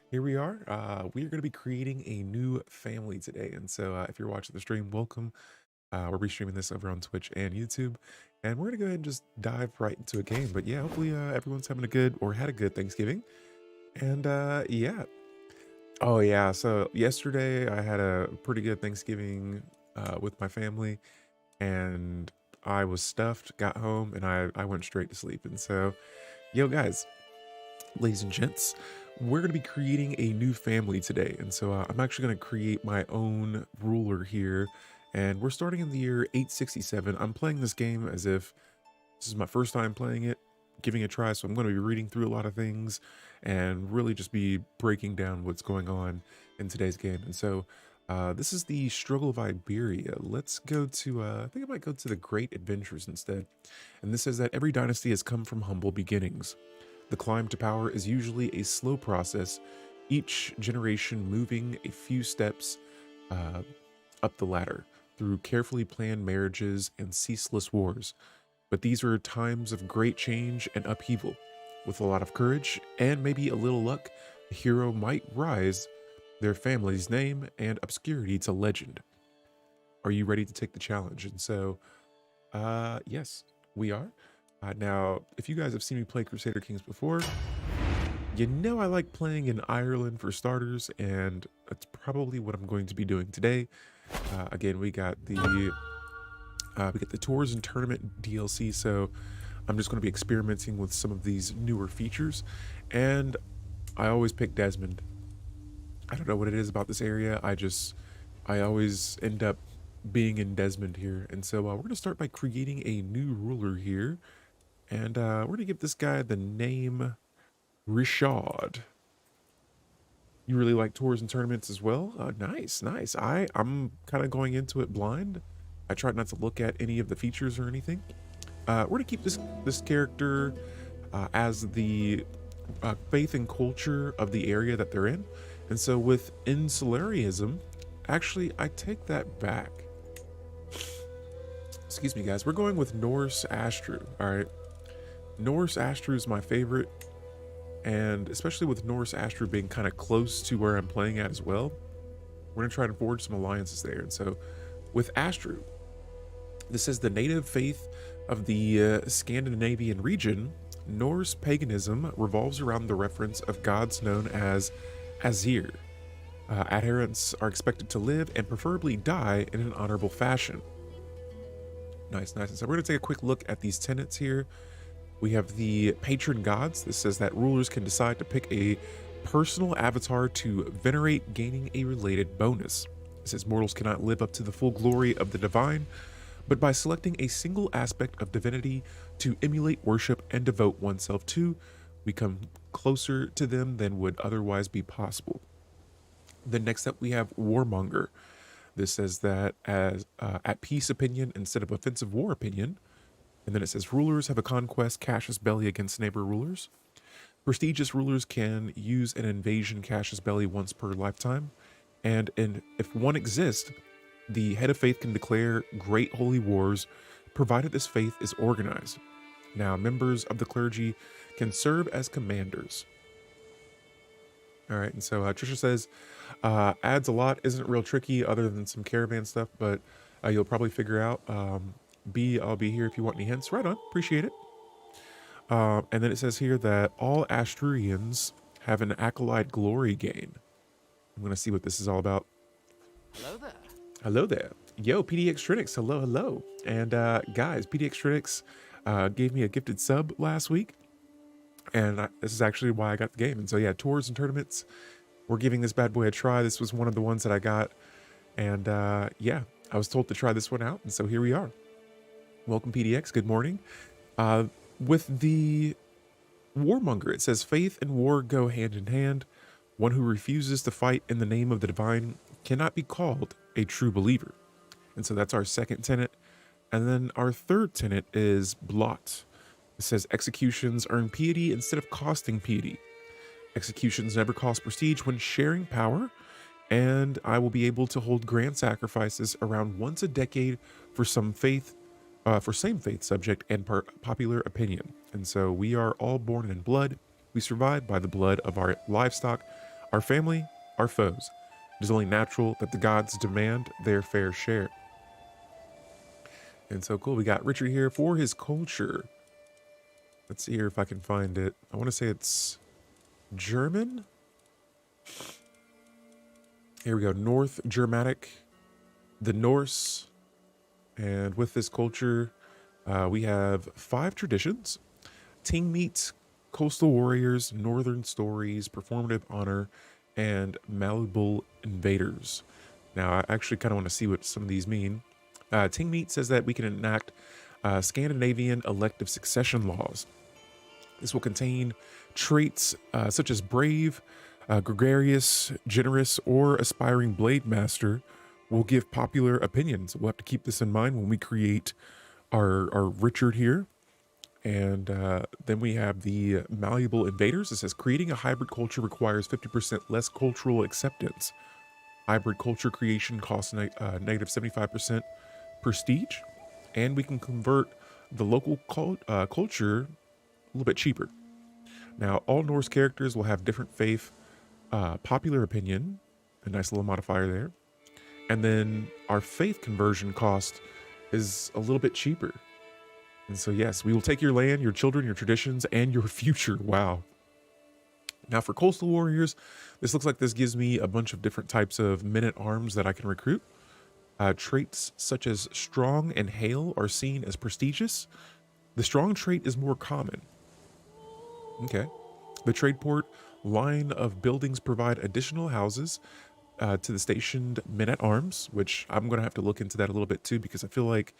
Here we are. We are going to be creating a new family today. And so, if you're watching the stream, welcome. We're restreaming this over on Twitch and YouTube. And we're going to go ahead and just dive right into a game. But yeah, hopefully everyone's having a good or had a good Thanksgiving. And yeah. Oh, yeah. So, yesterday I had a pretty good Thanksgiving with my family. And I was stuffed, got home, and I went straight to sleep. And so, yo, guys, ladies and gents, we're going to be creating a new family today. And so I'm actually going to create my own ruler here. And we're starting in the year 867. I'm playing this game as if this is my first time playing it, giving it a try. So I'm going to be reading through a lot of things and really just be breaking down what's going on in today's game. And so this is the Struggle of Iberia. Let's go to, I think I might go to the Great Adventures instead. And this says that every dynasty has come from humble beginnings. The climb to power is usually a slow process, each generation moving a few steps uh, up the ladder through carefully planned marriages and ceaseless wars. But these are times of great change and upheaval. With a lot of courage and maybe a little luck, a hero might rise their family's name and obscurity to legend. Are you ready to take the challenge? And so, yes, we are. Now, if you guys have seen me play Crusader Kings before, you know I like playing in Ireland for starters, and that's probably what I'm going to be doing today. Again, we get the tours and tournament DLC, so I'm just going to be experimenting with some of these newer features, and I always pick Desmond. I don't know what it is about this area. I always end up being in Desmond here, and so we're going to start by creating a new ruler here. And we're going to give this guy the name Richard. You really like tours and tournaments as well? Nice, nice. I'm kind of going into it blind. I tried not to look at any of the features or anything. We're going to keep this character as the faith and culture of the area that they're in. And so with insularism, actually, I take that back. Excuse me, guys. We're going with Norse Astru, all right? Norse Astru is my favorite, and especially with Norse Astru being kind of close to where I'm playing at as well, we're going to try to forge some alliances there. And so with Astru, this is the native faith of the Scandinavian region. Norse paganism revolves around the reference of gods known as Azir. Adherents are expected to live and preferably die in an honorable fashion. Nice, nice. And so we're going to take a quick look at these tenets here. We have the patron gods. This says that rulers can decide to pick a personal avatar to venerate, gaining a related bonus. It says mortals cannot live up to the full glory of the divine, but by selecting a single aspect of divinity to emulate, worship, and devote oneself to, we come closer to them than would otherwise be possible. Then next up we have warmonger. This says that as at peace opinion instead of offensive war opinion. And then it says rulers have a conquest casus belli against neighbor rulers. Prestigious rulers can use an invasion casus belli once per lifetime. And if one exists, the head of faith can declare great holy wars, provided this faith is organized. Now, members of the clergy can serve as commanders. All right, and so Trisha says, adds a lot, isn't real tricky other than some caravan stuff, but you'll probably figure out. I'll be here if you want any hints. Right on, appreciate it. And then it says here that all Astruians have an acolyte glory gain. I'm going to see what this is all about. Hello there. Hello there. Yo, PDX Trinix, hello, hello. And guys, PDX Trinix gave me a gifted sub last week. And this is actually why I got the game. And so yeah, tours and tournaments, we're giving this bad boy a try. This was one of the ones that I got. And yeah, I was told to try this one out. And so here we are. Welcome, PDX. Good morning. With the warmonger, it says faith and war go hand in hand. One who refuses to fight in the name of the divine cannot be called a true believer. And so that's our second tenet. And then our third tenet is blot. It says executions earn piety instead of costing piety. Executions never cost prestige when sharing power. And I will be able to hold grand sacrifices around once a decade for some faith. For same faith subject and popular opinion. And so we are all born in blood. We survive by the blood of our livestock, Our family, our foes. It is only natural that the gods demand their fair share. And so cool, we got Richard here for his culture. Let's see here if I can find it. I want to say it's German. Here we go, North Germanic, the Norse. And with this culture, we have 5 traditions: Ting meat, coastal warriors, northern stories, performative honor, and malleable invaders. Now, I actually kind of want to see what some of these mean. Ting meat says that we can enact Scandinavian elective succession laws. This will contain traits such as brave, gregarious, generous, or aspiring blade master. Will give popular opinions. We'll have to keep this in mind when we create our Richard here. And then we have the malleable invaders. It says creating a hybrid culture requires 50% less cultural acceptance. Hybrid culture creation costs negative 75% prestige, and we can convert the local culture a little bit cheaper. Now, all Norse characters will have different faith, popular opinion, a nice little modifier there. And then our faith conversion cost is a little bit cheaper. And so, yes, we will take your land, your children, your traditions, and your future. Wow. Now, for coastal warriors, this looks like this gives me a bunch of different types of men-at-arms that I can recruit. Traits such as strong and hale are seen as prestigious. The strong trait is more common. Okay. The trade port line of buildings provide additional houses to the stationed men-at-arms, which I'm going to have to look into that a little bit too, because I feel like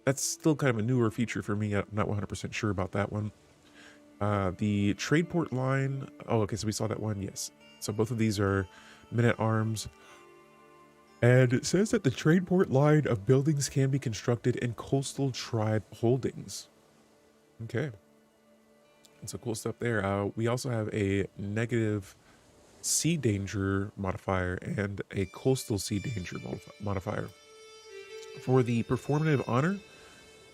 that's still kind of a newer feature for me. I'm not 100% sure about that one. The trade port line. Oh, okay. So we saw that one. Yes. So both of these are men-at-arms. And it says that the trade port line of buildings can be constructed in coastal tribe holdings. Okay. And so cool stuff there. We also have a negative sea danger modifier and a coastal sea danger modifier. For the performative honor,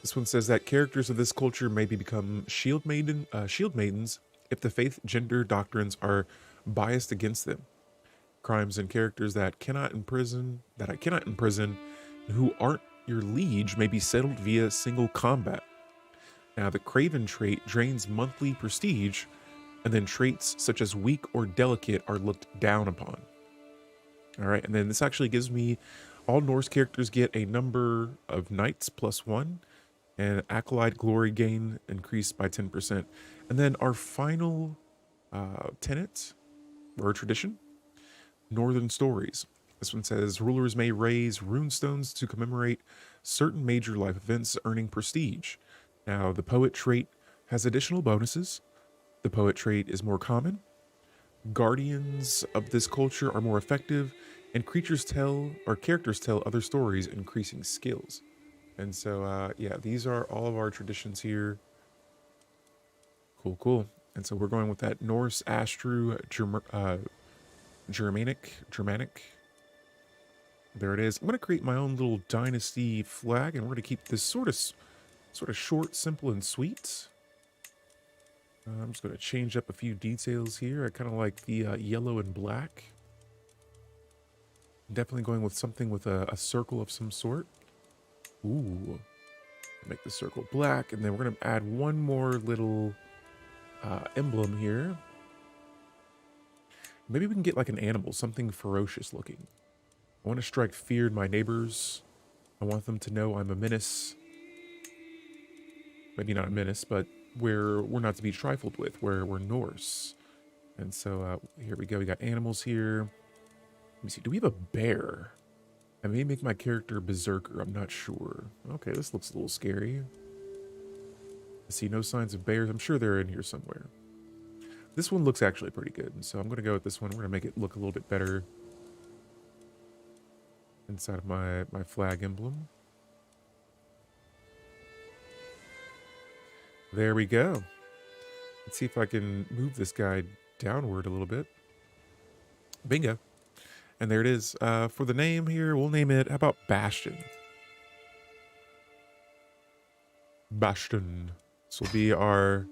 this one says that characters of this culture may become shield maidens if the faith gender doctrines are biased against them. Crimes and characters that I cannot imprison, and who aren't your liege may be settled via single combat. Now, the craven trait drains monthly prestige, and then traits such as weak or delicate are looked down upon. All right, and then this actually gives me all Norse characters get a number of knights +1, and acolyte glory gain increased by 10%. And then our final tenet or tradition, northern stories. This one says rulers may raise runestones to commemorate certain major life events, earning prestige. Now, the poet trait has additional bonuses. The poet trait is more common. Guardians of this culture are more effective, and characters tell other stories, increasing skills. And so, yeah, these are all of our traditions here. Cool. And so we're going with that Norse, Astru, Germanic. There it is. I'm going to create my own little dynasty flag, and we're going to keep this sort of short, simple, and sweet. I'm just going to change up a few details here. I kind of like the yellow and black. Definitely going with something with a circle of some sort. Ooh. Make the circle black, and then we're going to add one more little emblem here. Maybe we can get like an animal, something ferocious looking. I want to strike fear in my neighbors. I want them to know I'm a menace. Maybe not a menace, but we're not to be trifled with. We're Norse. And so here we go. We got animals here. Let me see. Do we have a bear? I may make my character berserker. I'm not sure. Okay, this looks a little scary. I see no signs of bears. I'm sure they're in here somewhere. This one looks actually pretty good. And so I'm going to go with this one. We're going to make it look a little bit better inside of my flag emblem. There we go. Let's see if I can move this guy downward a little bit. Bingo. And there it is. For the name here, we'll name it, how about Bastion? Bastion. This will be our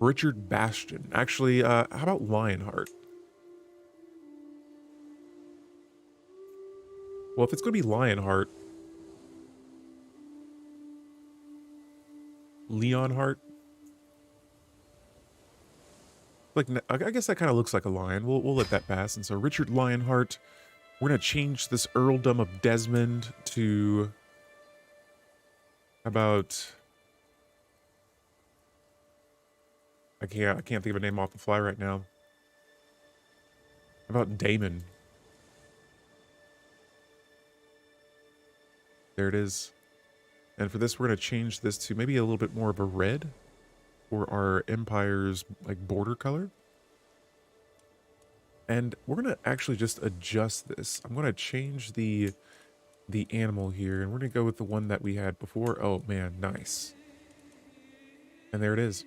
Richard Bastion. Actually, how about Lionheart? Well, if it's going to be Lionheart, Leonheart, like I guess that kind of looks like a lion. We'll let that pass. And so Richard Lionheart, we're gonna change this earldom of Desmond to about I can't think of a name off the fly right now. About Damon. There it is. And for this, we're gonna change this to maybe a little bit more of a red for our empire's like border color. And we're gonna actually just adjust this. I'm gonna change the animal here, and we're gonna go with the one that we had before. Oh man, nice. And there it is.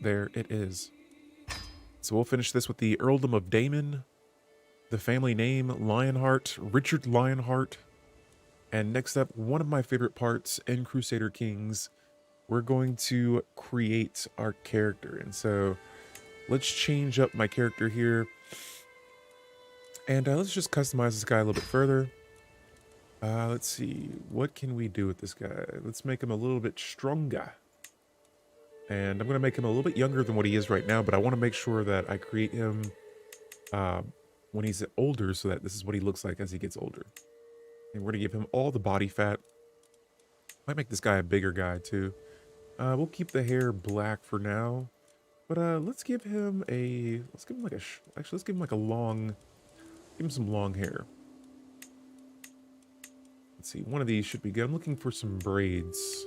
There it is. So we'll finish this with the earldom of Damon, the family name Lionheart, Richard Lionheart, and next up, one of my favorite parts in Crusader Kings, we're going to create our character. And so let's change up my character here. And let's just customize this guy a little bit further. Let's see, what can we do with this guy? Let's make him a little bit stronger. And I'm going to make him a little bit younger than what he is right now, but I want to make sure that I create him when he's older so that this is what he looks like as he gets older. And we're going to give him all the body fat. Might make this guy a bigger guy too. We'll keep the hair black for now. But let's give him like a, actually let's give him like a long, give him some long hair. Let's see, one of these should be good. I'm looking for some braids.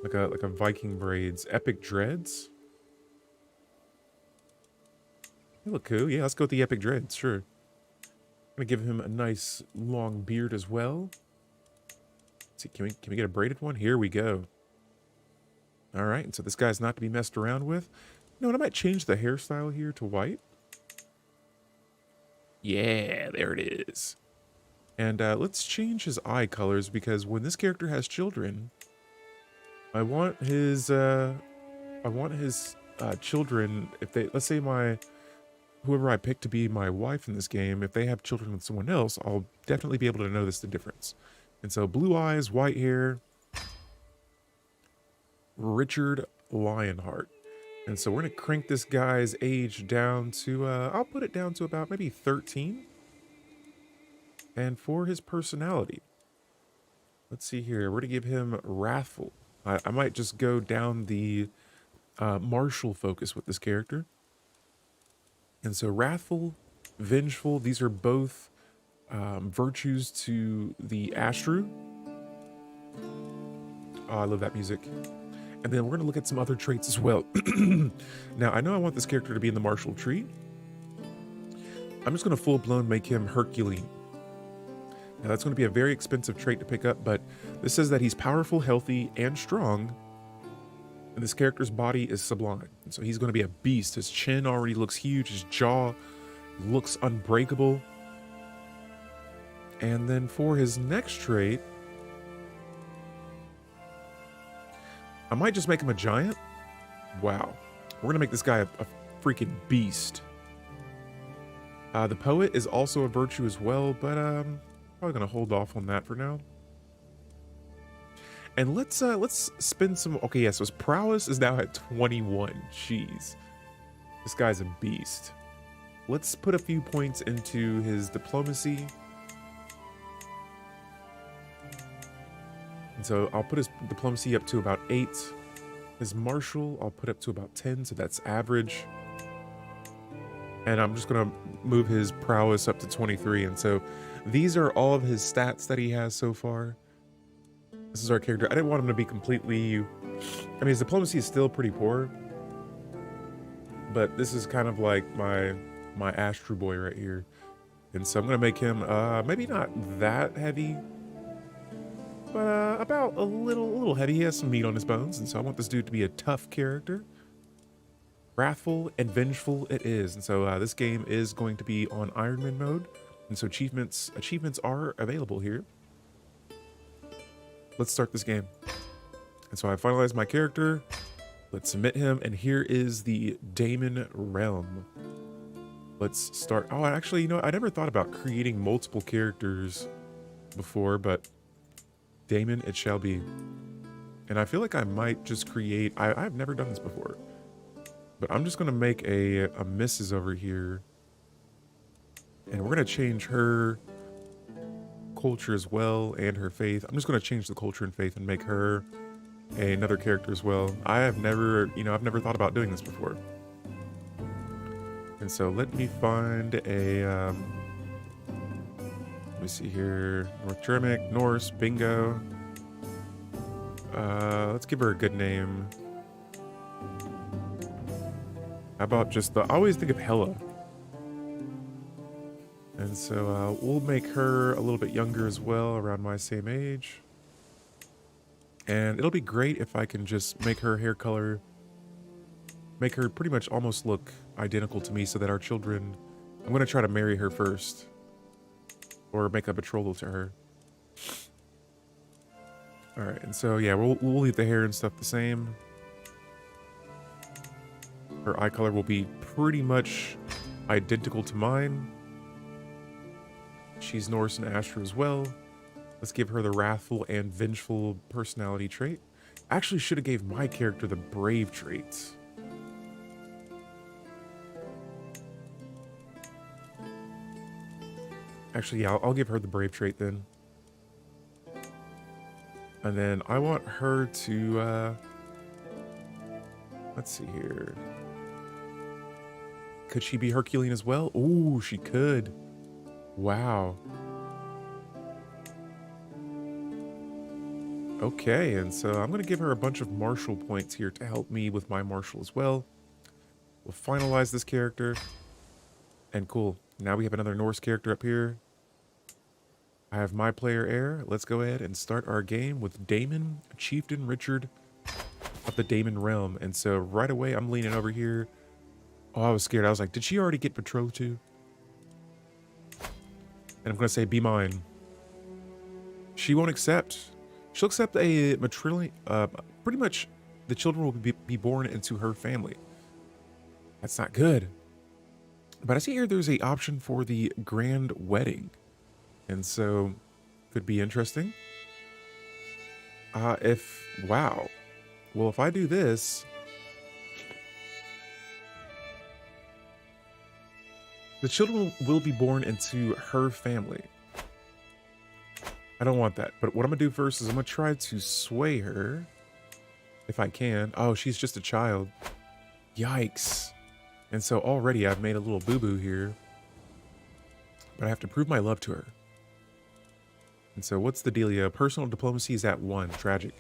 Like a Viking braids. Epic dreads. They look cool. Yeah, let's go with the epic dreads, sure. I'm gonna give him a nice long beard as well. Let's see, can we get a braided one? Here we go. All right, and so this guy's not to be messed around with. You know what, I might change the hairstyle here to white. Yeah, there it is. And let's change his eye colors, because when this character has children, I want his children, if they, let's say whoever I pick to be my wife in this game, if they have children with someone else, I'll definitely be able to notice the difference. And so blue eyes, white hair, Richard Lionheart. And so we're going to crank this guy's age down to, I'll put it down to about maybe 13. And for his personality, let's see here, we're going to give him wrathful. I might just go down the martial focus with this character. And so wrathful, vengeful, these are both virtues to the Ashru. Oh, I love that music. And then we're going to look at some other traits as well. Now, I know I want this character to be in the martial tree. I'm just going to full-blown make him Herculean. Now, that's going to be a very expensive trait to pick up, but this says that he's powerful, healthy, and strong. And this character's body is sublime. And so he's going to be a beast. His chin already looks huge. His jaw looks unbreakable. And then for his next trait, I might just make him a giant. Wow. We're going to make this guy a freaking beast. The poet is also a virtue as well, but probably going to hold off on that for now. And let's spend some, okay, yeah, so his prowess is now at 21. Jeez. This guy's a beast. Let's put a few points into his diplomacy. And so I'll put his diplomacy up to about 8. His martial, I'll put up to about 10, so that's average. And I'm just going to move his prowess up to 23. And so these are all of his stats that he has so far. This is our character. I didn't want him to be completely... I mean, his diplomacy is still pretty poor. But this is kind of like my Astro boy right here. And so I'm going to make him maybe not that heavy, but about a little heavy. He has some meat on his bones. And so I want this dude to be a tough character. Wrathful and vengeful it is. And so this game is going to be on Ironman mode. And so achievements are available here. Let's start this game. And so I finalized my character. Let's submit him. And here is the Damon realm. Let's start. Oh, actually, you know, I never thought about creating multiple characters before, but Damon, it shall be. And I feel like I might just create... I've never done this before. But I'm just going to make a Mrs. over here. And we're going to change her culture as well and her faith. I'm just going to change the culture and faith and make her another character as well. I have never, you know, I've never thought about doing this before. And so let me find a, let me see here. North Germanic, Norse, bingo. Let's give her a good name. How about just I always think of Hela. And so we'll make her a little bit younger as well, around my same age. And it'll be great if I can just make her hair color, make her pretty much almost look identical to me so that our children... I'm going to try to marry her first. Or make a betrothal to her. Alright, and so yeah, we'll leave the hair and stuff the same. Her eye color will be pretty much identical to mine. She's Norse and Astro as well. Let's give her the wrathful and vengeful personality trait. Actually should have gave my character the brave traits. Actually, yeah, I'll give her the brave trait then. And then I want her to, let's see here. Could she be Herculean as well? Ooh, she could. Wow. Okay, and so I'm going to give her a bunch of martial points here to help me with my martial as well. We'll finalize this character. And cool. Now we have another Norse character up here. I have my player heir. Let's go ahead and start our game with Damon, Chieftain Richard of the Damon realm. And so right away, I'm leaning over here. Oh, I was scared. I was like, did she already get betrothed to? And I'm going to say, be mine. She won't accept. She'll accept a matrilineal... pretty much, the children will be born into her family. That's not good. But I see here there's an option for the grand wedding. And so, could be interesting. Wow. Well, if I do this... the children will be born into her family. I don't want that. But what I'm going to do first is I'm going to try to sway her. If I can. Oh, she's just a child. Yikes. And so already I've made a little boo-boo here. But I have to prove my love to her. And so what's the dealio? Personal diplomacy is at 1. Tragic.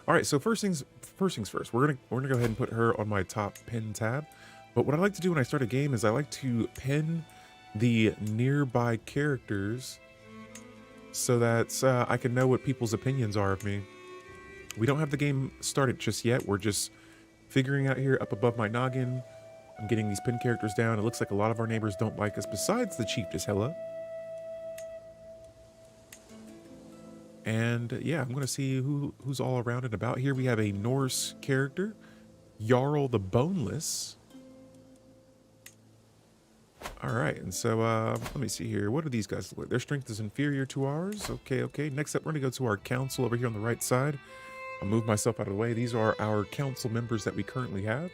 All right, so first things first. We're gonna go ahead and put her on my top pin tab. But what I like to do when I start a game is I like to pin the nearby characters so that I can know what people's opinions are of me. We don't have the game started just yet. We're just figuring out here up above my noggin. I'm getting these pin characters down. It looks like a lot of our neighbors don't like us besides the Chiefess Hela. And yeah, I'm going to see who's all around and about. Here we have a Norse character, Jarl the Boneless. All right, and so let me see here. What do these guys look like? Their strength is inferior to ours. Okay. Next up, we're going to go to our council over here on the right side. I'll move myself out of the way. These are our council members that we currently have.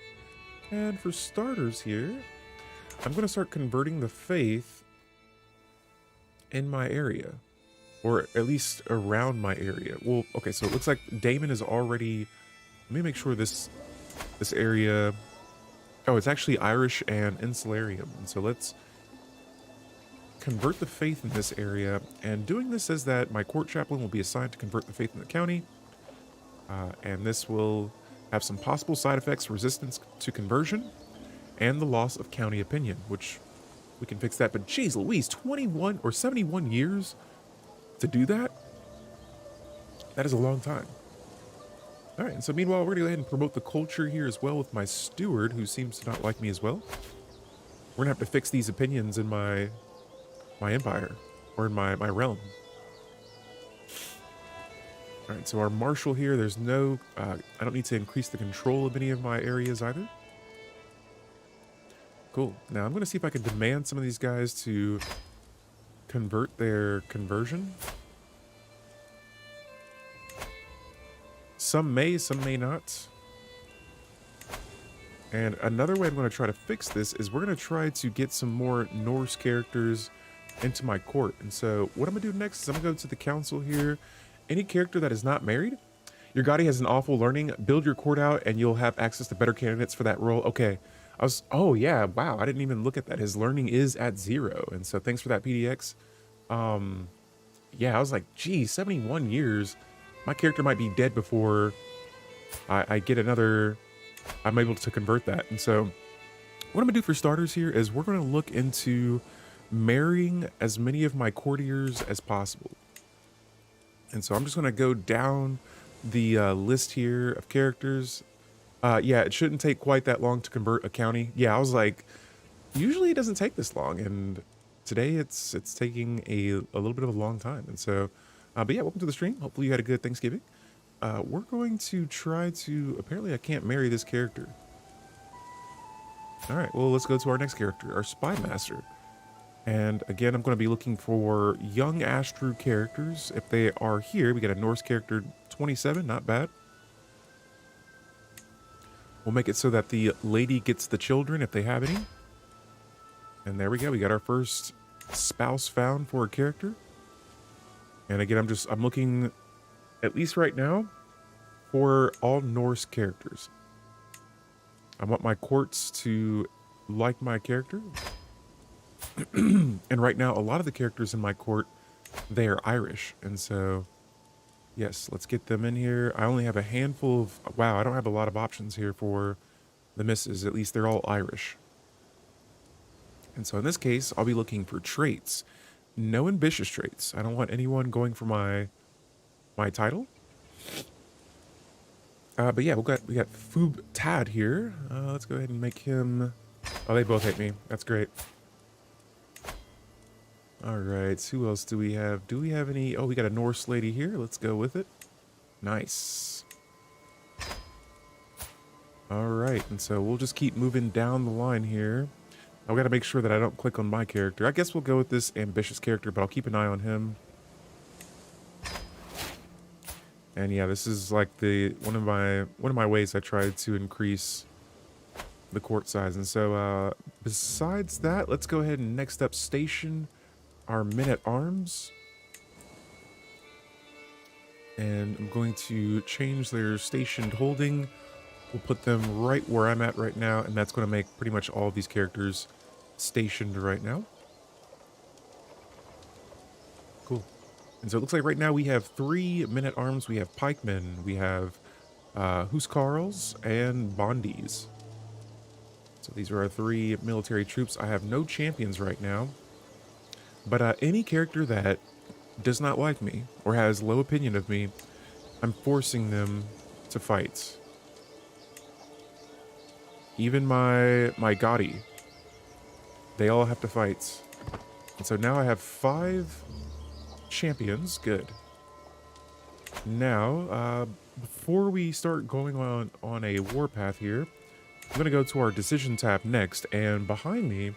And for starters here, I'm going to start converting the faith in my area. Or at least around my area. Well, okay, so it looks like Damon is already... Let me make sure this area... Oh, it's actually Irish and Insularium. And so let's convert the faith in this area. And doing this says that my court chaplain will be assigned to convert the faith in the county. And this will have some possible side effects, resistance to conversion, and the loss of county opinion, which we can fix that. But geez Louise, 21 or 71 years to do that? That is a long time. All right, and so meanwhile, we're going to go ahead and promote the culture here as well with my steward, who seems to not like me as well. We're going to have to fix these opinions in my empire, or in my realm. All right, so our marshal here, there's no... I don't need to increase the control of any of my areas either. Cool. Now I'm going to see if I can demand some of these guys to convert their conversion. Some may not. And another way I'm going to try to fix this is we're going to try to get some more Norse characters into my court. And so what I'm going to do next is I'm going to go to the council here. Any character that is not married, your Gotti has an awful learning. Build your court out and you'll have access to better candidates for that role. Okay. Oh yeah, wow. I didn't even look at that. His learning is at 0. And so thanks for that, PDX. Yeah, I was like, gee, 71 years. My character might be dead before I get another, I'm able to convert that. And so what I'm gonna do for starters here is we're gonna look into marrying as many of my courtiers as possible. And so I'm just gonna go down the list here of characters. Yeah, it shouldn't take quite that long to convert a county. Yeah, I was like, usually it doesn't take this long, and today it's taking a little bit of a long time. And so, but yeah, welcome to the stream. Hopefully you had a good Thanksgiving. We're going to try to, apparently I can't marry this character. All right, well, let's go to our next character, our Spy Master. And again, I'm going to be looking for young Astru characters. If they are here, we got a Norse character, 27, not bad. We'll make it so that the lady gets the children if they have any. And there we go. We got our first spouse found for a character. And again, I'm looking, at least right now, for all Norse characters. I want my courts to like my character. And right now, a lot of the characters in my court, they are Irish. And so, yes, let's get them in here. I only have a handful of, wow, I don't have a lot of options here for the misses. At least they're all Irish. And so in this case, I'll be looking for traits. No ambitious traits. I don't want anyone going for my title. But yeah, we got Foob Tad here. Let's go ahead and make him, oh, they both hate me. That's great. All right, who else do we have? Do we have any? Oh, we got a Norse lady here. Let's go with it. Nice. All right, and so we'll just keep moving down the line here. I've got to make sure that I don't click on my character. I guess we'll go with this ambitious character, but I'll keep an eye on him. And yeah, this is like one of my ways I tried to increase the court size. And so besides that, let's go ahead and next up station our men-at-arms. And I'm going to change their stationed holding. We'll put them right where I'm at right now, and that's going to make pretty much all of these characters stationed right now. Cool. And so it looks like right now we have 3 men-at-arms. We have pikemen, we have huscarls, and bondies. So these are our 3 military troops. I have no champions right now. But any character that does not like me or has low opinion of me, I'm forcing them to fight. Even my Gotti, they all have to fight. And so now I have 5 champions. Good. Now, before we start going on a warpath here, I'm going to go to our decision tab next, and behind me,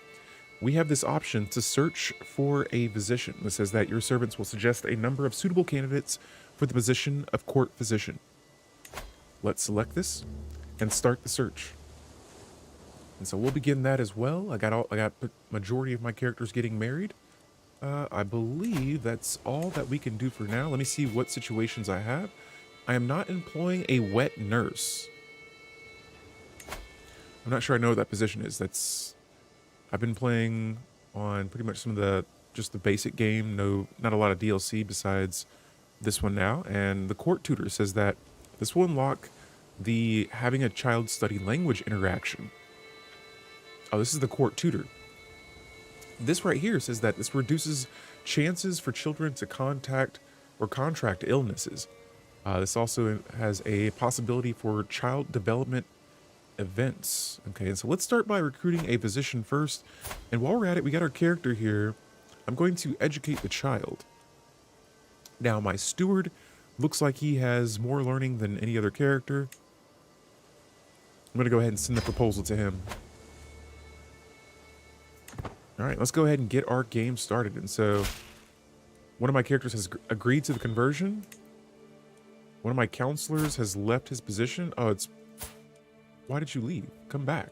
we have this option to search for a physician. This says that your servants will suggest a number of suitable candidates for the position of court physician. Let's select this and start the search. And so we'll begin that as well. I got the majority of my characters getting married. I believe that's all that we can do for now. Let me see what situations I have. I am not employing a wet nurse. I'm not sure I know what that position is. I've been playing on pretty much some of just the basic game. Not a lot of DLC besides this one now. And the court tutor says that this will unlock the having a child study language interaction. Oh, this is the court tutor. This right here says that this reduces chances for children to contact or contract illnesses. This also has a possibility for child development events. Okay, and so let's start by recruiting a physician first. And while we're at it, we got our character here. I'm going to educate the child. Now, my steward looks like he has more learning than any other character. I'm going to go ahead and send the proposal to him. All right, let's go ahead and get our game started. And so one of my characters has agreed to the conversion. One of my counselors has left his position. Oh, it's... Why did you leave? Come back.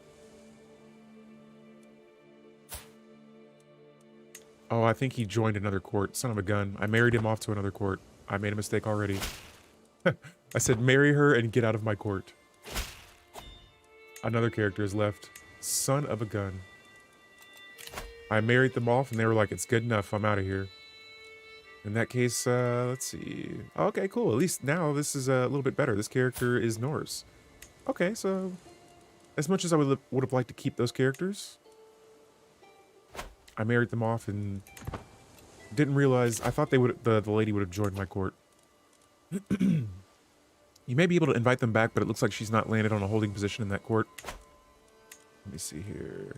Oh, I think he joined another court. Son of a gun. I married him off to another court. I made a mistake already. I said marry her and get out of my court. Another character has left. Son of a gun. I married them off and they were like, it's good enough. I'm out of here. In that case, let's see. Okay, cool. At least now this is a little bit better. This character is Norse. Okay, so as much as I would have liked to keep those characters, I married them off and didn't realize. I thought they would. The lady would have joined my court. You may be able to invite them back, but it looks like she's not landed on a holding position in that court. Let me see here.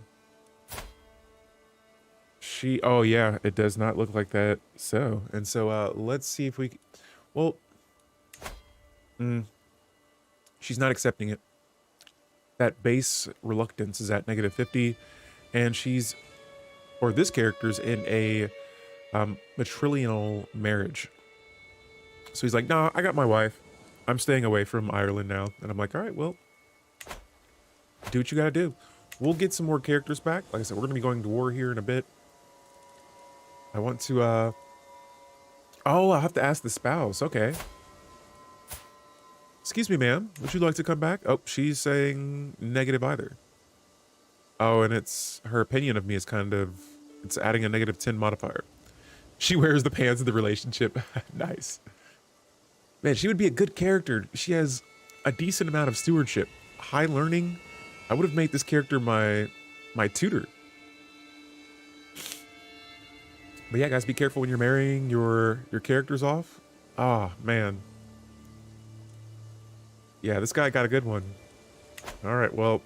Oh yeah, it does not look like that. So, let's see if we, well, she's not accepting it. That base reluctance is at -50, and this character's in a matrilineal marriage. So he's like, nah, I got my wife. I'm staying away from Ireland now. And I'm like, all right, well, do what you gotta do. We'll get some more characters back. Like I said, we're gonna be going to war here in a bit. I want to, oh, I'll have to ask the spouse. Okay. Excuse me, ma'am. Would you like to come back? Oh, she's saying negative either. Oh, and her opinion of me is it's adding a -10 modifier. She wears the pants of the relationship. Nice. Man, she would be a good character. She has a decent amount of stewardship, high learning. I would have made this character my tutor. But yeah, guys, be careful when you're marrying your characters off. Oh, man. Yeah, this guy got a good one. All right, well,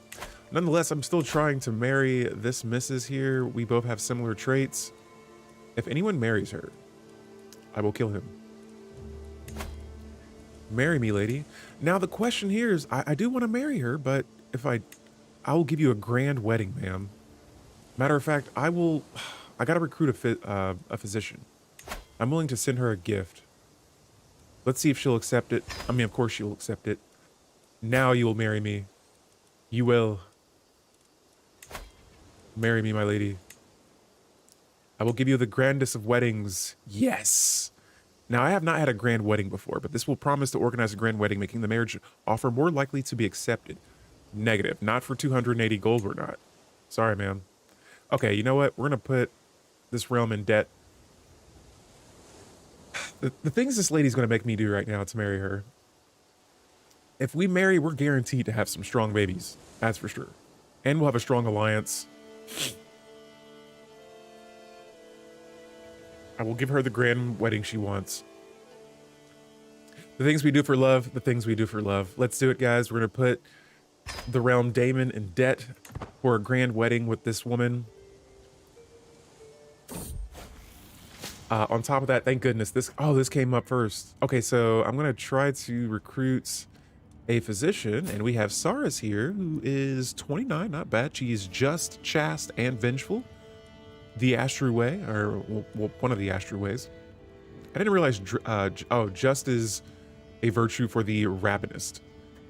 nonetheless, I'm still trying to marry this missus here. We both have similar traits. If anyone marries her, I will kill him. Marry me, lady. Now, the question here is, I do want to marry her, but if I will give you a grand wedding, ma'am. Matter of fact, I got to recruit a physician. I'm willing to send her a gift. Let's see if she'll accept it. I mean, of course she'll accept it. Now you will marry me. You will. Marry me, my lady. I will give you the grandest of weddings. Yes. Now, I have not had a grand wedding before, but this will promise to organize a grand wedding, making the marriage offer more likely to be accepted. Negative. Not for 280 gold, we're not. Sorry, ma'am. Okay, you know what? We're going to put this realm in debt. The things this lady's going to make me do right now to marry her. If we marry, we're guaranteed to have some strong babies. That's for sure. And we'll have a strong alliance. I will give her the grand wedding she wants. The things we do for love, the things we do for love. Let's do it, guys. We're going to put the realm Damon in debt for a grand wedding with this woman. On top of that, thank goodness, this came up first. Okay, so I'm going to try to recruit a physician, and we have Saris here, who is 29, not bad. She is just, chaste, and vengeful. The Astru way, or well, one of the Astru ways. I didn't realize, just is a virtue for the Rabbinist.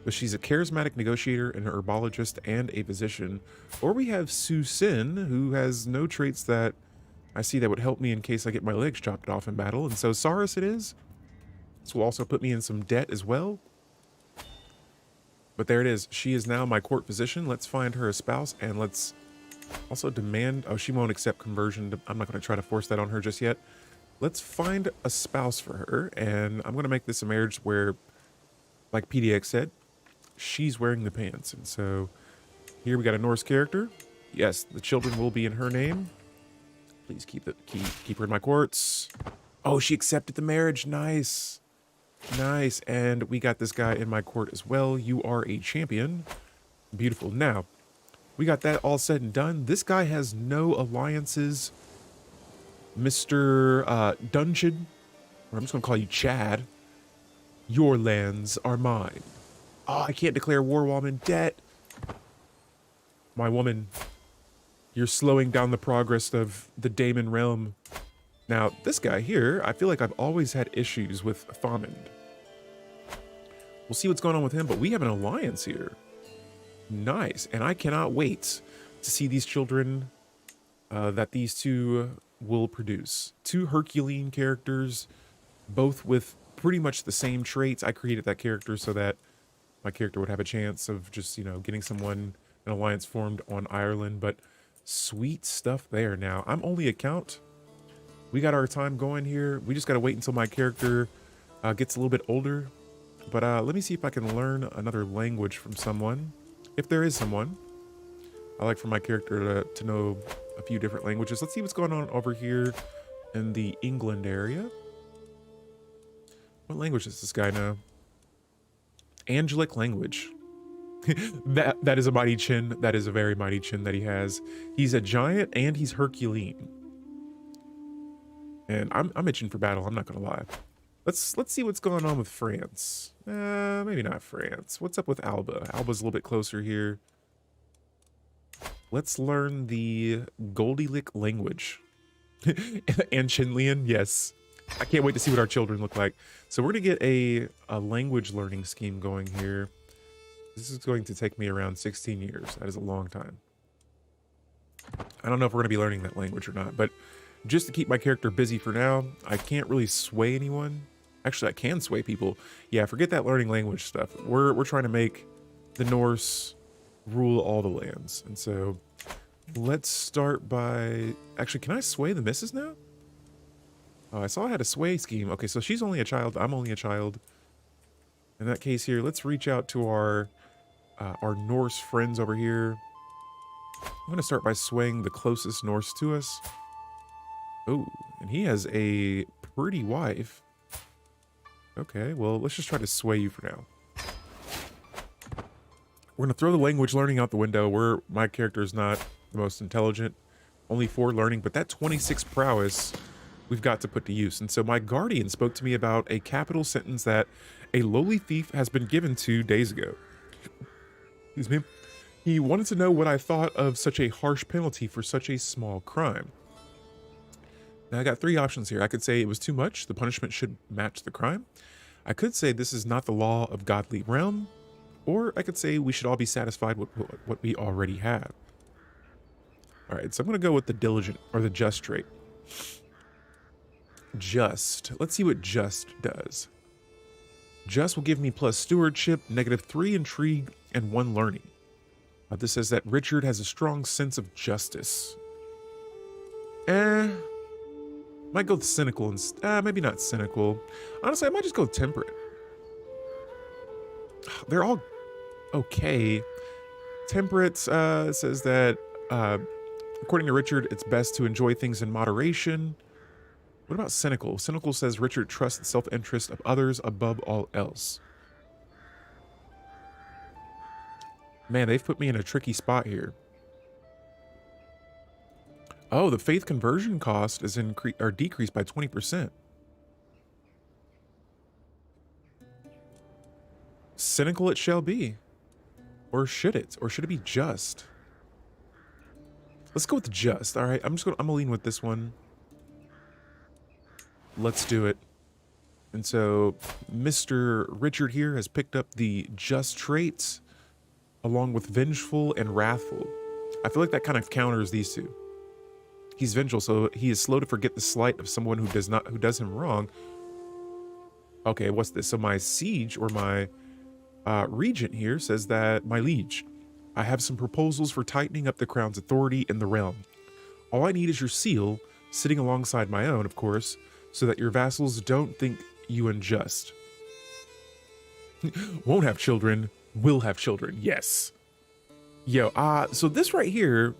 But she's a charismatic negotiator, an herbologist, and a physician. Or we have Susin, who has no traits that I see that would help me in case I get my legs chopped off in battle. And so Saris it is. This will also put me in some debt as well. But there it is. She is now my court physician. Let's find her a spouse, and let's also demand... Oh, she won't accept conversion. I'm not going to try to force that on her just yet. Let's find a spouse for her, and I'm going to make this a marriage where, like PDX said, she's wearing the pants. And so here we got a Norse character. Yes, the children will be in her name. Please keep her in my courts. Oh, she accepted the marriage. Nice. Nice. And we got this guy in my court as well. You are a champion. Beautiful. Now, we got that all said and done. This guy has no alliances. Mr. Dungeon, or I'm just going to call you Chad. Your lands are mine. Oh, I can't declare war while I'm in debt. My woman, you're slowing down the progress of the Daemon realm. Now, this guy here, I feel like I've always had issues with Thomond. We'll see what's going on with him, but we have an alliance here. Nice, and I cannot wait to see these children that these two will produce. Two Herculean characters, both with pretty much the same traits. I created that character so that my character would have a chance of just, you know, getting an alliance formed on Ireland, but sweet stuff there. Now, I'm only a count. We got our time going here. We just got to wait until my character gets a little bit older. But let me see if I can learn another language from someone. If there is someone. I like for my character to know a few different languages. Let's see what's going on over here in the England area. What language does this guy know? Angelic language. that is a mighty chin. That is a very mighty chin that he has. He's a giant and he's Herculean. And I'm itching for battle, I'm not gonna lie. Let's see what's going on with France. Maybe not France. What's up with Alba? Alba's a little bit closer here. Let's learn the Goldilick language. And Chinlian, yes. I can't wait to see what our children look like. So we're gonna get a language learning scheme going here. This is going to take me around 16 years. That is a long time. I don't know if we're gonna be learning that language or not, but just to keep my character busy for now, I can't really sway anyone. Actually, I can sway people. Yeah, forget that learning language stuff. We're trying to make the Norse rule all the lands. And so let's start by... Actually, can I sway the missus now? Oh, I saw I had a sway scheme. Okay, so she's only a child. I'm only a child. In that case here, let's reach out to our Norse friends over here. I'm going to start by swaying the closest Norse to us. Oh, and he has a pretty wife. Okay, well, let's just try to sway you for now. We're going to throw the language learning out the window. My character is not the most intelligent. Only 4 learning, but that 26 prowess we've got to put to use. And so my guardian spoke to me about a capital sentence that a lowly thief has been given 2 days ago. Excuse me. He wanted to know what I thought of such a harsh penalty for such a small crime. Now, I got 3 options here. I could say it was too much. The punishment should match the crime. I could say this is not the law of godly realm. Or I could say we should all be satisfied with what we already have. All right, so I'm going to go with the diligent or the just trait. Just. Let's see what just does. Just will give me plus stewardship, -3 intrigue, and 1 learning. This says that Richard has a strong sense of justice. Might go with cynical and maybe not cynical. Honestly, I might just go temperate. They're all okay. Temperate says that according to Richard, it's best to enjoy things in moderation. What about cynical? Cynical says Richard trusts the self-interest of others above all else. Man, they've put me in a tricky spot here. Oh, the faith conversion cost is decreased by 20%. Cynical it shall be. Or should it? Or should it be just? Let's go with just. All right, I'm gonna lean with this one. Let's do it. And so Mr. Richard here has picked up the just traits along with vengeful and wrathful. I feel like that kind of counters these two. He's vengeful, so he is slow to forget the slight of someone who does him wrong. Okay, what's this? So my siege or my regent here says that, my liege, I have some proposals for tightening up the crown's authority in the realm. All I need is your seal, sitting alongside my own, of course, so that your vassals don't think you unjust. Won't have children, will have children, yes. Yo, so this right here,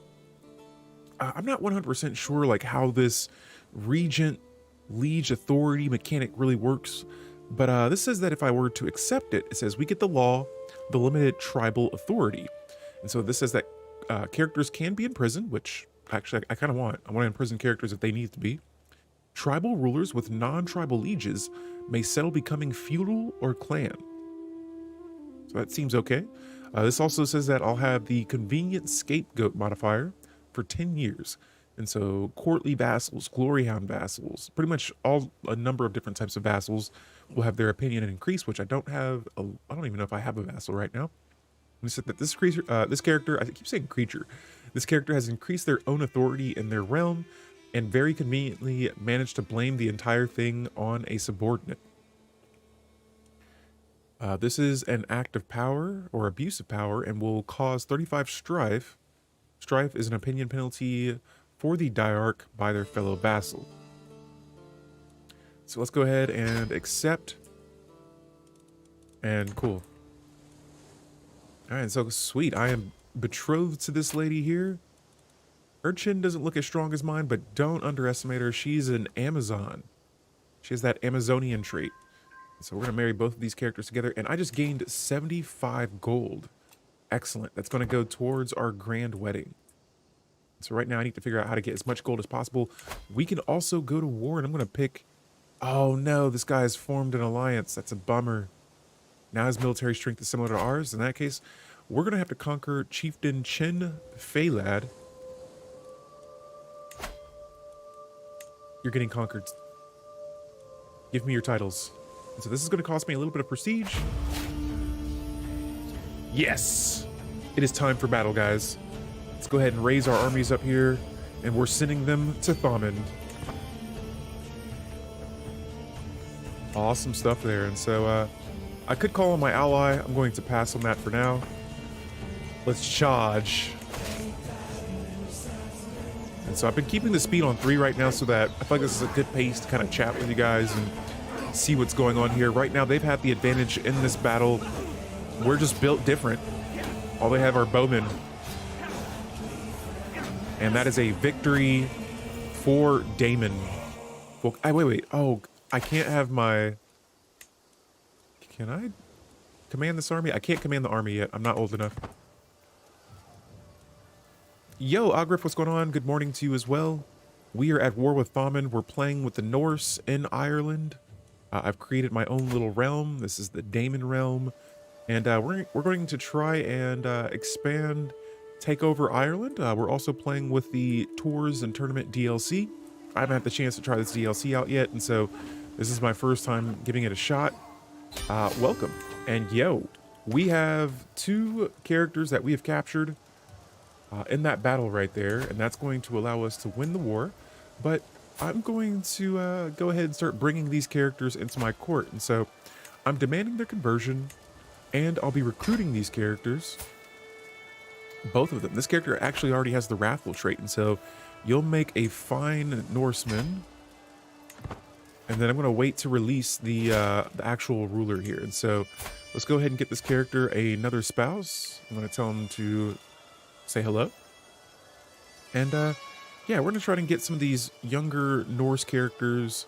I'm not 100% sure like how this regent liege authority mechanic really works, but this says that if I were to accept it, it says we get the law, the limited tribal authority. And so this says that characters can be imprisoned, which actually I kind of want. I want to imprison characters if they need to be. Tribal rulers with non-tribal lieges may settle becoming feudal or clan. So that seems okay. This also says that I'll have the convenient scapegoat modifier. for 10 years. And so courtly vassals, glory hound vassals, pretty much a number of different types of vassals will have their opinion increase, which I don't have. I don't even know if I have a vassal right now. We said that this character, I keep saying creature, this character has increased their own authority in their realm and very conveniently managed to blame the entire thing on a subordinate. This is an act of power or abuse of power and will cause 35 strife. Strife is an opinion penalty for the diarch by their fellow vassal. So let's go ahead and accept. And cool. All right, so sweet. I am betrothed to this lady here. Her chin doesn't look as strong as mine, but don't underestimate her. She's an Amazon. She has that Amazonian trait. So we're going to marry both of these characters together. And I just gained 75 gold. Excellent. That's going to go towards our grand wedding. So right now I need to figure out how to get as much gold as possible. We can also go to war, and I'm going to pick... Oh no, this guy has formed an alliance. That's a bummer. Now his military strength is similar to ours. In that case, we're going to have to conquer Chieftain Chin Feilad. You're getting conquered. Give me your titles. And so this is going to cost me a little bit of prestige. Yes! It is time for battle, guys. Let's go ahead and raise our armies up here, and we're sending them to Thomond. Awesome stuff there. And so I could call on my ally. I'm going to pass on that for now. Let's charge. And so I've been keeping the speed on 3 right now so that I feel like this is a good pace to kind of chat with you guys and see what's going on here. Right now they've had the advantage in this battle. We're just built different. All they have are bowmen. And that is a victory for Damon. Well, wait. Oh, I can't have my... Can I command this army? I can't command the army yet. I'm not old enough. Yo, Agrif, what's going on? Good morning to you as well. We are at war with Thomond. We're playing with the Norse in Ireland. I've created my own little realm. This is the Damon realm. And we're going to try and expand, take over Ireland. We're also playing with the Tours and Tournament DLC. I haven't had the chance to try this DLC out yet, and so this is my first time giving it a shot. Welcome. And yo, we have 2 characters that we have captured in that battle right there, and that's going to allow us to win the war. But I'm going to go ahead and start bringing these characters into my court, and so I'm demanding their conversion, and I'll be recruiting these characters, both of them. This character actually already has the Wrathful trait, and so you'll make a fine Norseman. And then I'm going to wait to release the actual ruler here. And so let's go ahead and get this character another spouse. I'm going to tell him to say hello. And yeah, we're going to try and get some of these younger Norse characters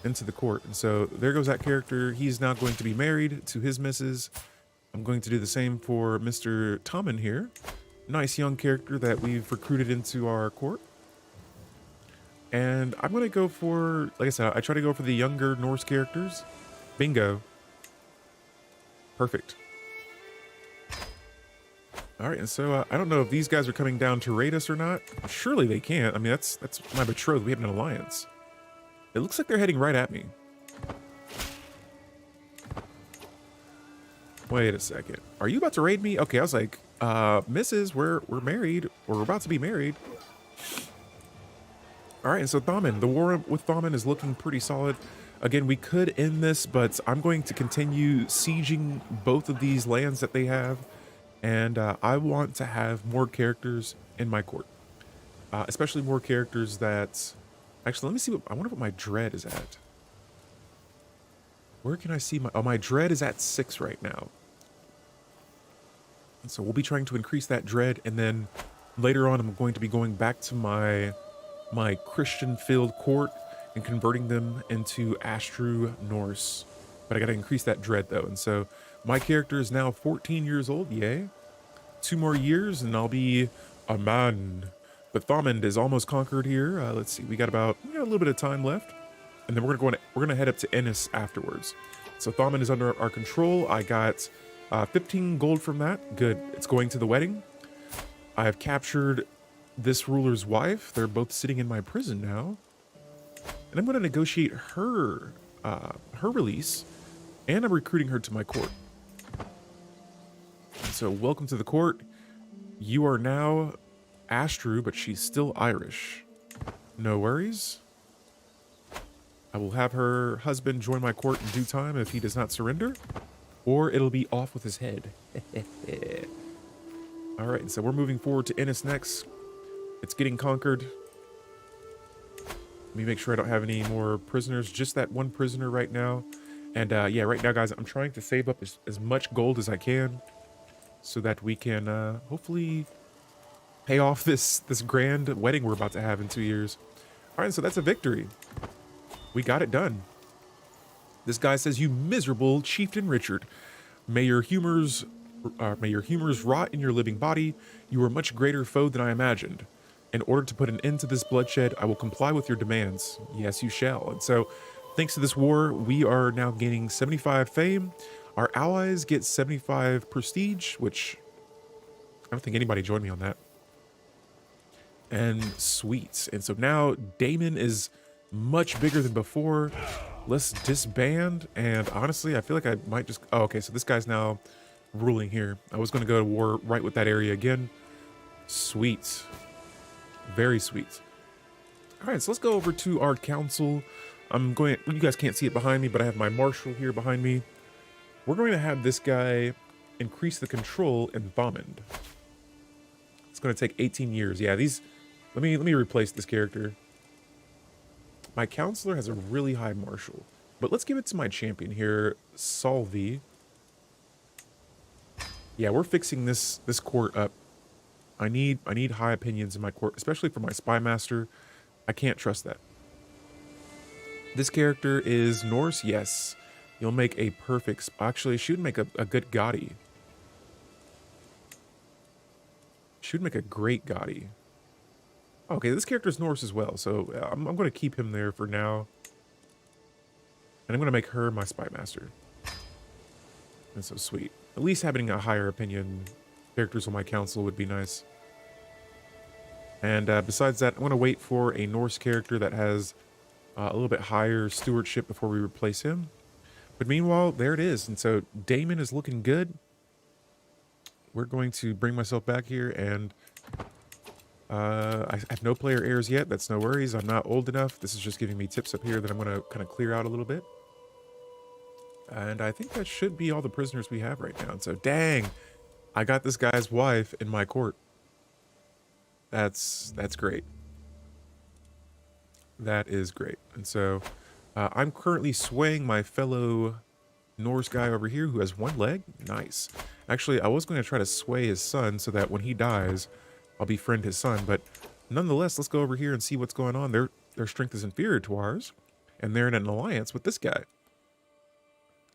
into the court. And so there goes that character. He's now going to be married to his missus. I'm going to do the same for Mr. Thomond here. Nice young character that we've recruited into our court. And I'm going to go for, like I said, I try to go for the younger Norse characters. Bingo. Perfect. All right, and so I don't know if these guys are coming down to raid us or not. Surely they can't. I mean, that's my betrothed. We have an alliance. It looks like they're heading right at me. Wait a second. Are you about to raid me? Okay, I was like, Mrs., we're married, or we're about to be married. All right, and so Thomond, the war with Thomond is looking pretty solid. Again, we could end this, but I'm going to continue sieging both of these lands that they have. And I want to have more characters in my court. Especially more characters that... Actually, let me see I wonder what my dread is at. Where can I see my... Oh, my dread is at 6 right now. And so we'll be trying to increase that dread. And then later on, I'm going to be going back to my Christian-filled court and converting them into Astru Norse. But I got to increase that dread, though. And so my character is now 14 years old. Yay. 2 more years, and I'll be a man. But Thomond is almost conquered here. Let's see. We got a little bit of time left. And then we're gonna head up to Ennis afterwards. So Thomond is under our control. I got 15 gold from that. Good. It's going to the wedding. I have captured this ruler's wife. They're both sitting in my prison now. And I'm going to negotiate her release, and I'm recruiting her to my court. So welcome to the court. You are now Astru, but she's still Irish. No worries. I will have her husband join my court in due time if he does not surrender, or it'll be off with his head. All right, so we're moving forward to Ennis next. It's getting conquered. Let me make sure I don't have any more prisoners. Just that one prisoner right now. And yeah, right now, guys, I'm trying to save up as much gold as I can so that we can hopefully pay off this grand wedding we're about to have in 2 years. All right, so that's a victory. We got it done. This guy says, "You miserable chieftain Richard, may your humors rot in your living body. You are a much greater foe than I imagined. In order to put an end to this bloodshed, I will comply with your demands. Yes, you shall." And so, thanks to this war, we are now gaining 75 fame. Our allies get 75 prestige, which I don't think anybody joined me on that. And sweet. And so now Damon is much bigger than before. Let's disband. And honestly, I feel like I might just... Oh, okay, so this guy's now ruling here. I was going to go to war right with that area again. Sweet. Very sweet. All right, so let's go over to our council. You guys can't see it behind me, but I have my marshal here behind me. We're going to have this guy increase the control in Thomond. It's going to take 18 years. Yeah, these... Let me replace this character. My counselor has a really high marshal, but let's give it to my champion here, Solvi. Yeah, we're fixing this court up. I need high opinions in my court, especially for my spy master. I can't trust that. This character is Norse. Yes, you'll make a perfect. Actually, she would make a good Gotti. She would make a great Gotti. Okay, this character is Norse as well, so I'm going to keep him there for now. And I'm going to make her my spy master. That's so sweet. At least having a higher opinion characters on my council would be nice. And besides that, I'm going to wait for a Norse character that has a little bit higher stewardship before we replace him. But meanwhile, there it is. And so Damon is looking good. We're going to bring myself back here, and I have no player heirs yet. That's no worries. I'm not old enough. This is just giving me tips up here that I'm going to kind of clear out a little bit. And I think that should be all the prisoners we have right now. And so, dang, I got this guy's wife in my court. That's great. That is great. And so, I'm currently swaying my fellow Norse guy over here who has one leg. Nice. Actually, I was going to try to sway his son so that when he dies, I'll befriend his son. But nonetheless, let's go over here and see what's going on. Their strength is inferior to ours, and they're in an alliance with this guy.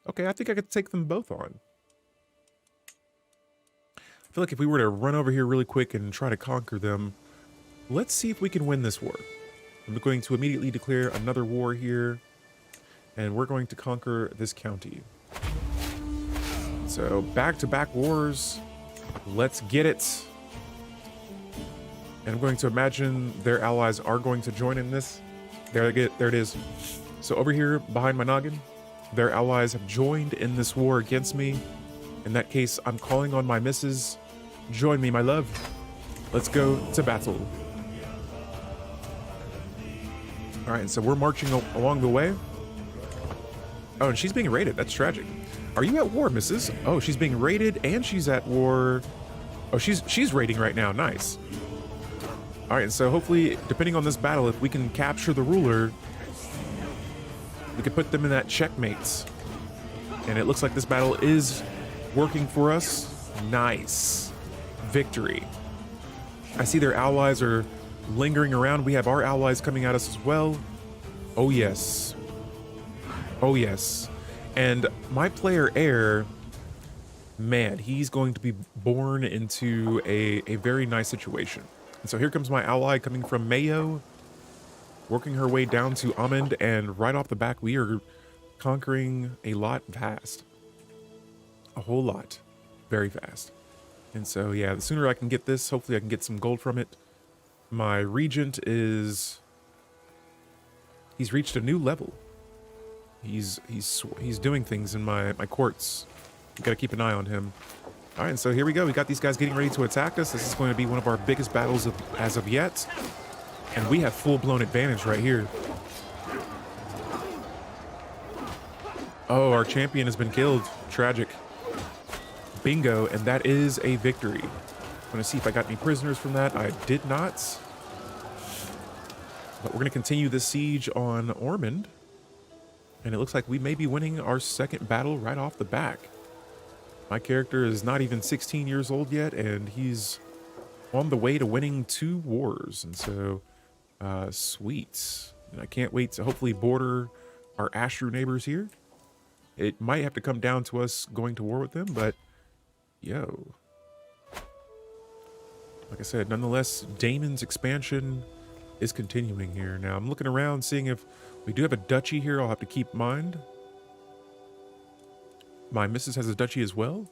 Okay, I think I could take them both on. I feel like if we were to run over here really quick and try to conquer them, let's see if we can win this war. I'm going to immediately declare another war here, and we're going to conquer this county. So back-to-back wars. Let's get it. And I'm going to imagine their allies are going to join in this. There it is. So over here behind my noggin, their allies have joined in this war against me. In that case, I'm calling on my missus. Join me, my love. Let's go to battle. All right, so we're marching along the way. Oh, and she's being raided. That's tragic. Are you at war, missus? Oh, she's being raided and she's at war. Oh, she's raiding right now. Nice. All right, so hopefully, depending on this battle, if we can capture the ruler, we can put them in that checkmate. And it looks like this battle is working for us. Nice. Victory. I see their allies are lingering around. We have our allies coming at us as well. Oh, yes. Oh, yes. And my player heir, man, he's going to be born into a very nice situation. And so here comes my ally coming from Mayo, working her way down to Ormond, and right off the back, we are conquering a lot fast. A whole lot. Very fast. And so, yeah, the sooner I can get this, hopefully I can get some gold from it. My regent is... He's reached a new level. He's doing things in my courts. You gotta keep an eye on him. All right, so here we go. We got these guys getting ready to attack us. This is going to be one of our biggest battles as of yet. And we have full-blown advantage right here. Oh, our champion has been killed. Tragic. Bingo, and that is a victory. I'm gonna see if I got any prisoners from that. I did not. But we're gonna continue this siege on Ormond. And it looks like we may be winning our second battle right off the back. My character is not even 16 years old yet, and he's on the way to winning 2 wars. And so, sweet. And I can't wait to hopefully border our Ashru neighbors here. It might have to come down to us going to war with them, but yo. Like I said, nonetheless, Damon's expansion is continuing here. Now, I'm looking around, seeing if we do have a duchy here I'll have to keep in mind. My missus has a duchy as well.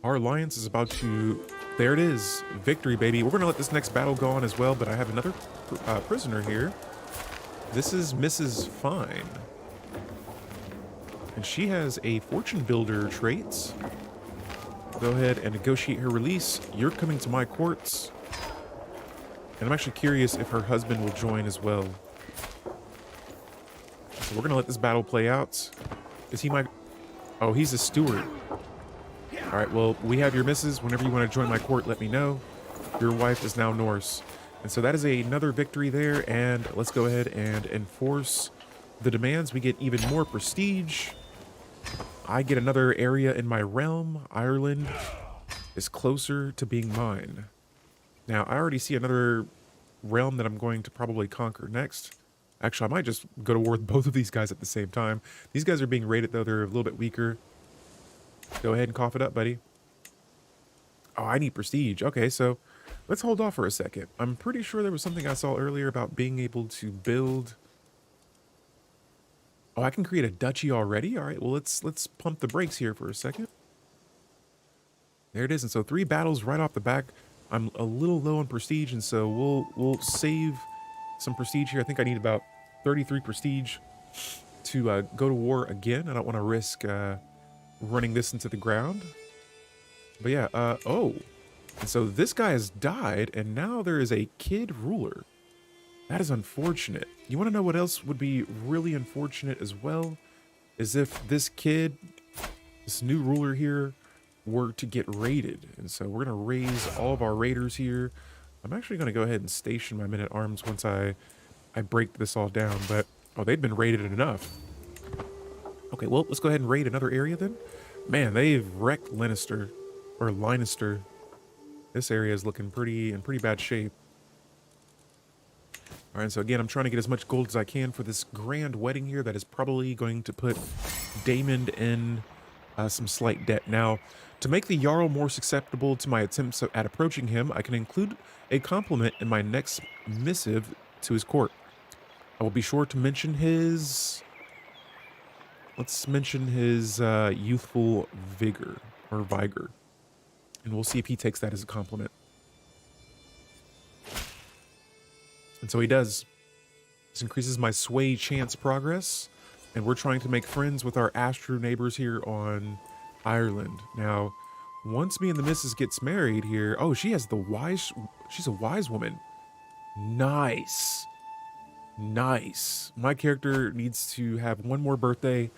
Our alliance is about to... There it is. Victory, baby. We're going to let this next battle go on as well, but I have another prisoner here. This is Mrs. Fine. And she has a fortune builder traits. Go ahead and negotiate her release. You're coming to my courts. And I'm actually curious if her husband will join as well. So we're going to let this battle play out. Is he my... Oh, he's a steward. All right, well, we have your missus. Whenever you want to join my court, let me know. Your wife is now Norse. And so that is another victory there. And let's go ahead and enforce the demands. We get even more prestige. I get another area in my realm. Ireland is closer to being mine. Now, I already see another realm that I'm going to probably conquer next. Actually, I might just go to war with both of these guys at the same time. These guys are being raided, though. They're a little bit weaker. Go ahead and cough it up, buddy. Oh, I need prestige. Okay, so let's hold off for a second. I'm pretty sure there was something I saw earlier about being able to build... Oh, I can create a duchy already? All right, well, let's pump the brakes here for a second. There it is. And so 3 battles right off the back. I'm a little low on prestige, and so we'll save some prestige here. I think I need about 33 prestige to go to war again. I don't want to risk running this into the ground. But yeah, oh. And so this guy has died, and now there is a kid ruler. That is unfortunate. You want to know what else would be really unfortunate as well? Is if this kid, this new ruler here, were to get raided. And so we're going to raise all of our raiders here. I'm actually going to go ahead and station my men-at-arms once I break this all down. But, oh, they've been raided enough. Okay, well, let's go ahead and raid another area then. Man, they've wrecked Leinster. This area is looking in pretty bad shape. All right, so again, I'm trying to get as much gold as I can for this grand wedding here that is probably going to put Damon in some slight debt. Now, to make the Jarl more susceptible to my attempts at approaching him, I can include a compliment in my next missive to his court. I will be sure to mention his... Let's mention his youthful vigor, or vigor. And we'll see if he takes that as a compliment. And so he does. This increases my sway chance progress. And we're trying to make friends with our Ashru neighbors here on Ireland. Now, once me and the missus gets married here... Oh, she has the wise... She's a wise woman. Nice. Nice. My character needs to have one more birthday,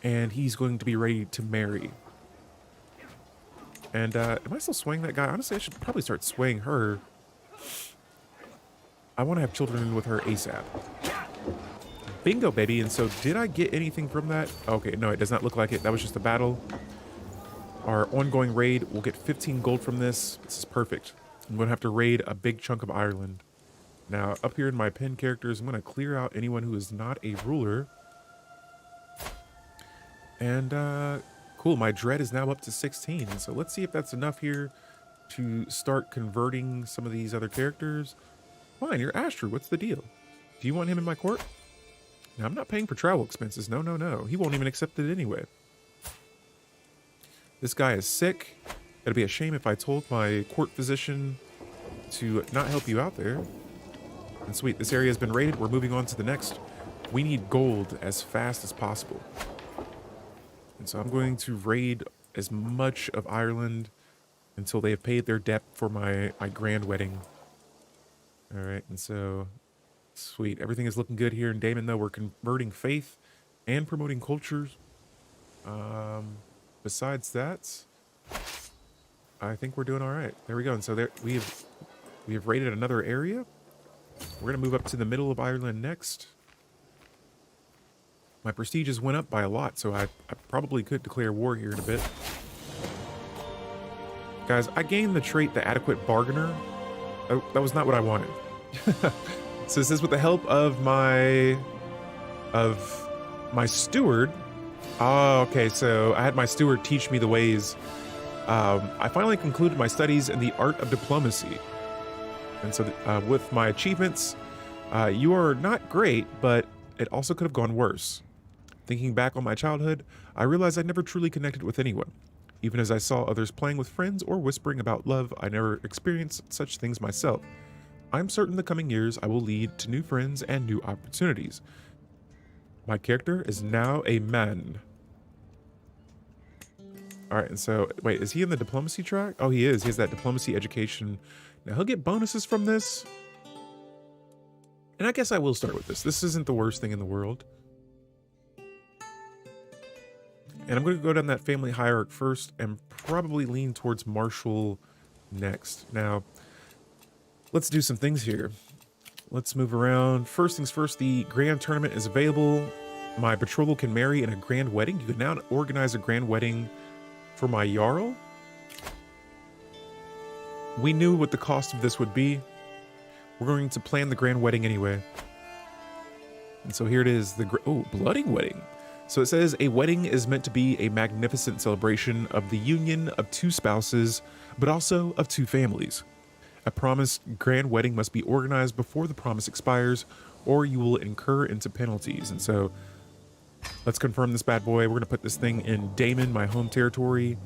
and he's going to be ready to marry. And, am I still swaying that guy? Honestly, I should probably start swaying her. I want to have children with her ASAP. Bingo, baby. And so, did I get anything from that? Okay, no, it does not look like it. That was just a battle. Our ongoing raid, we'll get 15 gold from this. This is perfect. I'm going to have to raid a big chunk of Ireland. Now, up here in my pen characters, I'm going to clear out anyone who is not a ruler. And, cool, my dread is now up to 16. And so let's see if that's enough here to start converting some of these other characters. Fine, you're Ashru. What's the deal? Do you want him in my court? Now, I'm not paying for travel expenses. No, no, no. He won't even accept it anyway. This guy is sick. It'd be a shame if I told my court physician to not help you out there. And sweet, this area has been raided. We're moving on to the next. We need gold as fast as possible. And so I'm going to raid as much of Ireland until they have paid their debt for my grand wedding. All right, and so sweet. Everything is looking good here in Damon, though. We're converting faith and promoting cultures. Besides that, I think we're doing all right. There we go. And so there we have raided another area. We're gonna move up to the middle of Ireland next. My prestiges went up by a lot, so I probably could declare war here in a bit. Guys, I gained the trait the adequate bargainer. Oh, that was not what I wanted. So this is with the help of my steward. Oh, okay, so I had my steward teach me the ways. I finally concluded my studies in the art of diplomacy. And so with my achievements, you are not great, but it also could have gone worse. Thinking back on my childhood, I realized I never truly connected with anyone. Even as I saw others playing with friends or whispering about love, I never experienced such things myself. I'm certain the coming years I will lead to new friends and new opportunities. My character is now a man. All right, and so, wait, is he in the diplomacy track? Oh, he is. He has that diplomacy education. Now, he'll get bonuses from this. And I guess I will start with this. This isn't the worst thing in the world. And I'm going to go down that family hierarchy first and probably lean towards Marshall next. Now, let's do some things here. Let's move around. First things first, the grand tournament is available. My betrothal can marry in a grand wedding. You can now organize a grand wedding for my Jarl. We knew what the cost of this would be. We're going to plan the grand wedding anyway. And so here it is, the blooding wedding. So it says, a wedding is meant to be a magnificent celebration of the union of two spouses, but also of two families. A promised grand wedding must be organized before the promise expires, or you will incur into penalties. And so let's confirm this bad boy. We're going to put this thing in Damon, my home territory.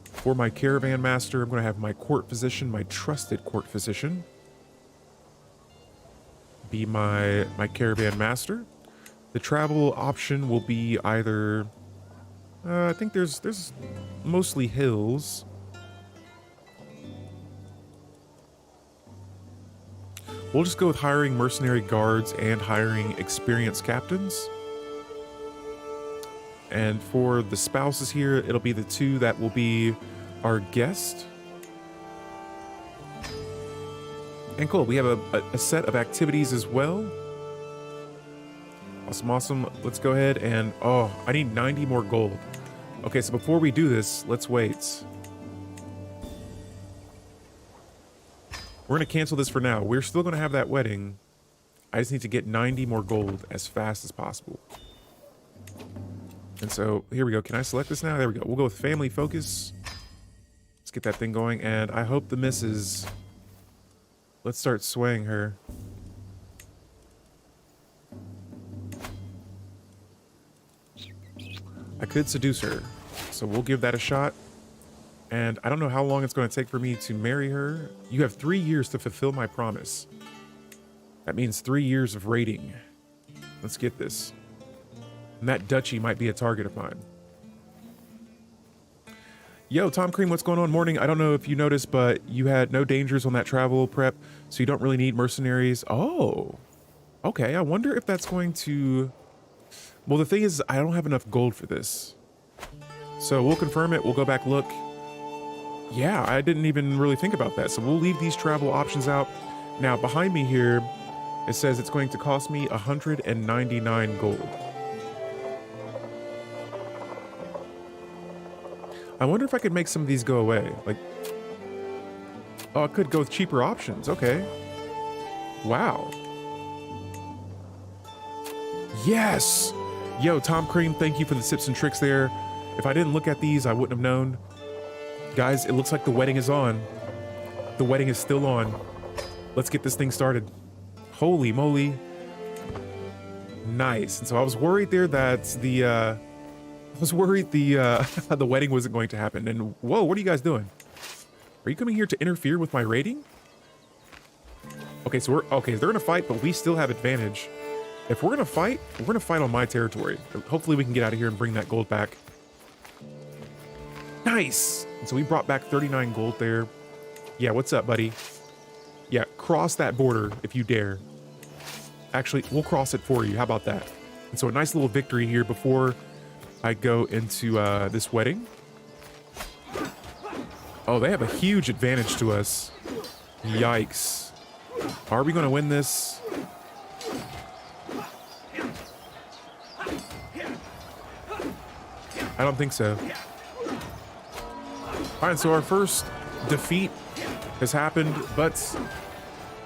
For my caravan master, I'm going to have my court physician, my trusted court physician, be my caravan master. The travel option will be either, I think there's mostly hills. We'll just go with hiring mercenary guards and hiring experienced captains. And for the spouses here, it'll be the two that will be our guest. And cool, we have a set of activities as well. Awesome. Let's go ahead and, oh, I need 90 more gold. Okay, so before we do this, let's wait. We're going to cancel this for now. We're still going to have that wedding. I just need to get 90 more gold as fast as possible. And so, here we go. Can I select this now? There we go. We'll go with family focus. Let's get that thing going. And I hope the missus... Let's start swaying her. I could seduce her, so we'll give that a shot. And I don't know how long it's going to take for me to marry her. You have 3 years to fulfill my promise. That means 3 years of raiding. Let's get this. And that Dutchy might be a target of mine. Yo, Tom Cream, what's going on? Morning. I don't know if you noticed, but you had no dangers on that travel prep, so you don't really need mercenaries. Oh, okay. I wonder if that's going to... Well, the thing is, I don't have enough gold for this. So we'll confirm it. We'll go back, look. Yeah, I didn't even really think about that. So we'll leave these travel options out. Now, behind me here, it says it's going to cost me 199 gold. I wonder if I could make some of these go away. Like, oh, I could go with cheaper options. Okay. Wow. Yes. Yo, Tom Cream, thank you for the tips and tricks there. If I didn't look at these, I wouldn't have known. Guys, it looks like the wedding is on. The wedding is still on. Let's get this thing started. Holy moly. Nice. And so I was worried there that the the wedding wasn't going to happen. And whoa, what are you guys doing? Are you coming here to interfere with my raiding? Okay, so they're gonna fight, but we still have advantage. If we're gonna fight on my territory. Hopefully we can get out of here and bring that gold back. Nice! And so we brought back 39 gold there. Yeah, what's up, buddy? Yeah, cross that border if you dare. Actually, we'll cross it for you. How about that? And so a nice little victory here before I go into this wedding. Oh, they have a huge advantage to us. Yikes. Are we going to win this? I don't think so. All right, so our first defeat has happened, but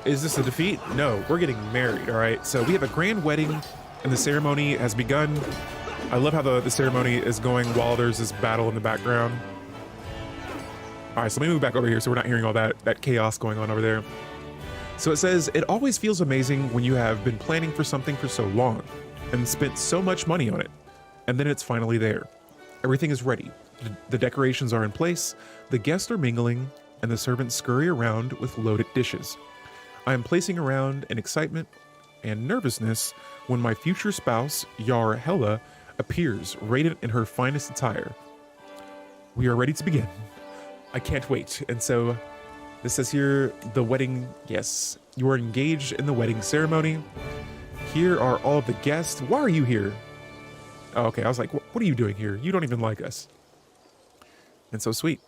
is this a defeat? No, we're getting married, all right? So we have a grand wedding, and the ceremony has begun. I love how the ceremony is going while there's this battle in the background. All right, so let me move back over here so we're not hearing all that chaos going on over there. So it says, it always feels amazing when you have been planning for something for so long and spent so much money on it, and then it's finally there. Everything is ready. The decorations are in place, the guests are mingling, and the servants scurry around with loaded dishes. I am placing around in excitement and nervousness when my future spouse, Yar Hella, appears, radiant in her finest attire. We are ready to begin. I can't wait. And so this says here, the wedding, yes, you are engaged in the wedding ceremony. Here are all of the guests. Why are you here? Oh, okay, I was like, what are you doing here? You don't even like us. And so sweet.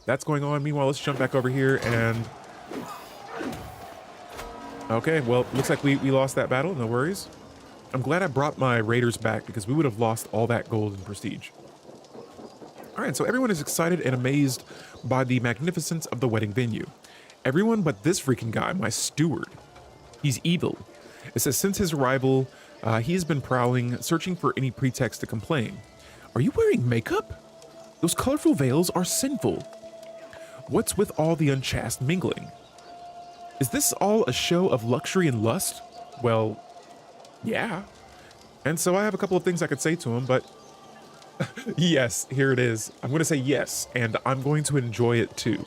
That's going on. Meanwhile, let's jump back over here and... Okay, well, looks like we lost that battle. No worries. I'm glad I brought my raiders back because we would have lost all that gold and prestige. All right, so everyone is excited and amazed by the magnificence of the wedding venue. Everyone but this freaking guy, my steward. He's evil. It says since his arrival, he has been prowling, searching for any pretext to complain. Are you wearing makeup? Those colorful veils are sinful. What's with all the unchaste mingling? Is this all a show of luxury and lust? Well, yeah. And so I have a couple of things I could say to him, but yes, here it is. I'm going to say yes, and I'm going to enjoy it too.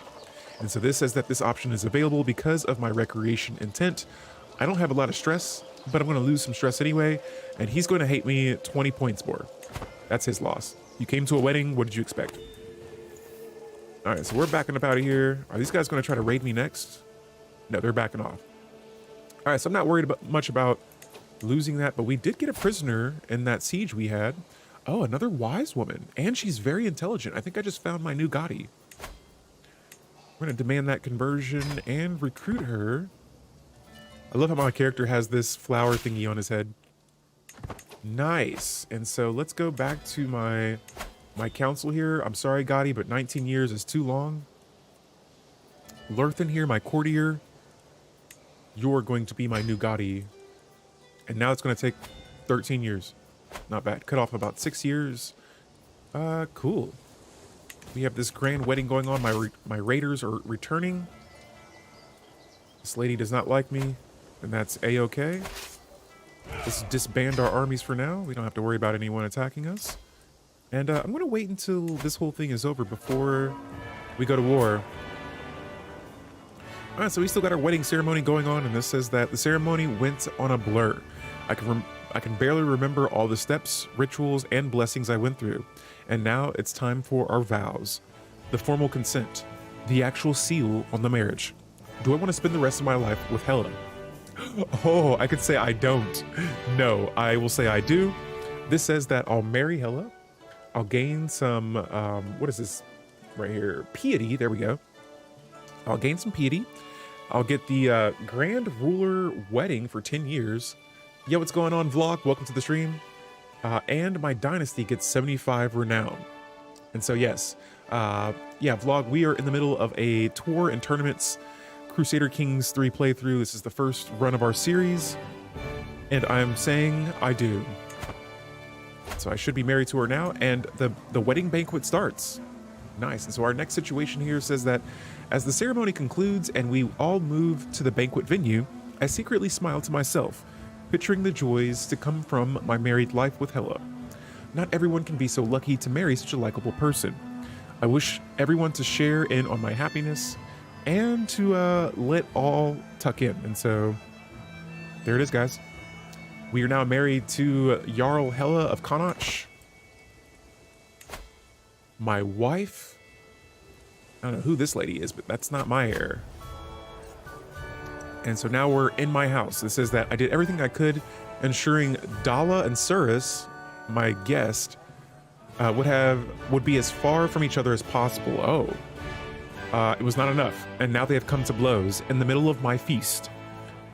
And so this says that this option is available because of my recreation intent. I don't have a lot of stress, but I'm going to lose some stress anyway, and he's going to hate me 20 points more. That's his loss. You came to a wedding, what did you expect? All right, so we're backing up out of here. Are these guys going to try to raid me next? No, they're backing off. All right, so I'm not worried much about losing that, but we did get a prisoner in that siege we had. Oh, another wise woman, and she's very intelligent. I think I just found my new Gotti. We're going to demand that conversion and recruit her. I love how my character has this flower thingy on his head. Nice. And so let's go back to my council here. I'm sorry, Gotti, but 19 years is too long. Lurthen here, my courtier. You're going to be my new Gotti. And now it's going to take 13 years. Not bad. Cut off about 6 years. Cool. We have this grand wedding going on. My raiders are returning. This lady does not like me, and that's a-okay. Let's disband our armies for now. We don't have to worry about anyone attacking us. And I'm going to wait until this whole thing is over before we go to war. All right, so we still got our wedding ceremony going on, and this says that the ceremony went on a blur. I can barely remember all the steps, rituals, and blessings I went through. And now it's time for our vows. The formal consent. The actual seal on the marriage. Do I want to spend the rest of my life with Hella? Oh, I could say I don't. No, I will say I do. This says that I'll marry Hella. I'll gain some, what is this right here? Piety, there we go. I'll gain some piety. I'll get the Grand Ruler wedding for 10 years. Yo, what's going on, vlog? Welcome to the stream. And my dynasty gets 75 renown. And so, yes, yeah, vlog, we are in the middle of a tour and tournaments Crusader Kings III playthrough. This is the first run of our series, and I'm saying I do. So I should be married to her now, and the wedding banquet starts. Nice. And so our next situation here says that as the ceremony concludes and we all move to the banquet venue, I secretly smile to myself, picturing the joys to come from my married life with Hella. Not everyone can be so lucky to marry such a likable person. I wish everyone to share in on my happiness, and to let all tuck in. And so there it is, guys. We are now married to Jarl Hela of Connacht. My wife, I don't know who this lady is, but that's not my heir. And so now we're in my house. It says that I did everything I could, ensuring Dala and Suris, my guest, would be as far from each other as possible. Oh, it was not enough, and now they have come to blows in the middle of my feast.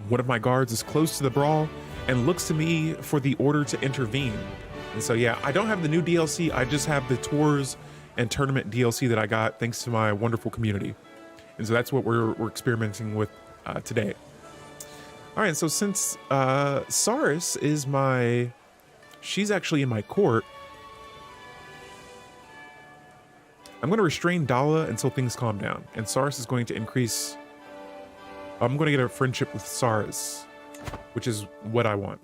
One of my guards is close to the brawl and looks to me for the order to intervene. And so, yeah, I don't have the new DLC. I just have the tours and tournament DLC that I got thanks to my wonderful community. And so that's what we're experimenting with today. All right, so since Saris is she's actually in my court, I'm going to restrain Dala until things calm down. And Saris is going to increase. I'm going to get a friendship with Saris, which is what I want.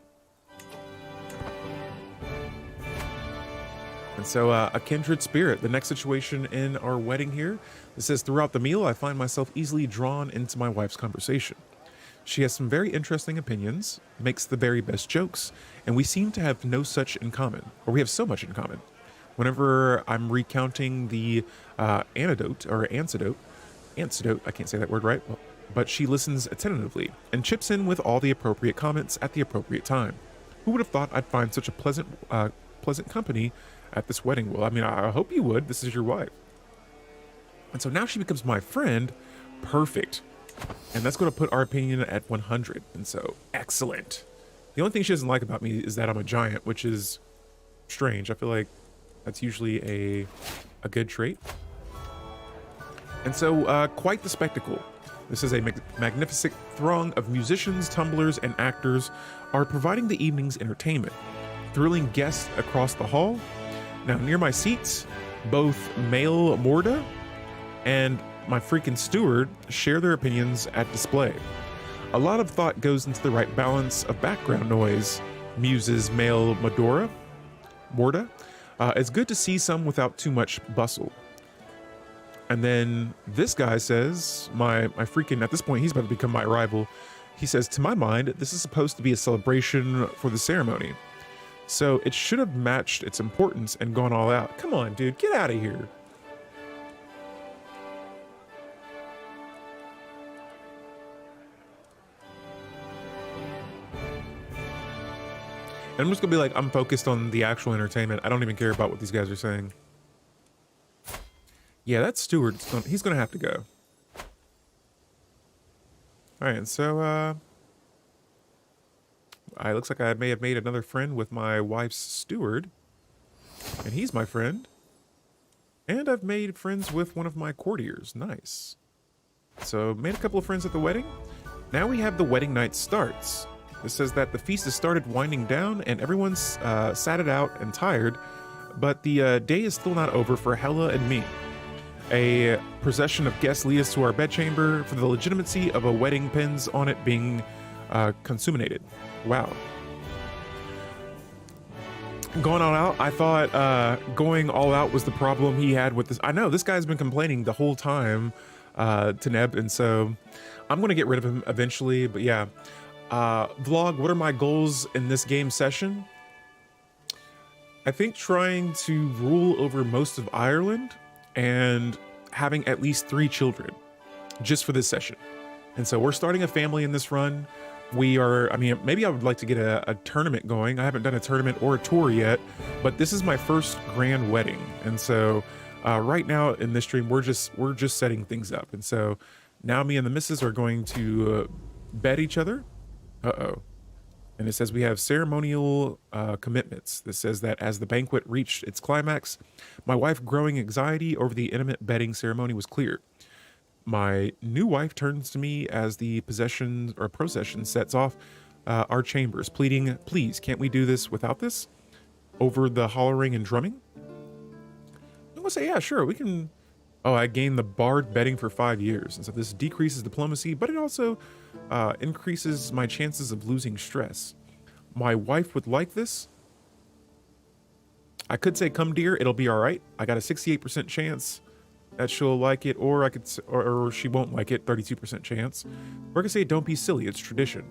And so a kindred spirit, the next situation in our wedding here. It says, throughout the meal, I find myself easily drawn into my wife's conversation. She has some very interesting opinions, makes the very best jokes, and we seem to have no such in common, or we have so much in common. Whenever I'm recounting the antidote, I can't say that word right, but she listens attentively and chips in with all the appropriate comments at the appropriate time. Who would have thought I'd find such a pleasant company at this wedding? Well, I mean, I hope you would. This is your wife. And so now she becomes my friend. Perfect. And that's going to put our opinion at 100. And so, excellent. The only thing she doesn't like about me is that I'm a giant, which is strange. I feel like that's usually a good trait. And so, quite the spectacle. This is a magnificent throng of musicians, tumblers, and actors are providing the evening's entertainment. Thrilling guests across the hall. Now, near my seats, both male Morda and my freaking steward share their opinions at display. A lot of thought goes into the right balance of background noise, muses male Morda. It's good to see some without too much bustle. And then this guy says, my freaking, at this point, he's about to become my rival. He says, to my mind, this is supposed to be a celebration for the ceremony. So it should have matched its importance and gone all out. Come on, dude, get out of here. And I'm just gonna be like, I'm focused on the actual entertainment. I don't even care about what these guys are saying. Yeah, that steward, he's gonna have to go. All right, so it looks like I may have made another friend with my wife's steward, and he's my friend. And I've made friends with one of my courtiers. Nice. So made a couple of friends at the wedding. Now we have the wedding night starts. It says that the feast has started winding down and everyone's sat it out and tired, but the day is still not over for Hela and me. A procession of guests lead us to our bedchamber for the legitimacy of a wedding pins on it being consummated. Wow. Going all out, I thought going all out was the problem he had with this. I know, this guy's been complaining the whole time to Neb, and so I'm going to get rid of him eventually, but yeah. Vlog, what are my goals in this game session? I think trying to rule over most of Ireland and having at least 3 children just for this session. And so we're starting a family in this run. We are, I mean, maybe I would like to get a tournament going. I haven't done a tournament or a tour yet, but this is my first grand wedding. And so right now in this stream, we're just setting things up. And so now me and the missus are going to bed each other. Uh-oh. And it says we have ceremonial commitments. This says that as the banquet reached its climax, my wife growing anxiety over the intimate bedding ceremony was clear. My new wife turns to me as the procession sets off our chambers, pleading, please, can't we do this without this? Over the hollering and drumming? I'm gonna say, yeah, sure, we can. Oh, I gained the barred bedding for 5 years. And so this decreases diplomacy, but it also increases my chances of losing stress. My wife would like this. I could say, come dear, it'll be all right. I got a 68% chance that she'll like it, or I could, or she won't like it, 32% chance. Or I could say, don't be silly, it's tradition.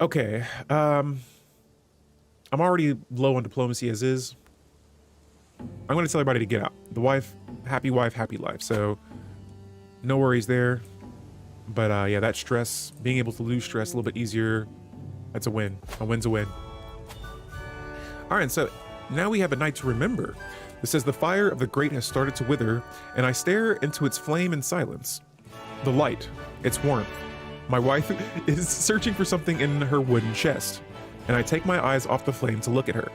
Okay, I'm already low on diplomacy as is. I'm gonna tell everybody to get out. The wife, happy life. So no worries there. But yeah, that stress, being able to lose stress a little bit easier, that's a win. A win's a win. All right, so now we have a night to remember. It says, the fire of the grate has started to wither, and I stare into its flame in silence. The light, its warmth. My wife is searching for something in her wooden chest, and I take my eyes off the flame to look at her.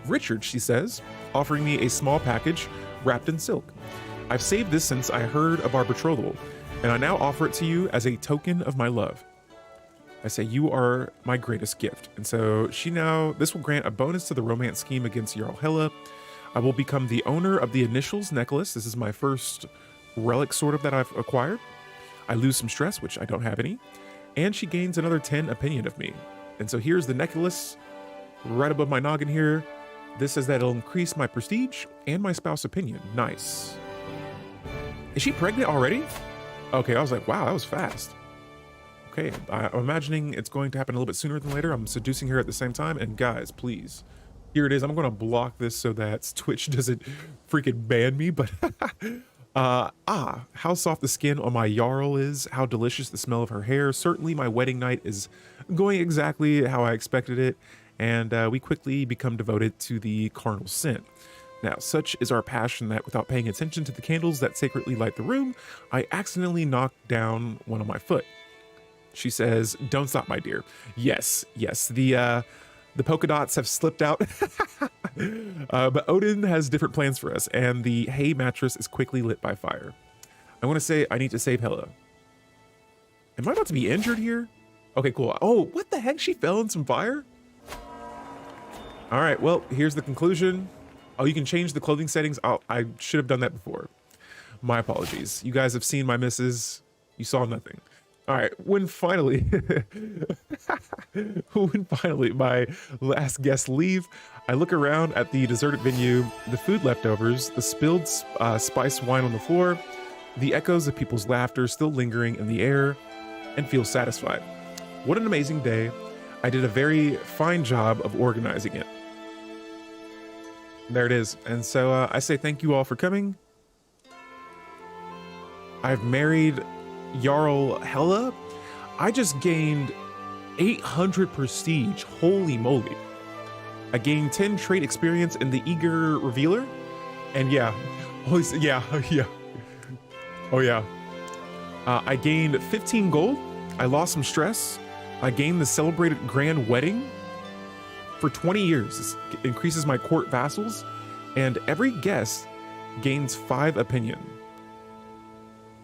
Richard, she says, offering me a small package wrapped in silk. I've saved this since I heard of our betrothal, and I now offer it to you as a token of my love. I say, you are my greatest gift. And so this will grant a bonus to the romance scheme against Jarl Hela. I will become the owner of the initials necklace. This is my first relic sort of that I've acquired. I lose some stress, which I don't have any. And she gains another 10 opinion of me. And so here's the necklace right above my noggin here. This says that it'll increase my prestige and my spouse opinion. Nice. Is she pregnant already? Okay, I was like, wow, that was fast. Okay, I'm imagining it's going to happen a little bit sooner than later. I'm seducing her at the same time. And guys, please, here it is. I'm going to block this so that Twitch doesn't freaking ban me. But how soft the skin on my Jarl is. How delicious the smell of her hair. Certainly my wedding night is going exactly how I expected it. And we quickly become devoted to the carnal sin. Now, such is our passion that without paying attention to the candles that sacredly light the room, I accidentally knock down one on my foot. She says, don't stop, my dear. Yes, the polka dots have slipped out. But Odin has different plans for us, and the hay mattress is quickly lit by fire. I want to say I need to save Hela. Am I about to be injured here? Okay, cool. Oh, what the heck? She fell in some fire? All right, well, here's the conclusion. Oh, you can change the clothing settings. Oh, I should have done that before. My apologies. You guys have seen my misses. You saw nothing. All right, when finally my last guests leave, I look around at the deserted venue, the food leftovers, the spilled spiced wine on the floor, the echoes of people's laughter still lingering in the air, and feel satisfied. What an amazing day. I did a very fine job of organizing it. There it is. And so I say thank you all for coming. I've married Jarl Hela. I just gained 800 prestige. Holy moly. I gained 10 trait experience in the Eager Revealer. And yeah. Oh yeah. I gained 15 gold. I lost some stress. I gained the celebrated grand wedding for 20 years. This increases my court vassals, and every guest gains 5 opinion.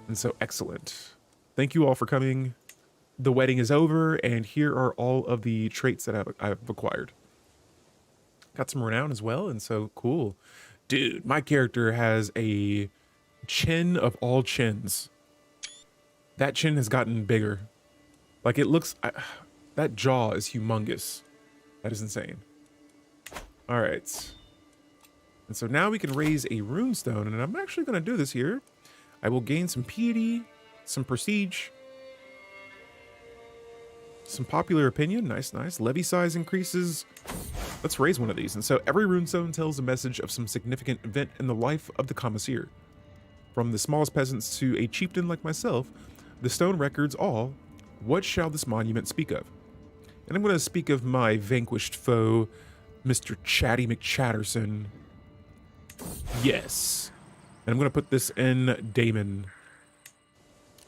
And so excellent. Thank you all for coming. The wedding is over, and here are all of the traits that I've acquired. Got some renown as well, and so cool. Dude, my character has a chin of all chins. That chin has gotten bigger. Like it looks, that jaw is humongous. That is insane. All right. And so now we can raise a runestone, and I'm actually going to do this here. I will gain some piety, some prestige, some popular opinion. Nice. Levy size increases. Let's raise one of these. And so every runestone tells a message of some significant event in the life of the commissaire. From the smallest peasants to a chieftain like myself, the stone records all. What shall this monument speak of? And I'm going to speak of my vanquished foe, Mr. Chatty McChatterson. Yes. And I'm going to put this in Damon.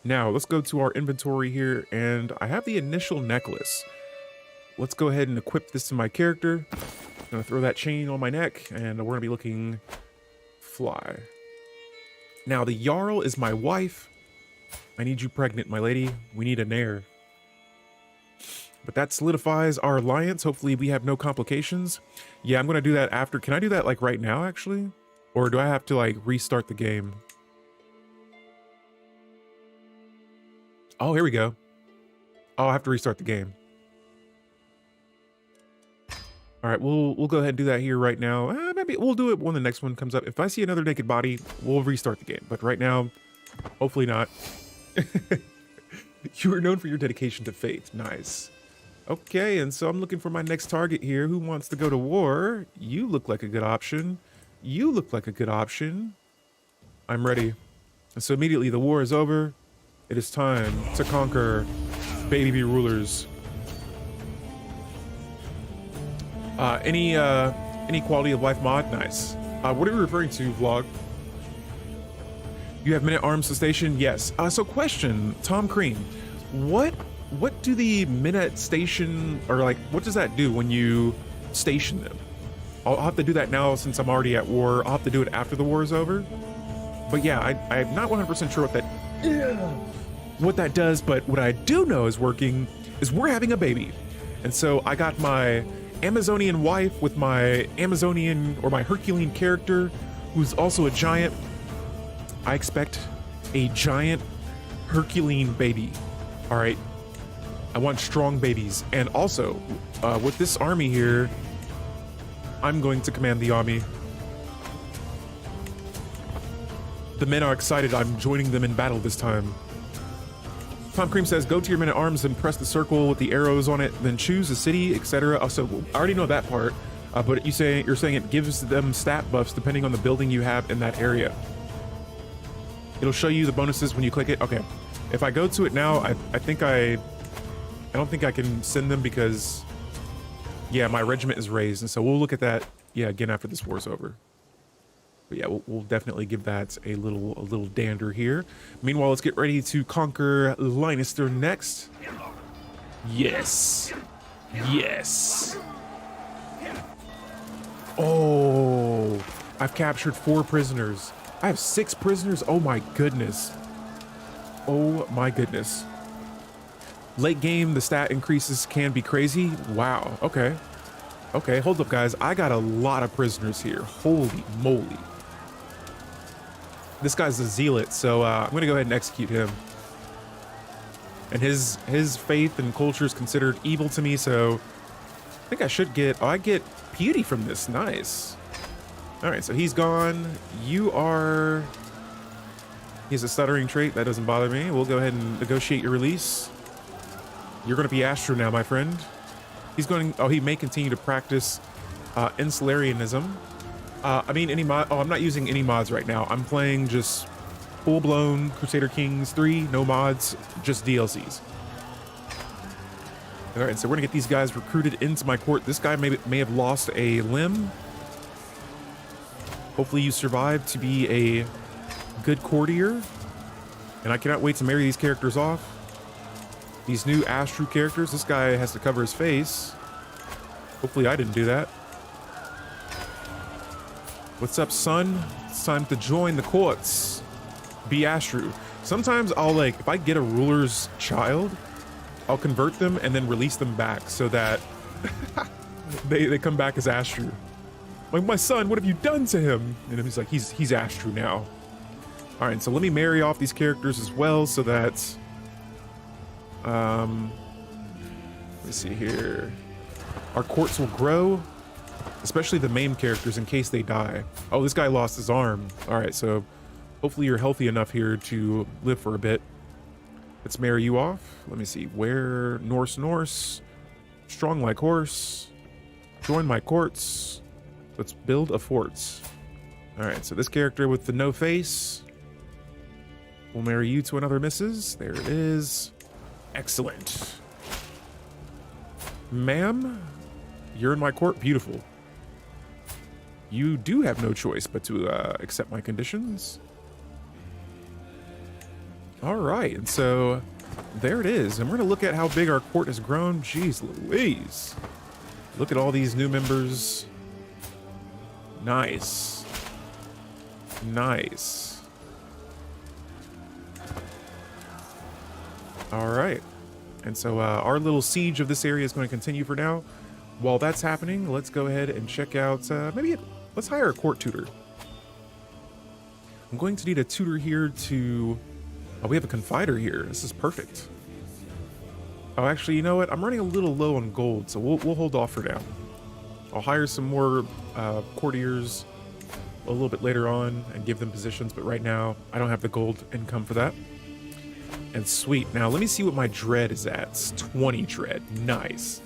Now, let's go to our inventory here, and I have the initial necklace. Let's go ahead and equip this to my character. I'm going to throw that chain on my neck, and we're going to be looking fly. Now, the Jarl is my wife. I need you pregnant, my lady. We need an heir. But that solidifies our alliance. Hopefully we have no complications. Yeah, I'm going to do that after. Can I do that like right now, actually? Or do I have to like restart the game? Oh, here we go. Oh, I have to restart the game. All right, we'll go ahead and do that here right now. maybe we'll do it when the next one comes up. If I see another naked body, we'll restart the game. But right now, hopefully not. You are known for your dedication to faith. Nice. Okay, and so I'm looking for my next target here. Who wants to go to war? You look like a good option. You look like a good option. I'm ready. And so immediately the war is over. It is time to conquer baby rulers. Any quality of life mod? Nice. What are you referring to, vlog? You have men-at-arms to station? Yes. So question, Tom Cream, what do the men-at station, or like, what does that do when you station them? I'll have to do that now since I'm already at war. I'll have to do it after the war is over. But yeah, I'm not 100% sure what that does, but what I do know is working is we're having a baby. And so I got my Amazonian wife with my Amazonian or my Herculean character who's also a giant. I expect a giant Herculean baby. All right. I want strong babies. And also with this army here, I'm going to command the army. The men are excited. I'm joining them in battle this time. Tom Cream says, go to your men-at-arms and press the circle with the arrows on it, then choose a city, etc. Also, I already know that part, but you're saying it gives them stat buffs depending on the building you have in that area. It'll show you the bonuses when you click it. Okay. If I go to it now, I don't think I can send them because, yeah, my regiment is raised. And so we'll look at that, yeah, again after this war's over. But yeah, we'll definitely give that a little dander here. Meanwhile, let's get ready to conquer Leinster next. Yes. Yes. Oh, I've captured 4 prisoners. I have 6 prisoners. Oh my goodness. Oh my goodness. Late game, the stat increases can be crazy. Wow. Okay. Okay, hold up, guys. I got a lot of prisoners here. Holy moly. This guy's a zealot, so I'm gonna go ahead and execute him. And his faith and culture is considered evil to me, so I think I should get, I get piety from this. Nice. All right, so he's gone. You are, he's a stuttering trait. That doesn't bother me. We'll go ahead and negotiate your release. You're gonna be Astro now, my friend. He's going, oh, he may continue to practice Insularianism. I mean, any mod, oh, I'm not using any mods right now. I'm playing just full-blown Crusader Kings III, no mods, just DLCs. All right, so we're gonna get these guys recruited into my court. This guy may have lost a limb. Hopefully you survive to be a good courtier. And I cannot wait to marry these characters off. These new Astru characters. This guy has to cover his face. Hopefully I didn't do that. What's up, son? It's time to join the courts. Be Astru. Sometimes I'll, like, if I get a ruler's child, I'll convert them and then release them back so that they come back as Astru. Like, my son, what have you done to him? And he's like, he's Astru now. All right, so let me marry off these characters as well so that, let's see here. Our courts will grow, especially the main characters in case they die. Oh, this guy lost his arm. All right, so hopefully you're healthy enough here to live for a bit. Let's marry you off. Let me see, where, Norse, strong like horse, join my courts. Let's build a fort. All right, so this character with the no face, we'll marry you to another missus. There it is. Excellent. Ma'am, you're in my court. Beautiful. You do have no choice but to accept my conditions. All right, and so there it is. And we're gonna look at how big our court has grown. Jeez Louise. Look at all these new members. Nice. Nice. All right. And so our little siege of this area is going to continue for now. While that's happening, let's go ahead and check out, let's hire a court tutor. I'm going to need a tutor here to, oh, we have a confider here. This is perfect. Oh, actually, you know what? I'm running a little low on gold, so we'll hold off for now. I'll hire some more courtiers a little bit later on and give them positions, but right now I don't have the gold income for that. And sweet. Now let me see what my dread is at. It's 20 dread. Nice.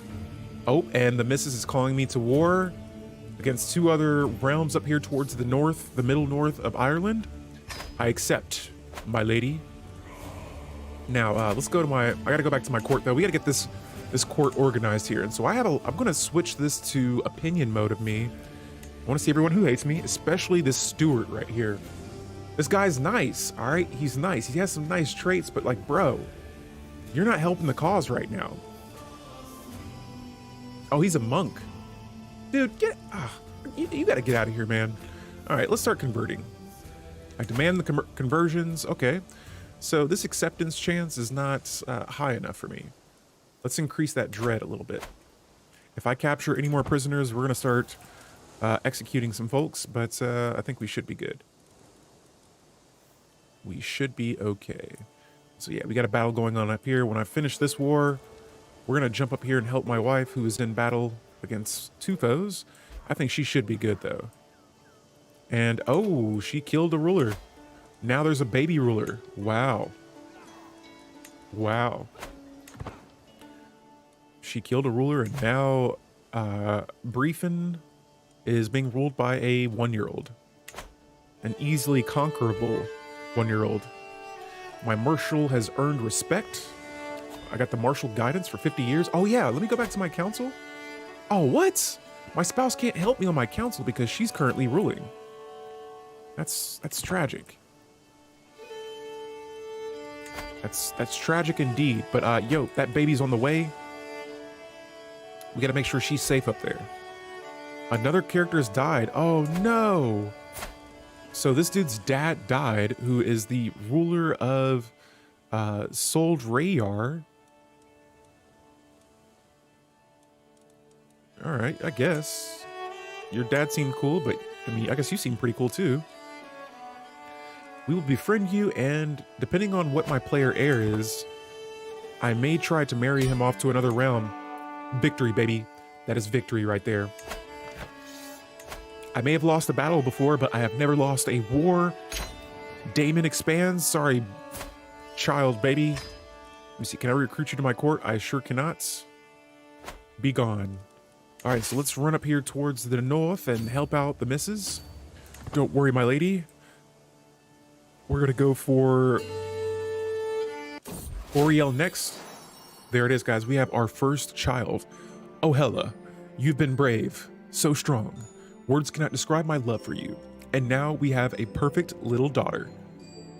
Oh, and the missus is calling me to war against 2 other realms up here towards the north, the middle north of Ireland. I accept, my lady. Now, let's go to my... I gotta go back to my court, though. We gotta get this court organized here. And so I'm gonna switch this to opinion mode of me. I want to see everyone who hates me, especially this steward right here. This guy's nice, all right? He's nice. He has some nice traits, but like, bro, you're not helping the cause right now. Oh, he's a monk. Dude, you gotta get out of here, man. All right, let's start converting. I demand the conversions. Okay, so this acceptance chance is not high enough for me. Let's increase that dread a little bit. If I capture any more prisoners, we're gonna start executing some folks, but I think we should be good. We should be okay. So yeah, we got a battle going on up here. When I finish this war, we're gonna jump up here and help my wife, who is in battle against 2 foes. I think she should be good though. And oh, she killed a ruler. Now there's a baby ruler. Wow. Wow. She killed a ruler, and now Briefen is being ruled by a 1-year-old. An easily conquerable 1-year-old. My marshal has earned respect. I got the martial guidance for 50 years. Oh yeah, let me go back to my council. Oh, what? My spouse can't help me on my council because she's currently ruling. That's tragic. That's tragic indeed. But yo, that baby's on the way. We gotta make sure she's safe up there. Another character has died. Oh no. So this dude's dad died, who is the ruler of Rayar. All right, I guess. Your dad seemed cool, but I mean, I guess you seem pretty cool too. We will befriend you, and depending on what my player heir is, I may try to marry him off to another realm. Victory, baby. That is victory right there. I may have lost a battle before, but I have never lost a war. Damon expands. Sorry, child, baby. Let me see. Can I recruit you to my court? I sure cannot. Be gone. All right, so let's run up here towards the north and help out the missus. Don't worry, my lady. We're going to go for Oriel next. There it is, guys. We have our first child. Oh, Hella, you've been brave, so strong. Words cannot describe my love for you. And now we have a perfect little daughter.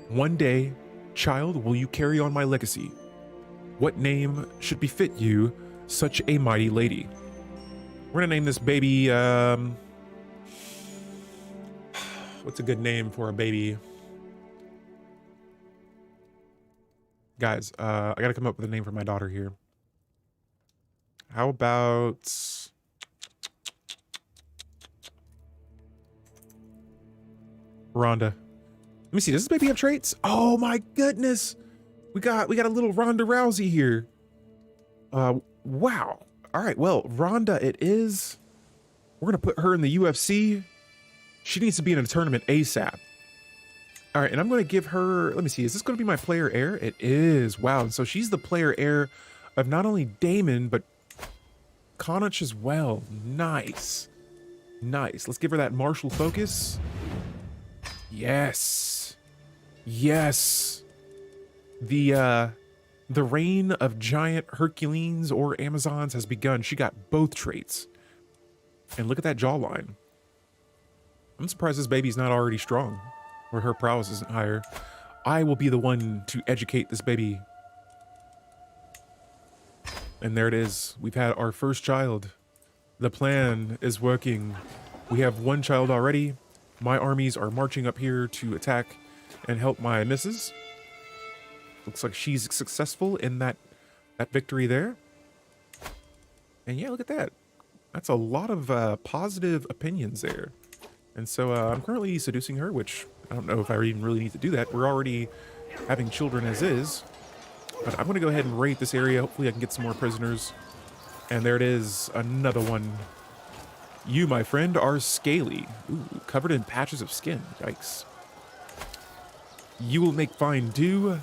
One day, child, will you carry on my legacy? What name should befit you, such a mighty lady? We're gonna name this baby, what's a good name for a baby? Guys, I gotta come up with a name for my daughter here. How about... Rhonda. Let me see, does this baby have traits? Oh my goodness! We got a little Ronda Rousey here. Wow. All right, well, Rhonda it is. We're gonna put her in the UFC. She needs to be in a tournament ASAP. All right, and I'm gonna give her, let me see, is this gonna be my player heir? It is, wow. And so she's the player heir of not only Damon, but Connacht as well. Nice. Nice, let's give her that martial focus. Yes. Yes. The reign of giant Herculeans or Amazons has begun. She got both traits. And look at that jawline. I'm surprised this baby's not already strong, or her prowess isn't higher. I will be the one to educate this baby. And there it is. We've had our first child. The plan is working. We have one child already. My armies are marching up here to attack and help my missus. Looks like she's successful in that victory there. And yeah, look at that. That's a lot of positive opinions there. And so I'm currently seducing her, which I don't know if I even really need to do that. We're already having children as is. But I'm going to go ahead and raid this area. Hopefully I can get some more prisoners. And there it is, another one. You, my friend, are scaly. Ooh, covered in patches of skin. Yikes. You will make fine do.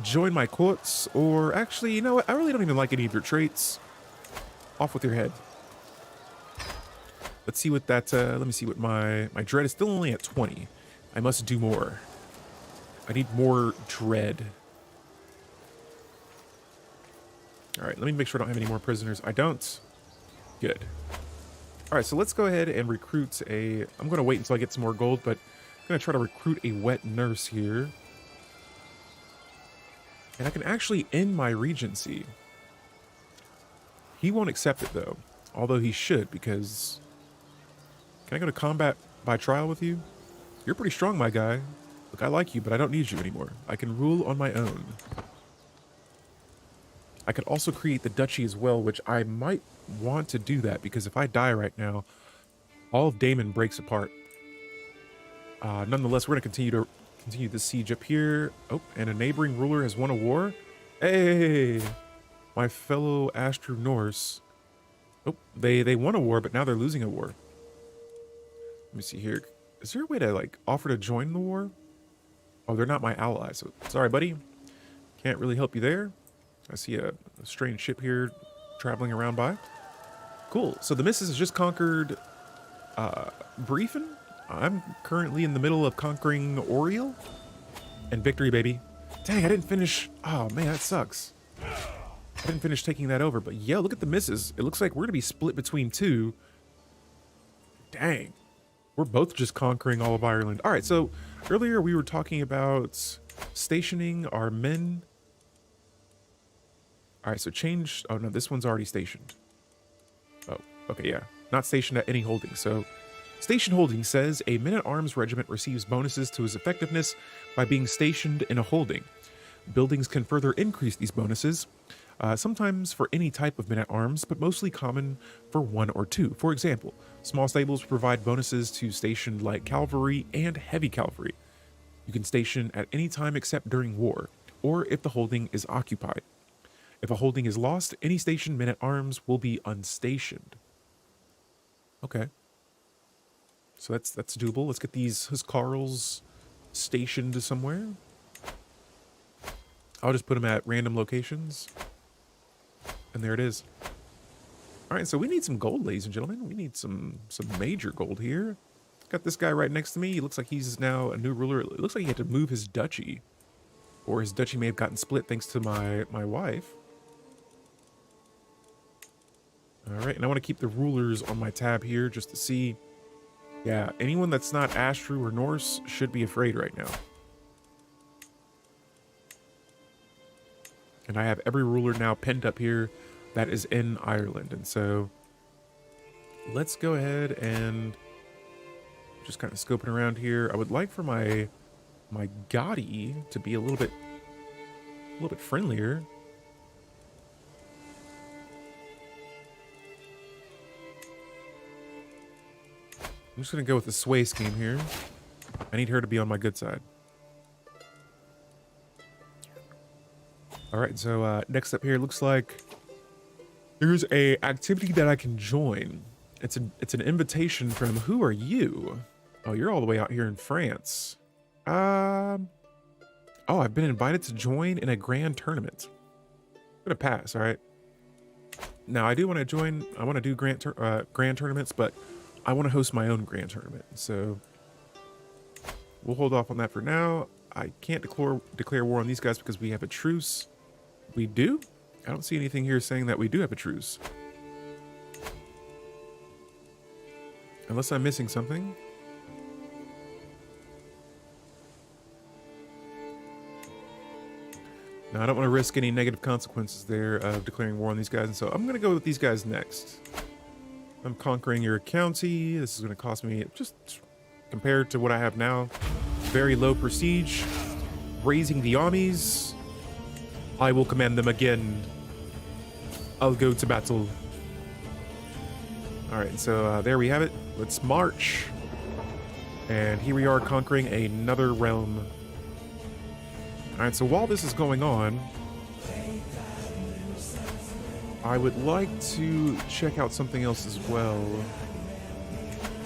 Join my courts, or actually, you know what? I really don't even like any of your traits. Off with your head. Let's see what that, let me see what my dread is still only at 20. I must do more. I need more dread. All right, let me make sure I don't have any more prisoners. I don't. Good. All right, so let's go ahead and recruit a... I'm going to wait until I get some more gold, but I'm going to try to recruit a wet nurse here. And I can actually end my regency. He won't accept it, though. Although he should, because... Can I go to combat by trial with you? You're pretty strong, my guy. Look, I like you, but I don't need you anymore. I can rule on my own. I could also create the Dutchy as well, which I might want to do that, because if I die right now, all of Damon breaks apart. Nonetheless, we're going to continue the siege up here. Oh, and a neighboring ruler has won a war. Hey, my fellow Astru Norse. Oh, they won a war, but now they're losing a war. Let me see here. Is there a way to, like, offer to join the war? Oh, they're not my allies. So, sorry, buddy. Can't really help you there. I see a strange ship here traveling around by. Cool. So the missus has just conquered Briefen. I'm currently in the middle of conquering Oriel. And victory, baby. Dang, I didn't finish. Oh, man, that sucks. I didn't finish taking that over. But yeah, look at the misses. It looks like we're going to be split between two. Dang. We're both just conquering all of Ireland. All right, so earlier we were talking about stationing our men. All right, so change. Oh, no, this one's already stationed. Oh, okay, yeah. Not stationed at any holding. So station holding says a men-at-arms regiment receives bonuses to its effectiveness by being stationed in a holding. Buildings can further increase these bonuses, sometimes for any type of men-at-arms, but mostly common for one or two. For example, small stables provide bonuses to stationed light cavalry and heavy cavalry. You can station at any time except during war, or if the holding is occupied. If a holding is lost, any stationed men-at-arms will be unstationed. Okay. So that's doable. Let's get these Huscarls stationed somewhere. I'll just put them at random locations. And there it is. All right, so we need some gold, ladies and gentlemen. We need some major gold here. Got this guy right next to me. He looks like he's now a new ruler. It looks like he had to move his duchy. Or his duchy may have gotten split thanks to my wife. All right, and I want to keep the rulers on my tab here just to see. Yeah, anyone that's not Astru or Norse should be afraid right now. And I have every ruler now pinned up here that is in Ireland. And so let's go ahead and just kind of scoping around here. I would like for my Gotti to be a little bit friendlier. I'm just going to go with the sway scheme here. I need her to be on my good side. All right, so next up here, looks like there's a activity that I can join. It's an invitation from, who are you? Oh, you're all the way out here in France. Oh, I've been invited to join in a grand tournament. I'm gonna pass, all right? Now, I do want to join, I want to do grand tournaments, but I want to host my own grand tournament. So we'll hold off on that for now. I can't declare war on these guys because we have a truce. We do? I don't see anything here saying that we do have a truce. Unless I'm missing something. Now, I don't want to risk any negative consequences there of declaring war on these guys, and so I'm going to go with these guys next. I'm conquering your county. This is going to cost me, just compared to what I have now, very low prestige. Raising the armies. I will command them again. I'll go to battle. All right, so there we have it. Let's march. And here we are conquering another realm. All right, so while this is going on, I would like to check out something else as well.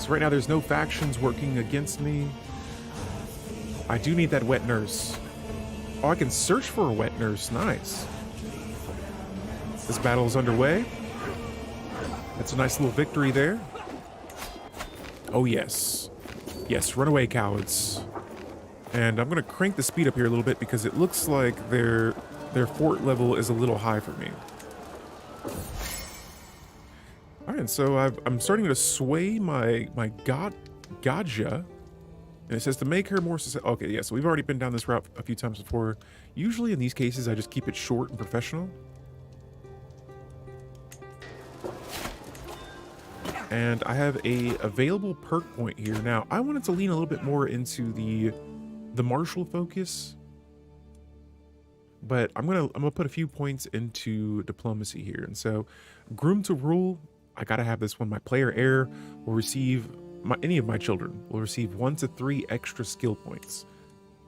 So right now there's no factions working against me. I do need that wet nurse. Oh, I can search for a wet nurse. Nice. This battle is underway. That's a nice little victory there. Oh, yes. Yes, run away, cowards. And I'm going to crank the speed up here a little bit because it looks like their fort level is a little high for me. All right, so I'm starting to sway my Gaja. And it says to make her more successful. Okay, yeah, so we've already been down this route a few times before. Usually in these cases, I just keep it short and professional. And I have a available perk point here. Now, I wanted to lean a little bit more into the martial focus. But I'm gonna put a few points into diplomacy here. And so, groom to rule, I gotta have this one. My player heir will receive any of my children will receive 1 to 3 extra skill points.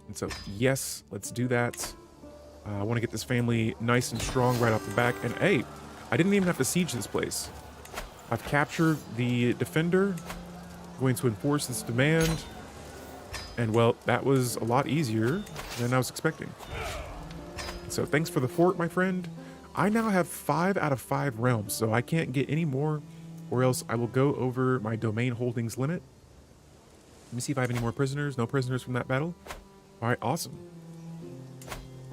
And so, yes, let's do that. I want to get this family nice and strong right off the back. And hey, I didn't even have to siege this place. I've captured the defender, going to enforce this demand. And well, that was a lot easier than I was expecting. So thanks for the fort, my friend. I now have 5 out of 5 realms, so I can't get any more, or else I will go over my domain holdings limit. Let me see if I have any more prisoners. No prisoners from that battle. All right, awesome.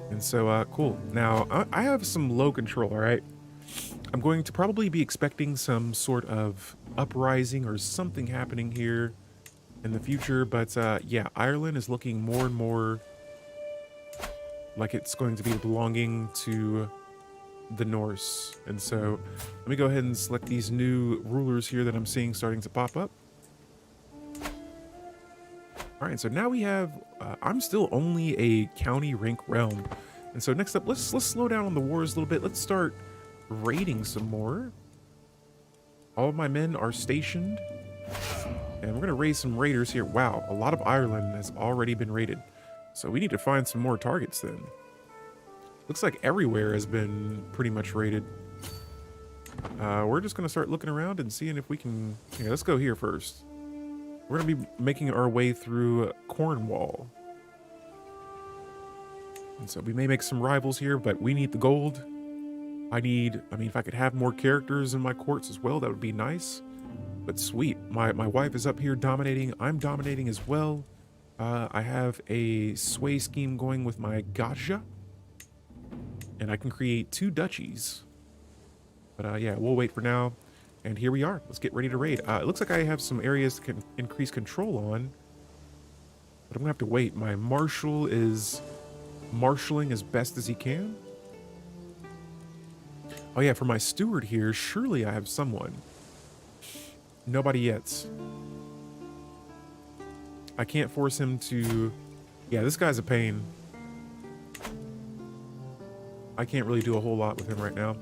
And so, cool. Now, I have some low control, all right? I'm going to probably be expecting some sort of uprising or something happening here in the future, but yeah, Ireland is looking more and more like it's going to be belonging to the Norse. And so let me go ahead and select these new rulers here that I'm seeing starting to pop up. All right, so now we have, I'm still only a county rank realm. And so next up, let's slow down on the wars a little bit. Let's start raiding some more. All of my men are stationed. And we're gonna raise some raiders here. Wow, a lot of Ireland has already been raided. So we need to find some more targets then. Looks like everywhere has been pretty much raided. We're just gonna start looking around and seeing if we can, yeah, let's go here first. We're gonna be making our way through Cornwall. And so we may make some rivals here, but we need the gold. I mean, if I could have more characters in my courts as well, that would be nice. But sweet, my wife is up here dominating. I'm dominating as well. I have a sway scheme going with my Gaja. And I can create 2 duchies. But yeah, we'll wait for now. And here we are. Let's get ready to raid. It looks like I have some areas to increase control on. But I'm gonna have to wait. My marshal is marshaling as best as he can. Oh yeah, for my steward here, surely I have someone. Nobody yet. I can't force him to... Yeah, this guy's a pain. I can't really do a whole lot with him right now.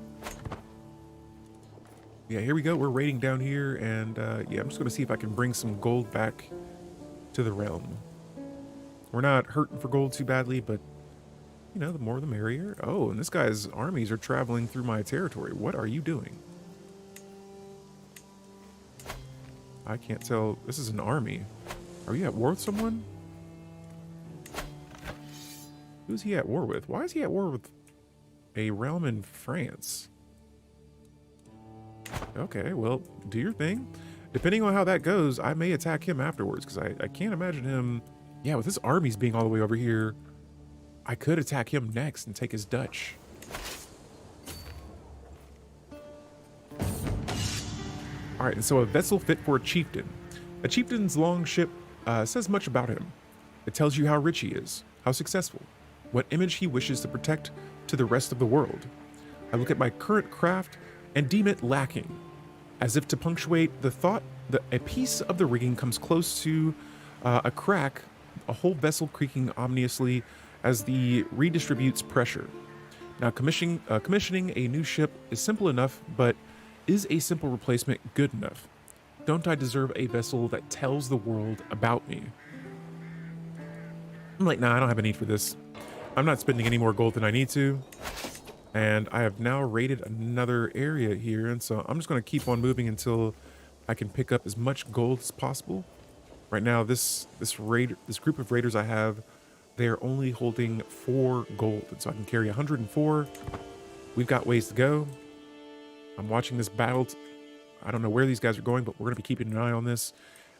Yeah, here we go. We're raiding down here, and yeah, I'm just going to see if I can bring some gold back to the realm. We're not hurting for gold too badly, but, you know, the more the merrier. Oh, and this guy's armies are traveling through my territory. What are you doing? I can't tell. This is an army. Are you at war with someone? Who's he at war with? Why is he at war with a realm in France? Okay, well, do your thing. Depending on how that goes, I may attack him afterwards, because I can't imagine him... Yeah, with his armies being all the way over here, I could attack him next and take his Dutch. Alright, and so a vessel fit for a chieftain. A chieftain's long ship says much about him. It tells you how rich he is, how successful, what image he wishes to protect to the rest of the world. I look at my current craft and deem it lacking. As if to punctuate the thought, a piece of the rigging comes close to a crack, a whole vessel creaking ominously as the redistributes pressure. Now, commissioning a new ship is simple enough, but is a simple replacement good enough? Don't I deserve a vessel that tells the world about me? I'm like, nah, I don't have a need for this. I'm not spending any more gold than I need to. And I have now raided another area here, and so I'm just going to keep on moving until I can pick up as much gold as possible. Right now, this group of raiders I have, they are only holding 4 gold, and so I can carry 104. We've got ways to go. I'm watching this battle. I don't know where these guys are going, but we're going to be keeping an eye on this.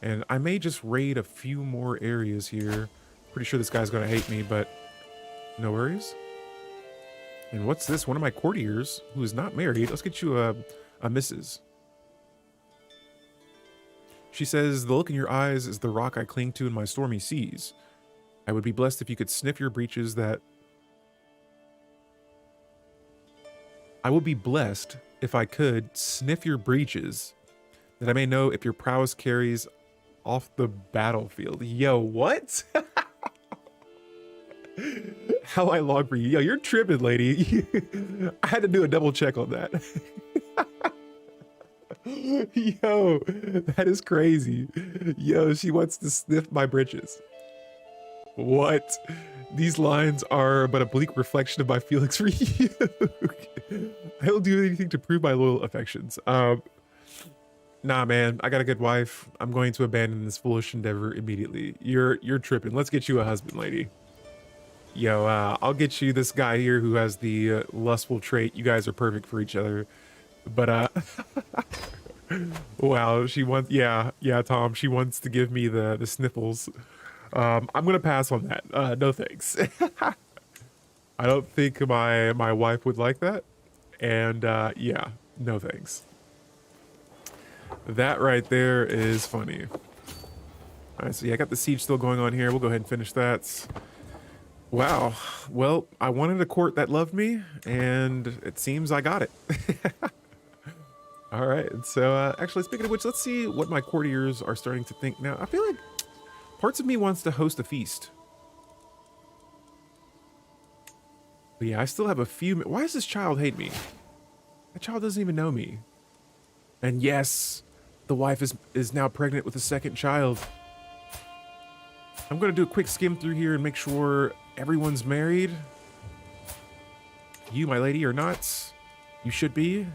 And I may just raid a few more areas here. Pretty sure this guy's going to hate me, but no worries. And what's this? One of my courtiers who is not married. Let's get you a missus. She says, the look in your eyes is the rock I cling to in my stormy seas. I would be blessed if you could sniff your breeches that... I would be blessed if I could sniff your breeches, that I may know if your prowess carries off the battlefield. Yo, what? How I long for you. Yo, you're tripping, lady. I had to do a double check on that. Yo, that is crazy. Yo, she wants to sniff my breeches. What? These lines are but a bleak reflection of my feelings for you. I will do anything to prove my loyal affections. Nah, man, I got a good wife. I'm going to abandon this foolish endeavor immediately. You're tripping. Let's get you a husband, lady. Yo, I'll get you this guy here who has the lustful trait. You guys are perfect for each other. But wow, she wants, yeah, Tom, she wants to give me the sniffles. I'm gonna pass on that. No thanks. I don't think my wife would like that. And yeah, no thanks. That right there is funny. All right, so yeah, I got the siege still going on here. We'll go ahead and finish that. Wow. Well, I wanted a court that loved me, and it seems I got it. All right, so actually, speaking of which, let's see what my courtiers are starting to think now. I feel like parts of me wants to host a feast. But yeah, I still have a few... Why does this child hate me? That child doesn't even know me. And yes, the wife is now pregnant with a second child. I'm going to do a quick skim through here and make sure everyone's married. You, my lady, are not. You should be.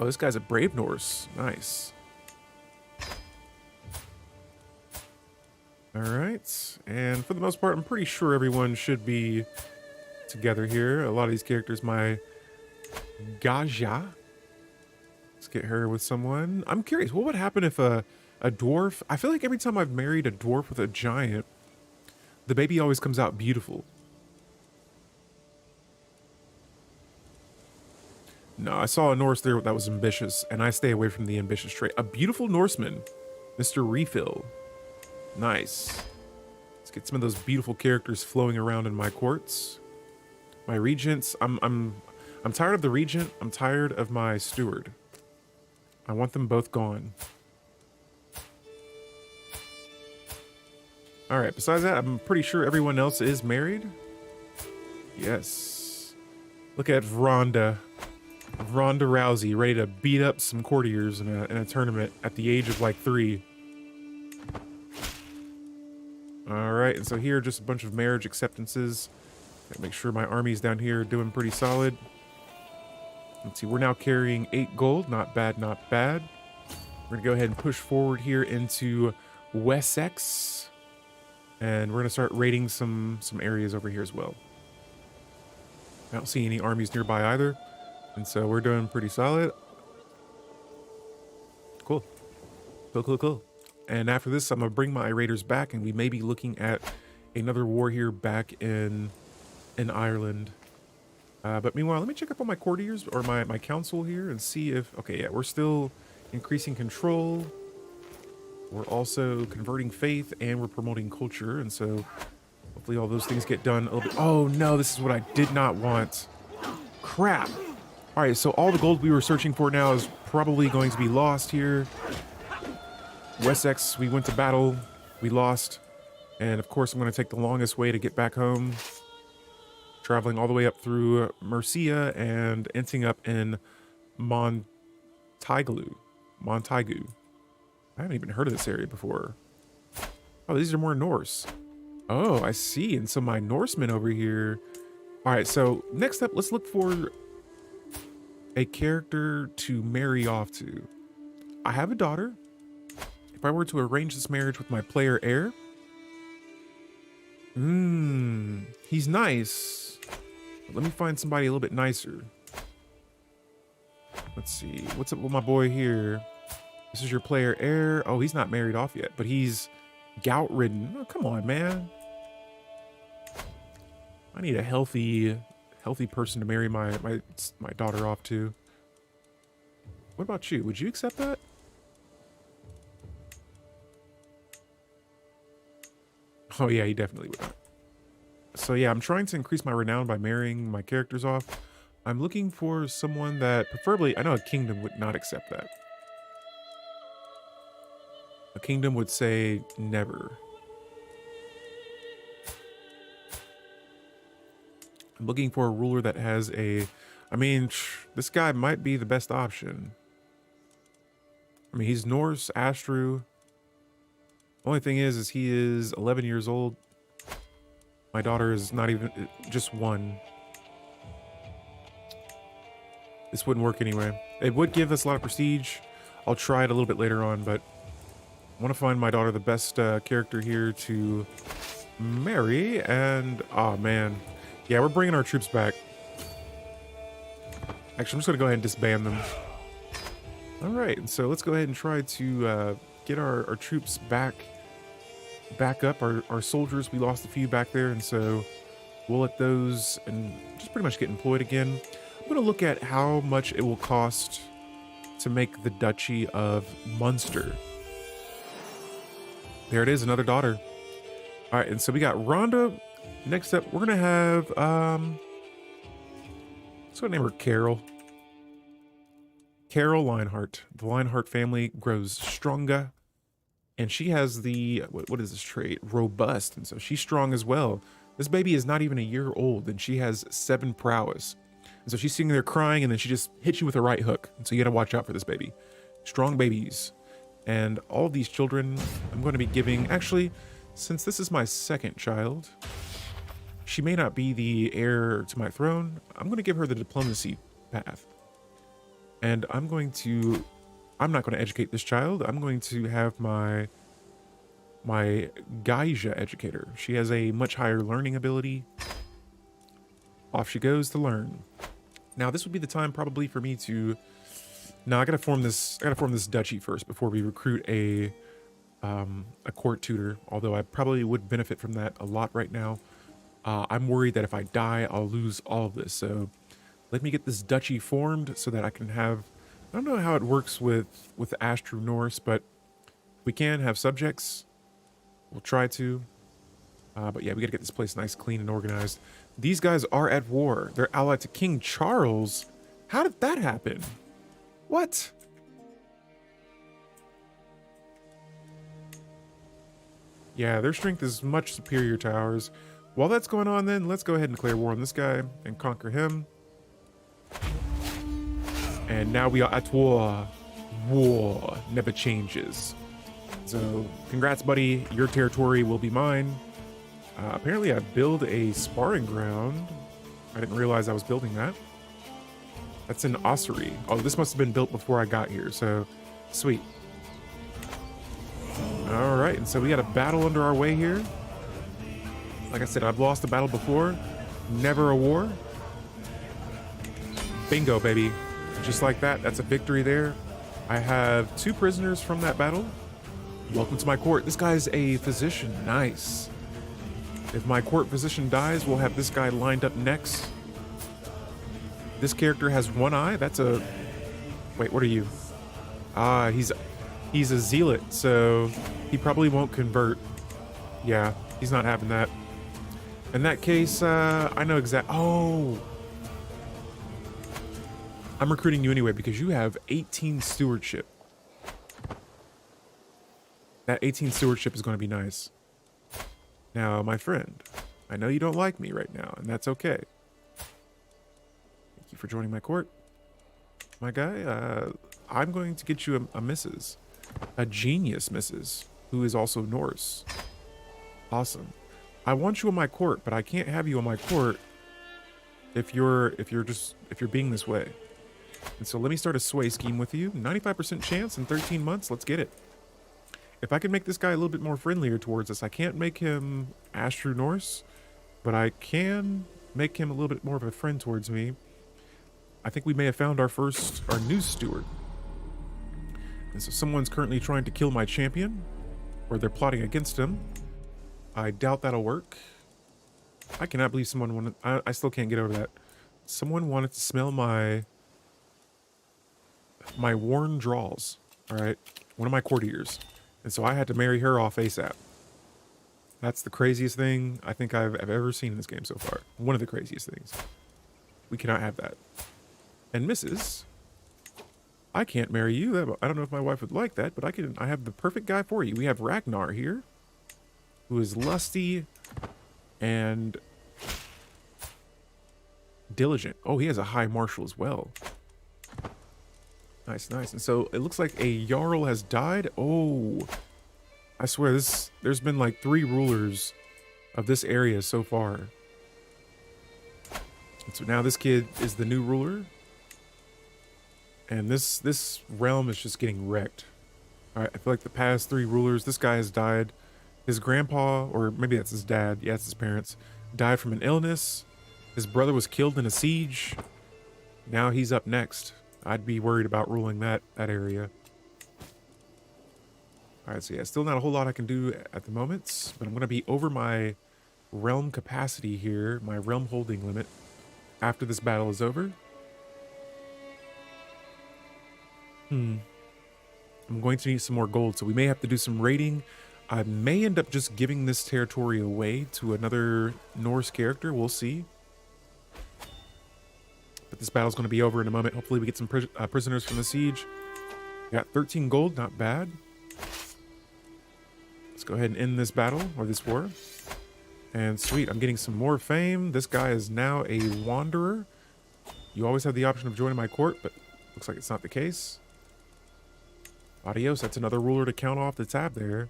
Oh, this guy's a brave Norse. Nice. All right. And for the most part, I'm pretty sure everyone should be together here. A lot of these characters, my Gaja. Let's get her with someone. I'm curious, what would happen if a dwarf... I feel like every time I've married a dwarf with a giant, the baby always comes out beautiful. No, I saw a Norse there that was ambitious, and I stay away from the ambitious trait. A beautiful Norseman, Mr. Refill. Nice. Let's get some of those beautiful characters flowing around in my courts. My regents, I'm tired of the regent. I'm tired of my steward. I want them both gone. All right, besides that, I'm pretty sure everyone else is married. Yes. Look at Ronda Rousey, ready to beat up some courtiers in a tournament at the age of like 3. All right, and so here, just a bunch of marriage acceptances. Gotta make sure my army's down here doing pretty solid. Let's see, we're now carrying 8 gold. Not bad, not bad. We're gonna go ahead and push forward here into Wessex. And we're gonna start raiding some areas over here as well. I don't see any armies nearby either. And so we're doing pretty solid. Cool. Cool. And after this, I'm gonna bring my raiders back, and we may be looking at another war here back in Ireland. But meanwhile, let me check up on my courtiers or my council here and see if... Okay, yeah, we're still increasing control. We're also converting faith, and we're promoting culture. And so hopefully all those things get done a little bit. Oh no, this is what I did not want. Crap. All right, so all the gold we were searching for now is probably going to be lost here. Wessex, we went to battle, we lost. And of course, I'm going to take the longest way to get back home. Traveling all the way up through Mercia and ending up in Montagu. I haven't even heard of this area before. Oh, these are more Norse. Oh, I see. And so my Norsemen over here. All right, so next up, let's look for a character to marry off to. I have a daughter. If I were to arrange this marriage with my player heir, he's nice. But let me find somebody a little bit nicer. Let's see. What's up with my boy here? This is your player heir. Oh, he's not married off yet, but he's gout ridden. Oh, come on, man. I need a healthy person to marry my daughter off to. What about you? Would you accept that? Oh yeah, he definitely would not. So yeah, I'm trying to increase my renown by marrying my characters off. I'm looking for someone that preferably, I know a kingdom would not accept that. A kingdom would say never. I'm looking for a ruler that has a, I mean, this guy might be the best option. I mean, he's Norse, Astru. Only thing is he is 11 years old. My daughter is not even, just 1. This wouldn't work anyway. It would give us a lot of prestige. I'll try it a little bit later on, but I want to find my daughter the best character here to marry. And, oh man. Yeah, we're bringing our troops back. Actually, I'm just going to go ahead and disband them. All right, so let's go ahead and try to get our troops back up. Our soldiers, we lost a few back there, and so we'll let those and just pretty much get employed again. I'm going to look at how much it will cost to make the Duchy of Munster. There it is, another daughter. All right, and so we got Rhonda. Next up, we're going to have, let's go name her Carol. Carol Lionheart. The Lionheart family grows stronger. And she has the, what is this trait? Robust. And so she's strong as well. This baby is not even a year old, and she has 7 prowess. And so she's sitting there crying, and then she just hits you with a right hook. And so you got to watch out for this baby. Strong babies. And all of these children, I'm going to be giving, actually, since this is my 2nd child, she may not be the heir to my throne. I'm going to give her the diplomacy path. And I'm not going to educate this child. I'm going to have my Geisha educator. She has a much higher learning ability. Off she goes to learn. Now this would be the time probably for me to, I gotta form this duchy first before we recruit a court tutor, although I probably would benefit from that a lot right now. I'm worried that if I die, I'll lose all of this. So let me get this duchy formed so that I can have, I don't know how it works with Astru Norse, but we can have subjects. We'll try to. But yeah, we gotta get this place nice, clean, and organized. These guys are at war. They're allied to King Charles. How did that happen? What? Yeah, their strength is much superior to ours. While that's going on then, let's go ahead and declare war on this guy and conquer him. And now we are at war. War never changes. So, congrats, buddy. Your territory will be mine. Apparently, I build a sparring ground. I didn't realize I was building that. That's in Ossory. Oh, this must have been built before I got here, so sweet. All right, and so we got a battle under our way here. Like I said, I've lost a battle before. Never a war. Bingo, baby. Just like that, that's a victory there. I have 2 prisoners from that battle. Welcome to my court. This guy's a physician. Nice. If my court physician dies, we'll have this guy lined up next. This character has 1 eye. That's a... Wait, what are you? He's a zealot, so he probably won't convert. Yeah, he's not having that. In that case, I know Oh! I'm recruiting you anyway because you have 18 stewardship. That 18 stewardship is going to be nice. Now, my friend, I know you don't like me right now, and that's okay. Thank you for joining my court. My guy, I'm going to get you a missus. A genius missus, who is also Norse. Awesome. I want you on my court, but I can't have you on my court if you're being this way. And so let me start a sway scheme with you. 95% chance in 13 months. Let's get it. If I can make this guy a little bit more friendlier towards us, I can't make him Astru Norse, but I can make him a little bit more of a friend towards me. I think we may have found our news steward. And so someone's currently trying to kill my champion, or they're plotting against him. I doubt that'll work. I cannot believe someone wanted... I still can't get over that. Someone wanted to smell my worn draws, alright? One of my courtiers. And so I had to marry her off ASAP. That's the craziest thing I think I've ever seen in this game so far. One of the craziest things. We cannot have that. And Mrs., I can't marry you. I don't know if my wife would like that, but I have the perfect guy for you. We have Ragnar here, who is lusty and diligent. Oh, he has a high marshal as well. Nice, nice. And so it looks like a Jarl has died. Oh, I swear there's been like 3 rulers of this area so far. And so now this kid is the new ruler. And this realm is just getting wrecked. All right, I feel like the past 3 rulers, this guy has died. His grandpa, or maybe that's his dad, yeah, it's his parents, died from an illness. His brother was killed in a siege. Now he's up next. I'd be worried about ruling that area. All right, so yeah, still not a whole lot I can do at the moment, but I'm going to be over my realm capacity here, my realm holding limit, after this battle is over. I'm going to need some more gold, so we may have to do some raiding. I may end up just giving this territory away to another Norse character. We'll see. But this battle's going to be over in a moment. Hopefully we get some prisoners from the siege. We got 13 gold, not bad. Let's go ahead and end this battle, or this war. And sweet, I'm getting some more fame. This guy is now a wanderer. You always have the option of joining my court, but looks like it's not the case. Adios, that's another ruler to count off the tab there.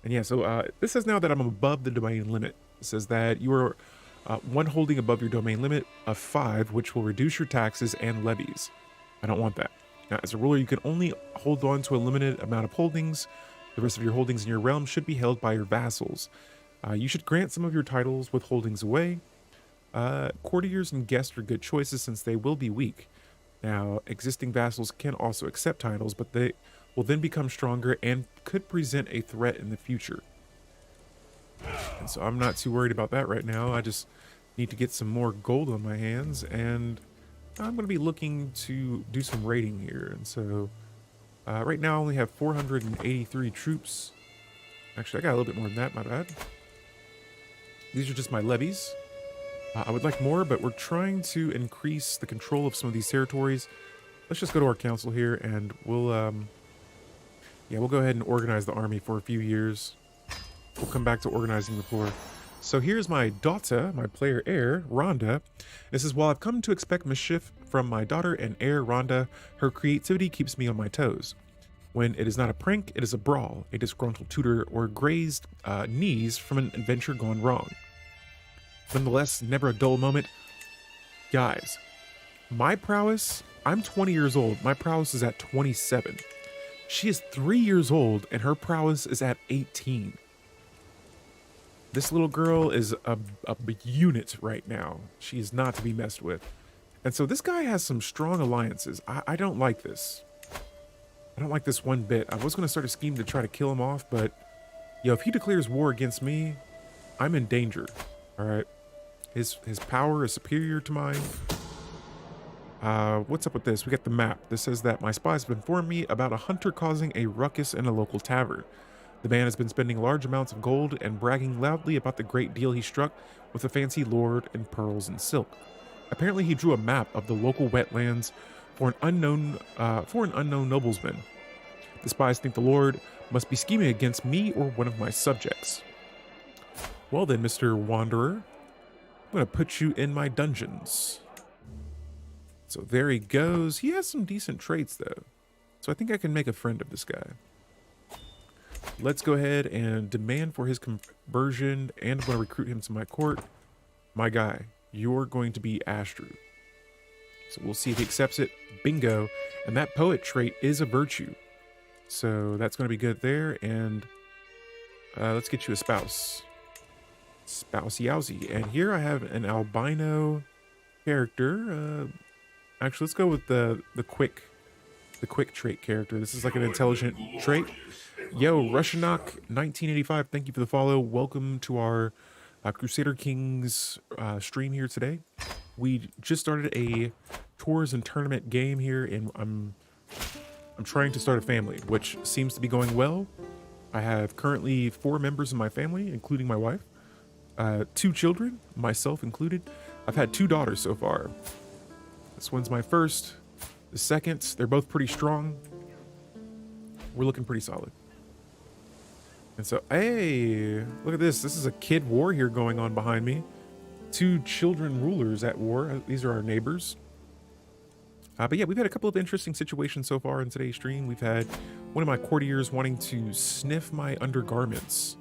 And yeah, so this says now that I'm above the domain limit. It says that you are one holding above your domain limit of 5, which will reduce your taxes and levies. I don't want that. Now, as a ruler, you can only hold on to a limited amount of holdings. The rest of your holdings in your realm should be held by your vassals. You should grant some of your titles with holdings away. Courtiers and guests are good choices since they will be weak. Now, existing vassals can also accept titles, but they will then become stronger and could present a threat in the future. And so I'm not too worried about that right now. I just need to get some more gold on my hands, and I'm going to be looking to do some raiding here. And so right now I only have 483 troops. Actually, I got a little bit more than that, my bad. These are just my levies. I would like more, but we're trying to increase the control of some of these territories. Let's just go to our council here, and we'll go ahead and organize the army for a few years. We'll come back to organizing the poor. So here's my daughter, my player heir, Rhonda. This is, while I've come to expect mischief from my daughter and heir, Rhonda, her creativity keeps me on my toes. When it is not a prank, it is a brawl, a disgruntled tutor, or grazed knees from an adventure gone wrong. Nonetheless, never a dull moment. Guys, my prowess, I'm 20 years old. My prowess is at 27. She is 3 years old, and her prowess is at 18. This little girl is a unit right now. She is not to be messed with. And so this guy has some strong alliances. I don't like this. I don't like this one bit. I was going to start a scheme to try to kill him off, but yo, if he declares war against me, I'm in danger. All right. His power is superior to mine. What's up with this? We got the map. This says that my spies have informed me about a hunter causing a ruckus in a local tavern. The man has been spending large amounts of gold and bragging loudly about the great deal he struck with a fancy lord in pearls and silk. Apparently he drew a map of the local wetlands for an unknown nobleman. The spies think the lord must be scheming against me or one of my subjects. Well then, Mr. Wanderer, I'm going to put you in my dungeons. So there he goes. He has some decent traits though. So I think I can make a friend of this guy. Let's go ahead and demand for his conversion, and I'm going to recruit him to my court. My guy, you're going to be Astru. So we'll see if he accepts it. Bingo. And that poet trait is a virtue. So that's going to be good there. And let's get you a spouse. Spouse Yowzy. And here I have an albino character. Actually, let's go with the quick trait character. This is like an intelligent trait. Yo, Russianok 1985, thank you for the follow. Welcome to our Crusader Kings stream here today. We just started a tours and tournament game here, and I'm trying to start a family, which seems to be going well. I have currently 4 members in my family, including my wife, 2 children, myself included. I've had 2 daughters so far. This one's my first. The second, they're both pretty strong. We're looking pretty solid. And so, hey, look at this. This is a kid war here going on behind me. 2 children rulers at war. These are our neighbors. But yeah, we've had a couple of interesting situations so far in today's stream. We've had one of my courtiers wanting to sniff my undergarments,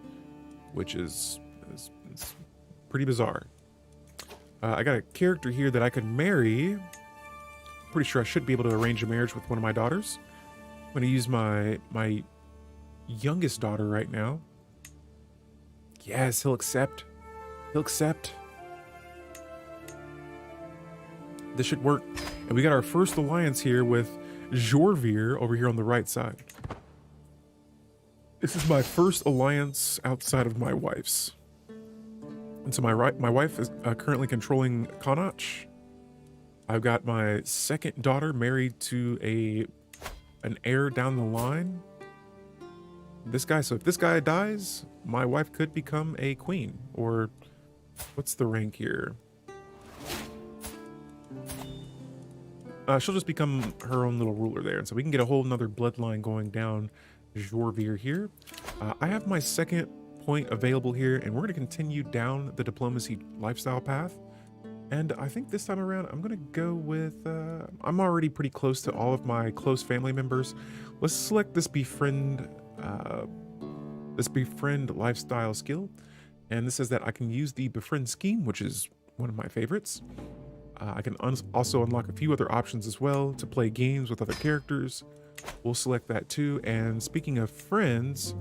which is it's pretty bizarre. I got a character here that I could marry. Pretty sure I should be able to arrange a marriage with one of my daughters. I'm going to use my youngest daughter right now. Yes, he'll accept. He'll accept. This should work. And we got our first alliance here with Jorvir over here on the right side. This is my first alliance outside of my wife's. And so my wife is currently controlling Connacht. I've got my second daughter married to an heir down the line. This guy, so if this guy dies, my wife could become a queen. Or what's the rank here? She'll just become her own little ruler there. And so we can get a whole nother bloodline going down Jorvir here. I have my second point available here, and we're going to continue down the diplomacy lifestyle path. And I think this time around, I'm going to go with, I'm already pretty close to all of my close family members. Let's select this befriend lifestyle skill. And this says that I can use the befriend scheme, which is one of my favorites. I can also unlock a few other options as well to play games with other characters. We'll select that too. And speaking of friends,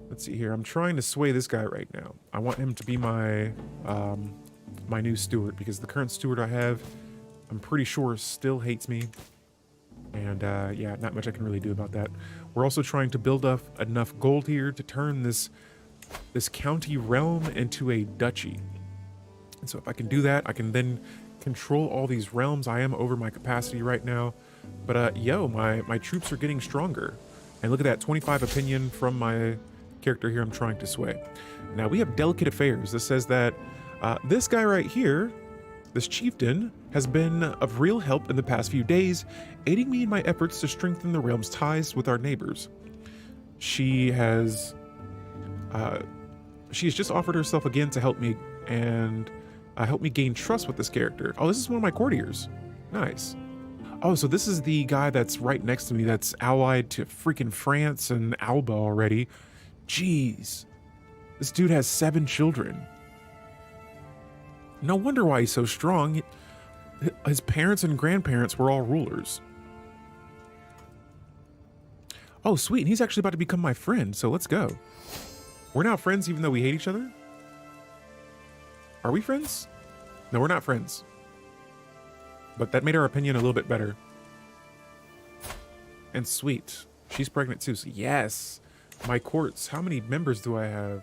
let's see here. I'm trying to sway this guy right now. I want him to be my my new steward, because the current steward I have, I'm pretty sure still hates me. And yeah, not much I can really do about that. We're also trying to build up enough gold here to turn this county realm into a duchy. And so if I can do that, I can then control all these realms. I am over my capacity right now. But yo, my troops are getting stronger. And look at that, 25 opinion from my character here I'm trying to sway. Now we have delicate affairs. This says that this guy right here, this chieftain, has been of real help in the past few days, aiding me in my efforts to strengthen the realm's ties with our neighbors. She has just offered herself again to help me and help me gain trust with this character. Oh, this is one of my courtiers. Nice. Oh, so this is the guy that's right next to me that's allied to freaking France and Alba already. Jeez. This dude has 7 children. No wonder why he's so strong. His parents and grandparents were all rulers. Oh, sweet. And he's actually about to become my friend, so let's go. We're now friends even though we hate each other? Are we friends? No, we're not friends. But that made our opinion a little bit better. And sweet. She's pregnant too, so yes. My courts. How many members do I have?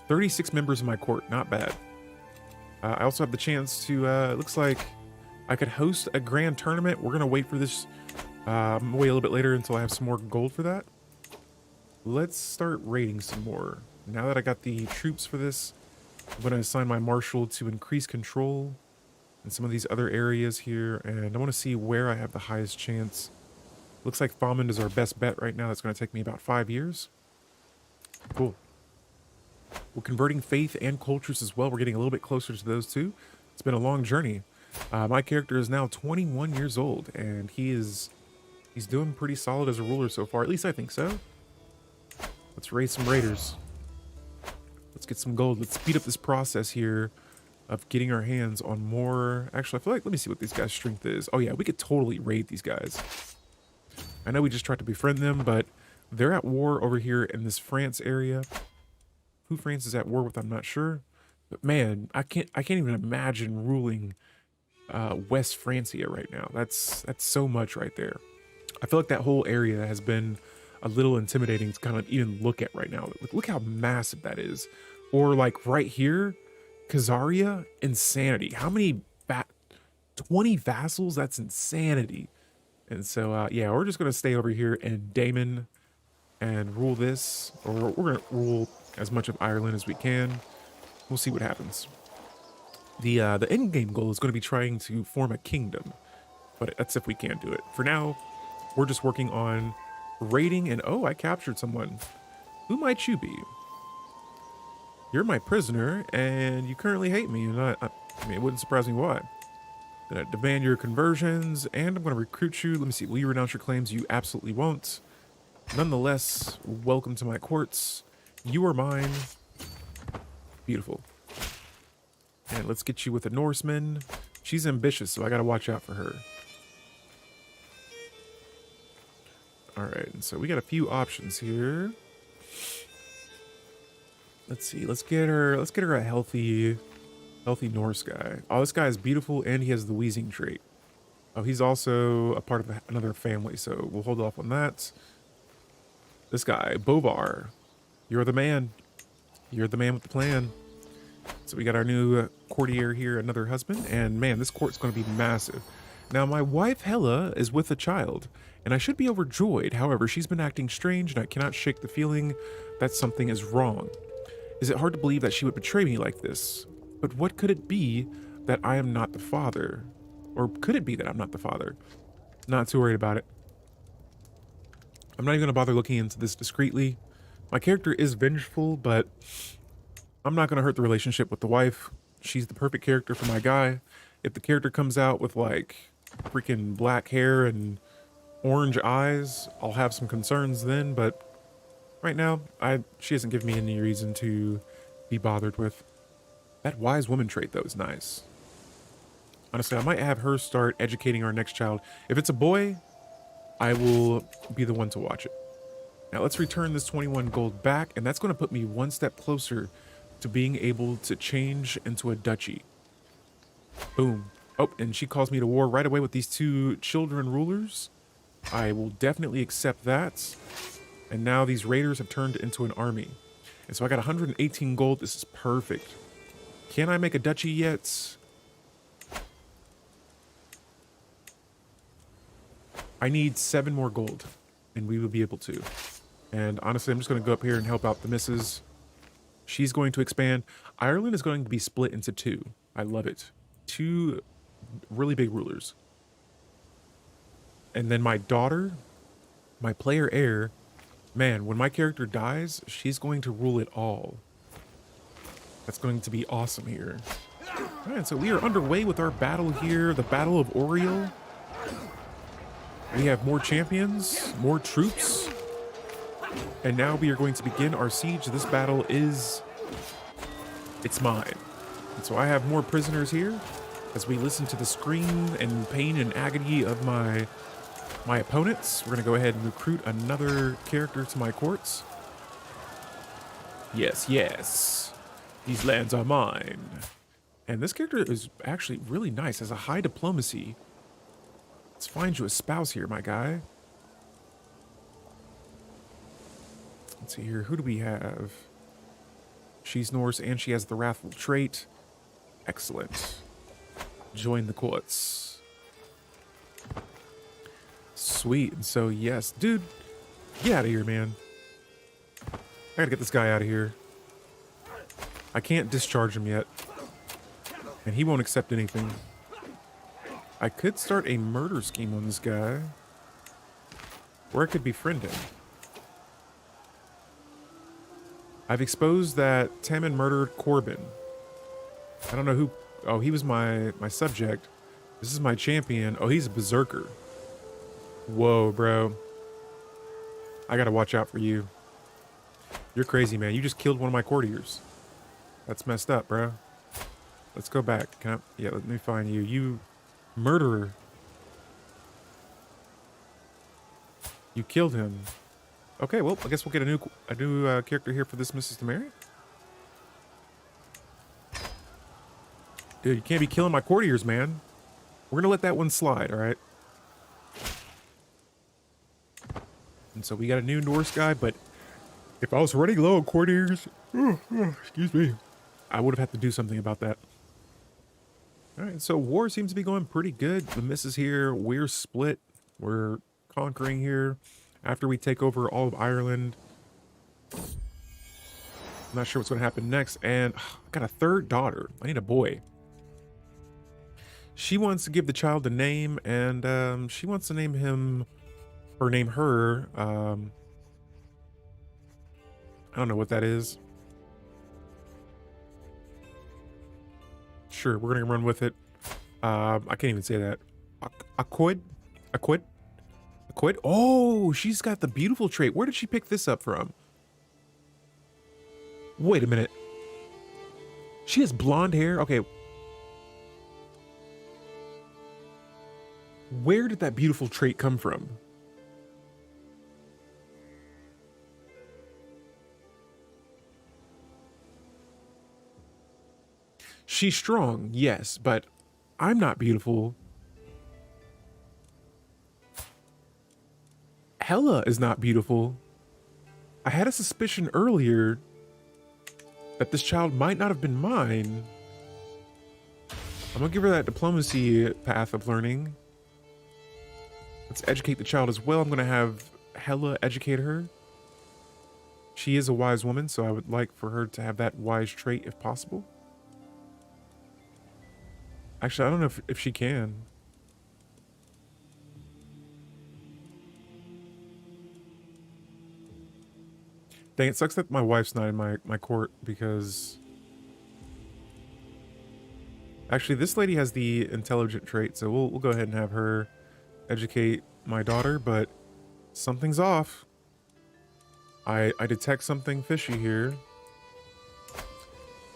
36 members in my court. Not bad. I also have the chance to, it looks like I could host a grand tournament. We're going to wait for this. I'm gonna wait a little bit later until I have some more gold for that. Let's start raiding some more. Now that I got the troops for this, I'm going to assign my marshal to increase control in some of these other areas here. And I want to see where I have the highest chance. Looks like Thomond is our best bet right now. That's going to take me about 5 years. Cool. We're converting faith and cultures as well. We're getting a little bit closer to those two. It's been a long journey. My character is now 21 years old, and he's doing pretty solid as a ruler so far. At least I think so. Let's raid some raiders. Let's get some gold. Let's speed up this process here of getting our hands on more. Actually, I feel like, let me see what these guys' strength is. Oh yeah, we could totally raid these guys. I know we just tried to befriend them, but they're at war over here in this France area. Who France is at war with, I'm not sure. But man, I can't even imagine ruling West Francia right now. That's so much right there. I feel like that whole area has been a little intimidating to kind of even look at right now. Look how massive that is. Or like right here, Khazaria, insanity. How many 20 vassals? That's insanity. And so yeah, we're just gonna stay over here in Damon and rule this, or we're gonna rule as much of Ireland as we can. We'll see what happens. The end game goal is going to be trying to form a kingdom, but that's if we can do it. For now, we're just working on raiding, and oh, I captured someone. Who might you be? You're my prisoner, and you currently hate me, and I mean, it wouldn't surprise me why. I'm gonna demand your conversions, and I'm gonna recruit you. Let me see, will you renounce your claims? You absolutely won't. Nonetheless, welcome to my courts. You are mine. Beautiful. And let's get you with a Norseman. She's ambitious, so I gotta watch out for her. Alright, and so we got a few options here. Let's see, let's get her a healthy Norse guy. Oh, this guy is beautiful and he has the wheezing trait. Oh, he's also a part of another family, so we'll hold off on that. This guy, Bovar, you're the man. You're the man with the plan. So we got our new courtier here, another husband, and man, this court's going to be massive. Now, my wife, Hela, is with a child, and I should be overjoyed. However, she's been acting strange, and I cannot shake the feeling that something is wrong. Is it hard to believe that she would betray me like this? But what could it be that I am not the father? Or could it be that I'm not the father? Not too worried about it. I'm not even going to bother looking into this discreetly. My character is vengeful, but I'm not going to hurt the relationship with the wife. She's the perfect character for my guy. If the character comes out with like freaking black hair and orange eyes, I'll have some concerns then, but right now, she hasn't given me any reason to be bothered with. That wise woman trait, though, is nice. Honestly, I might have her start educating our next child. If it's a boy, I will be the one to watch it. Now, let's return this 21 gold back, and that's going to put me one step closer to being able to change into a duchy. Boom. Oh, and she calls me to war right away with these two children rulers. I will definitely accept that. And now these raiders have turned into an army. And so I got 118 gold. This is perfect. Can I make a duchy yet? I need 7 more gold, and we will be able to. And honestly, I'm just going to go up here and help out the missus. She's going to expand. Ireland is going to be split into 2. I love it. 2 really big rulers. And then my daughter, my player heir, man, when my character dies, she's going to rule it all. That's going to be awesome here. All right, so we are underway with our battle here, the Battle of Oriel. We have more champions, more troops, and now we are going to begin our siege. This battle it's mine. And so I have more prisoners here as we listen to the scream and pain and agony of my opponents. We're going to go ahead and recruit another character to my courts. Yes, yes. These lands are mine. And this character is actually really nice, has a high diplomacy. Let's find you a spouse here, my guy. Let's see here. Who do we have? She's Norse and she has the wrathful trait. Excellent. Join the courts. Sweet. And so, yes. Dude, get out of here, man. I gotta get this guy out of here. I can't discharge him yet. And he won't accept anything. I could start a murder scheme on this guy. Or I could befriend him. I've exposed that Thomond murdered Corbin. I don't know who... Oh, he was my subject. This is my champion. Oh, he's a berserker. Whoa, bro. I gotta watch out for you. You're crazy, man. You just killed one of my courtiers. That's messed up, bro. Let's go back. Can I, yeah, let me find you. You murderer. You killed him. Okay, well, I guess we'll get a new character here for this Missus to marry. Dude, you can't be killing my courtiers, man. We're gonna let that one slide, all right? And so we got a new Norse guy, but if I was running low on courtiers, excuse me, I would have had to do something about that. All right, so war seems to be going pretty good. The missus here, we're split. We're conquering here after we take over all of Ireland. I'm not sure what's going to happen next. And I got a third daughter. I need a boy. She wants to give the child a name, and she wants to name him, or name her. I don't know what that is. Sure, we're gonna run with it. I can't even say that. Aquid? Oh, she's got the beautiful trait. Where did she pick this up from? Wait a minute. She has blonde hair? Okay. Where did that beautiful trait come from? She's strong, yes, but I'm not beautiful. Hella is not beautiful. I had a suspicion earlier that this child might not have been mine. I'm gonna give her that diplomacy path of learning. Let's educate the child as well. I'm gonna have Hella educate her. She is a wise woman, so I would like for her to have that wise trait if possible. Actually, I don't know if she can. Dang, it sucks that my wife's not in my court because... Actually, this lady has the intelligent trait, so we'll go ahead and have her educate my daughter, but something's off. I detect something fishy here.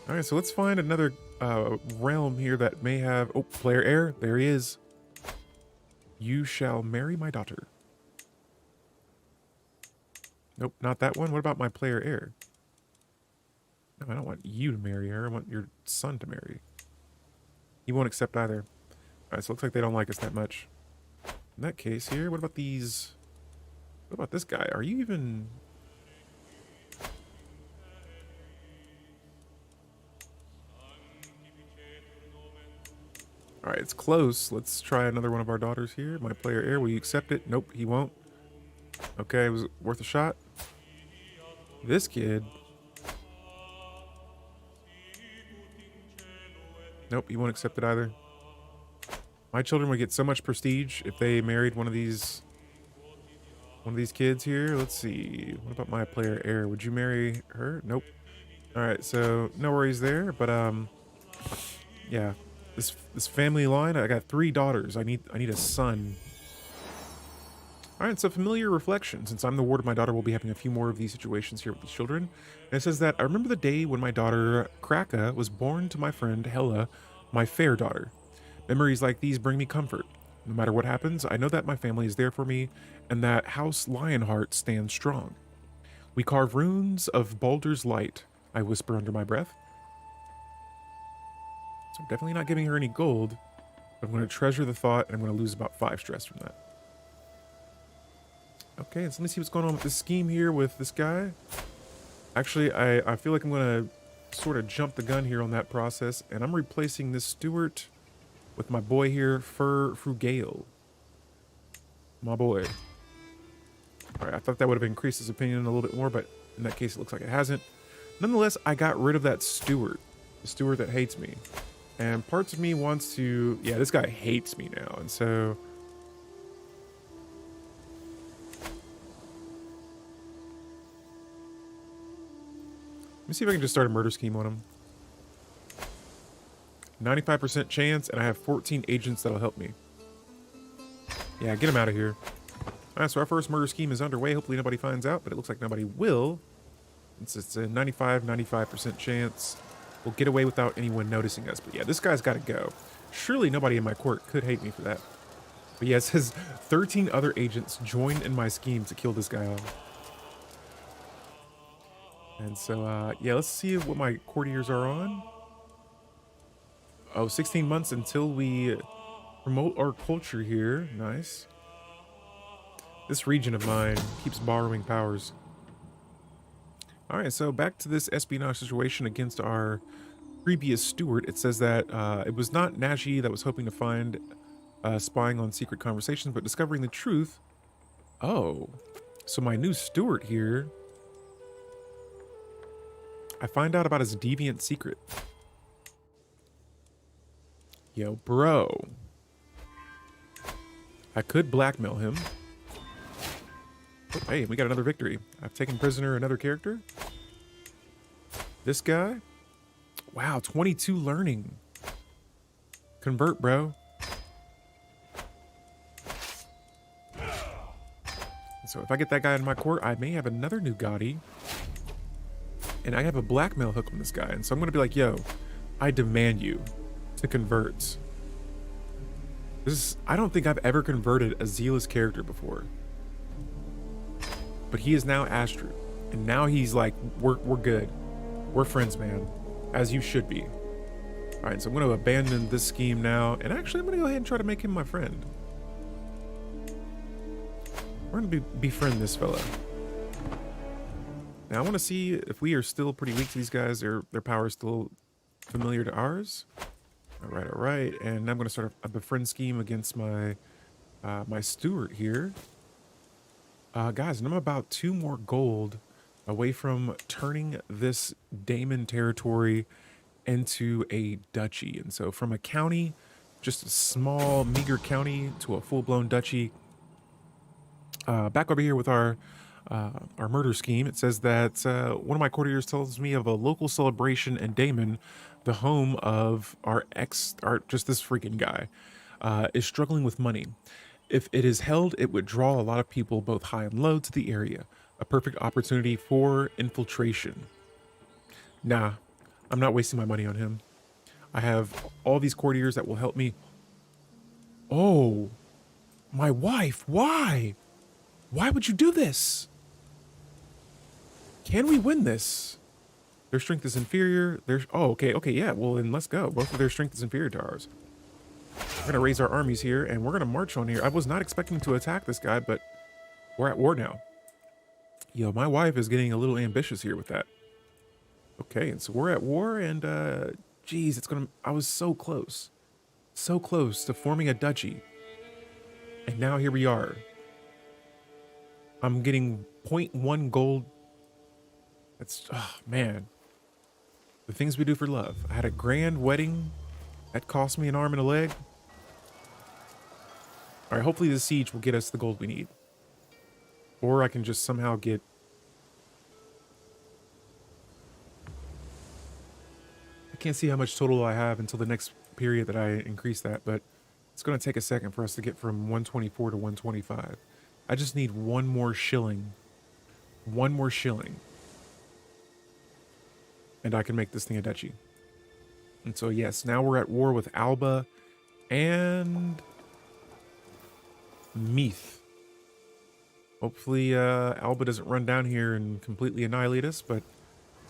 Alright, so let's find another realm here that may have... Oh, player heir. There he is. You shall marry my daughter. Nope, not that one. What about my player heir? No, I don't want you to marry her. I want your son to marry. He won't accept either. Alright, so it looks like they don't like us that much. In that case here, what about these... What about this guy? Are you even... Alright, it's close. Let's try another one of our daughters here. My player heir, will you accept it? Nope, he won't. Okay, it was worth a shot. This kid... Nope, he won't accept it either. My children would get so much prestige if they married one of these kids here. Let's see. What about my player heir? Would you marry her? Nope. Alright, so no worries there, but yeah. This family line, I got 3 daughters. I need a son. Alright, so familiar reflection. Since I'm the ward of my daughter, we'll be having a few more of these situations here with the children. And it says that, I remember the day when my daughter, Kraka, was born to my friend, Hella, my fair daughter. Memories like these bring me comfort. No matter what happens, I know that my family is there for me, and that House Lionheart stands strong. We carve runes of Baldur's Light, I whisper under my breath. So I'm definitely not giving her any gold, but I'm going to treasure the thought, and I'm going to lose about 5 stress from that. Okay, so let me see what's going on with this scheme here with this guy. Actually, I feel like I'm going to sort of jump the gun here on that process, and I'm replacing this Stewart with my boy here, Frugale. My boy. Alright, I thought that would have increased his opinion a little bit more, but in that case it looks like it hasn't. Nonetheless, I got rid of that Stewart. The Stewart that hates me. And parts of me wants to... Yeah, this guy hates me now, and so... Let me see if I can just start a murder scheme on him. 95% chance, and I have 14 agents that'll help me. Yeah, get him out of here. Alright, so our first murder scheme is underway. Hopefully nobody finds out, but it looks like nobody will. It's a 95% chance. we'll get away without anyone noticing us. But yeah, this guy's got to go. Surely nobody in my court could hate me for that. But yeah, it says 13 other agents joined in my scheme to kill this guy off. And so, yeah, let's see what my courtiers are on. Oh, 16 months until we promote our culture here. Nice. This region of mine keeps borrowing powers. All right, so back to this espionage situation against our previous steward. It says that it was not Naji that was hoping to find spying on secret conversations, but discovering the truth. Oh, so my new steward here, I find out about his deviant secret. Yo, bro. I could blackmail him. Oh, hey, we got another victory. I've taken prisoner another character. This guy. Wow, 22 learning. Convert, bro. So if I get that guy in my court, I may have another new Gotti. And I have a blackmail hook on this guy. And so I'm going to be like, yo, I demand you to convert. I don't think I've ever converted a zealous character before. But he is now Astru. And now he's like, we're good. We're friends, man. As you should be. All right, so I'm going to abandon this scheme now. And actually, I'm going to go ahead and try to make him my friend. We're going to befriend this fella. Now, I want to see if we are still pretty weak to these guys. Their power is still familiar to ours. All right. And I'm going to start a befriend scheme against my my steward here. Guys, and I'm about 2 more gold away from turning this Damon territory into a duchy. And so from a county, just a small, meager county, to a full-blown duchy. Back over here with our murder scheme, it says that one of my courtiers tells me of a local celebration in Damon, the home of just this freaking guy, is struggling with money. If it is held, it would draw a lot of people, both high and low, to the area. A perfect opportunity for infiltration. Nah, I'm not wasting my money on him. I have all these courtiers that will help me. Oh, my wife, why? Why would you do this? Can we win this? Their strength is inferior. Oh, okay, yeah, well then let's go. Both of their strength is inferior to ours. We're gonna raise our armies here and we're gonna march on here. I was not expecting to attack this guy, but we're at war now. Yo, my wife is getting a little ambitious here with that. Okay, and so we're at war and geez, I was so close to forming a duchy. And now here we are. I'm getting 0.1 gold. That's, oh man. The things we do for love. I had a grand wedding. That cost me an arm and a leg. All right, hopefully the siege will get us the gold we need. Or I can just somehow get... I can't see how much total I have until the next period that I increase that, but it's going to take a second for us to get from 124 to 125. I just need one more shilling. One more shilling. And I can make this thing a duchy. And so, yes, now we're at war with Alba and Meath. Hopefully, Alba doesn't run down here and completely annihilate us, but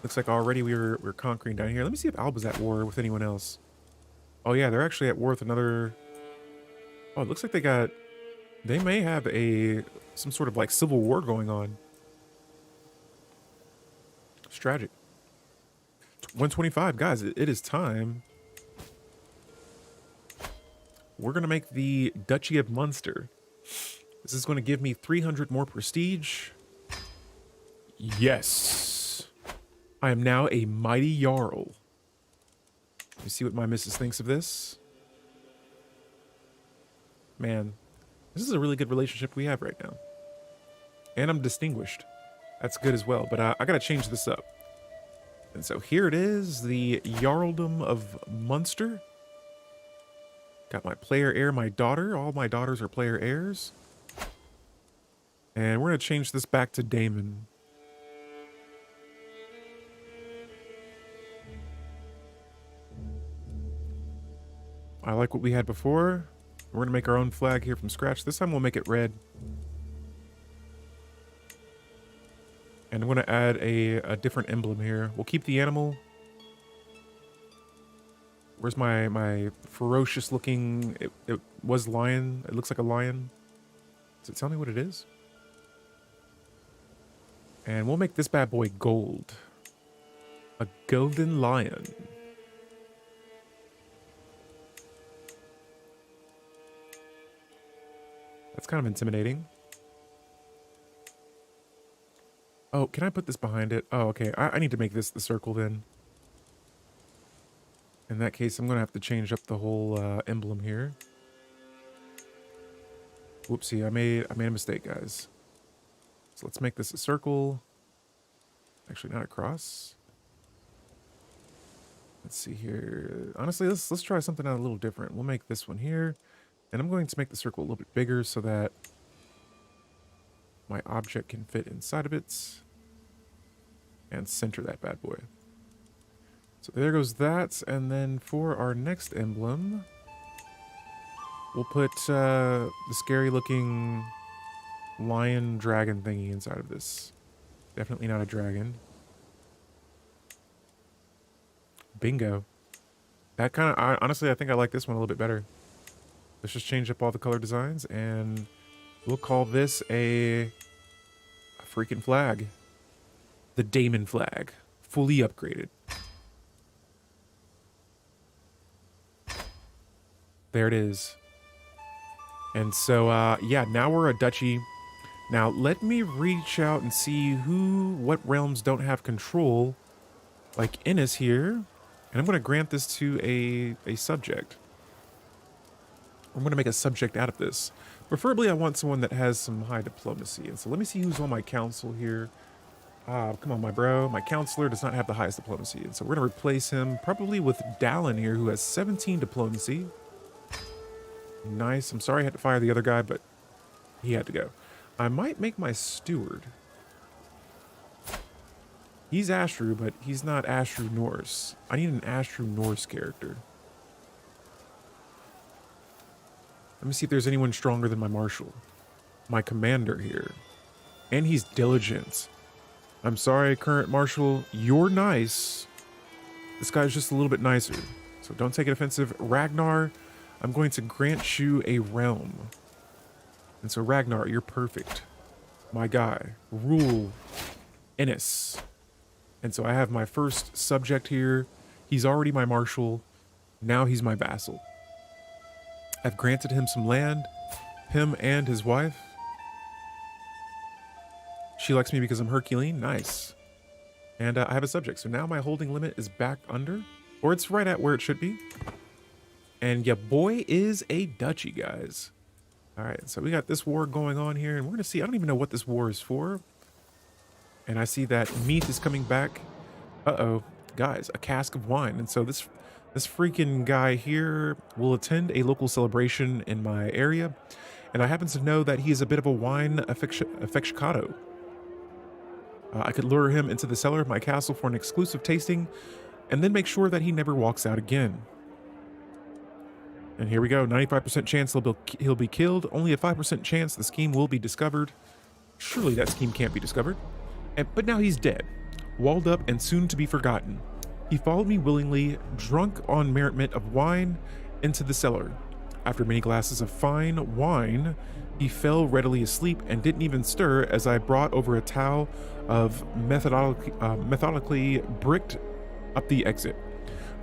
looks like already we're conquering down here. Let me see if Alba's at war with anyone else. Oh, yeah, they're actually at war with another... Oh, it looks like they may have some sort of like civil war going on. It's tragic. 125, guys, it is time. We're going to make the Duchy of Munster. This is going to give me 300 more prestige. Yes. I am now a mighty Jarl. Let me see what my missus thinks of this. Man, this is a really good relationship we have right now. And I'm distinguished. That's good as well, but I got to change this up. And so here it is, the Jarldom of Munster. Got my player heir, my daughter. All my daughters are player heirs. And we're going to change this back to Damon. I like what we had before. We're going to make our own flag here from scratch. This time we'll make it red. And I'm going to add a different emblem here. We'll keep the animal. Where's my ferocious looking... It was lion. It looks like a lion. Does it tell me what it is? And we'll make this bad boy gold. A golden lion. That's kind of intimidating. Oh, can I put this behind it? Oh, okay. I need to make this the circle then. In that case, I'm going to have to change up the whole emblem here. Whoopsie, I made a mistake, guys. So let's make this a circle. Actually, not a cross. Let's see here. Honestly, let's try something out a little different. We'll make this one here. And I'm going to make the circle a little bit bigger so that my object can fit inside of it. And center that bad boy. So there goes that. And then for our next emblem, we'll put the scary looking lion dragon thingy inside of this. Definitely not a dragon. Bingo. That kind of, honestly, I think I like this one a little bit better. Let's just change up all the color designs and we'll call this a freaking flag. The Damon flag. Fully upgraded. There it is. And so, yeah, now we're a duchy. Now, let me reach out and see what realms don't have control. Like Ennis here. And I'm going to grant this to a subject. I'm going to make a subject out of this. Preferably, I want someone that has some high diplomacy. And so let me see who's on my council here. Come on, my bro. My counselor does not have the highest diplomacy. And so we're going to replace him probably with Dallin here, who has 17 diplomacy. Nice. I'm sorry I had to fire the other guy, but he had to go. I might make my steward. He's Ashru, but he's not Ashru Norse. I need an Ashru Norse character. Let me see if there's anyone stronger than my marshal. My commander here. And he's diligent. I'm sorry, current marshal. You're nice. This guy's just a little bit nicer. So don't take it offensive. Ragnar, I'm going to grant you a realm. And so Ragnar, you're perfect. My guy. Rule Ennis. And so I have my first subject here. He's already my marshal. Now he's my vassal. I've granted him some land. Him and his wife. She likes me because I'm Herculean. Nice. And I have a subject. So now my holding limit is back under. Or it's right at where it should be. And your boy is a duchy, guys. Alright, so we got this war going on here. And we're going to see. I don't even know what this war is for. And I see that Meath is coming back. Uh-oh. Guys, a cask of wine. And so this freaking guy here will attend a local celebration in my area. And I happen to know that he is a bit of a wine aficionado. I could lure him into the cellar of my castle for an exclusive tasting and then make sure that he never walks out again. And here we go. 95% chance he'll be killed. Only a 5% chance the scheme will be discovered. Surely that scheme can't be discovered. But now he's dead, walled up and soon to be forgotten. He followed me willingly, drunk on merriment of wine, into the cellar. After many glasses of fine wine, he fell readily asleep and didn't even stir as I brought over a towel of methodically bricked up the exit.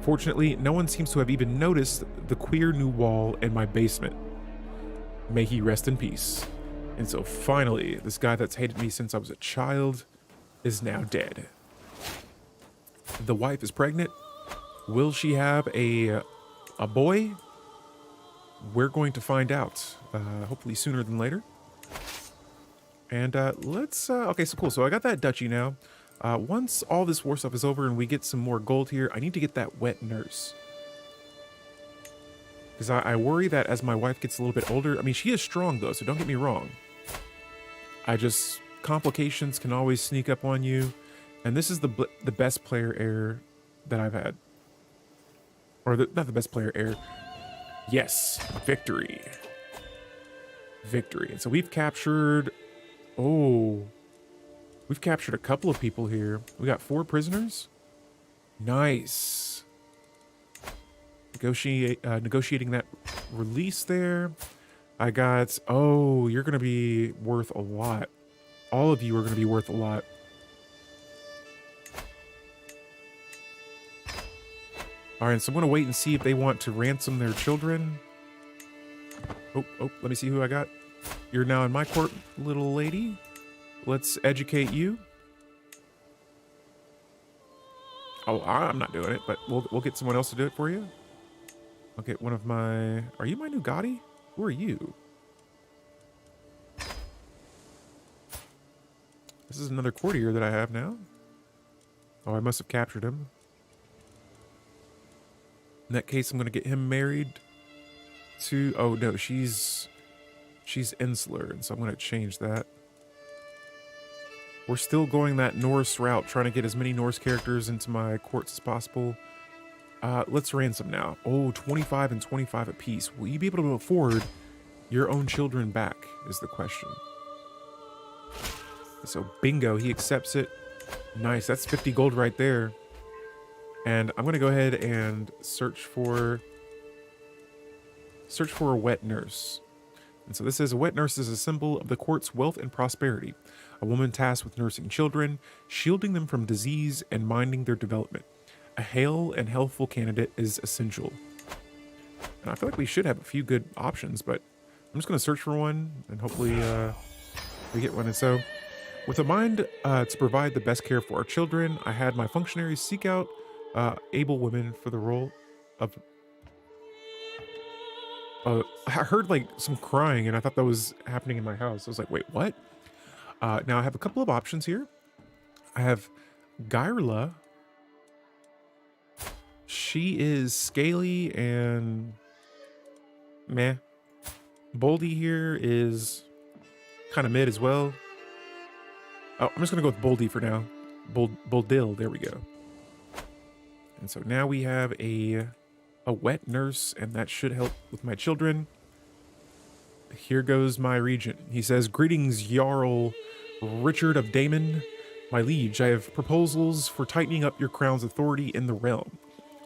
Fortunately, no one seems to have even noticed the queer new wall in my basement. May he rest in peace. And so finally, this guy that's hated me since I was a child is now dead. The wife is pregnant. Will she have a boy? We're going to find out, hopefully sooner than later. And let's, okay, so cool. So I got that duchy now. Once all this war stuff is over and we get some more gold here, I need to get that wet nurse. Because I worry that as my wife gets a little bit older, I mean, she is strong though, so don't get me wrong. Complications can always sneak up on you. And this is the best player error that I've had. Or not the best player error. Yes, victory. Victory. And so we've captured... Oh, we've captured a couple of people here. We got 4 prisoners. Nice. Negotiating that release there. I got... Oh, you're going to be worth a lot. All of you are going to be worth a lot. All right, so I'm going to wait and see if they want to ransom their children. Oh, let me see who I got. You're now in my court, little lady. Let's educate you. Oh, I'm not doing it, but we'll get someone else to do it for you. I'll get one of my... Are you my new Gotti? Who are you? This is another courtier that I have now. Oh, I must have captured him. In that case, I'm going to get him married to... Oh, no, she's insular, and so I'm going to change that. We're still going that Norse route, trying to get as many Norse characters into my courts as possible. Let's ransom now. Oh, 25 and 25 apiece. Will you be able to afford your own children back, is the question. So, bingo, he accepts it. Nice, that's 50 gold right there. And I'm going to go ahead and search for a wet nurse. And so this says, a wet nurse is a symbol of the court's wealth and prosperity. A woman tasked with nursing children, shielding them from disease, and minding their development. A hale and healthful candidate is essential. And I feel like we should have a few good options, but I'm just going to search for one, and hopefully we get one. And so, with a mind to provide the best care for our children, I had my functionaries seek out able women for the role of... I heard like some crying, and I thought that was happening in my house. I was like, wait, what? Now I have a couple of options here. I have Gyrla. She is scaly and meh. Boldy here is kind of mid as well. Oh, I'm just gonna go with Boldy for now. Boldil, there we go. And so now we have a wet nurse, and that should help with my children. Here goes my regent. He says, greetings, Jarl Richard of Damon. My liege, I have proposals for tightening up your crown's authority in the realm.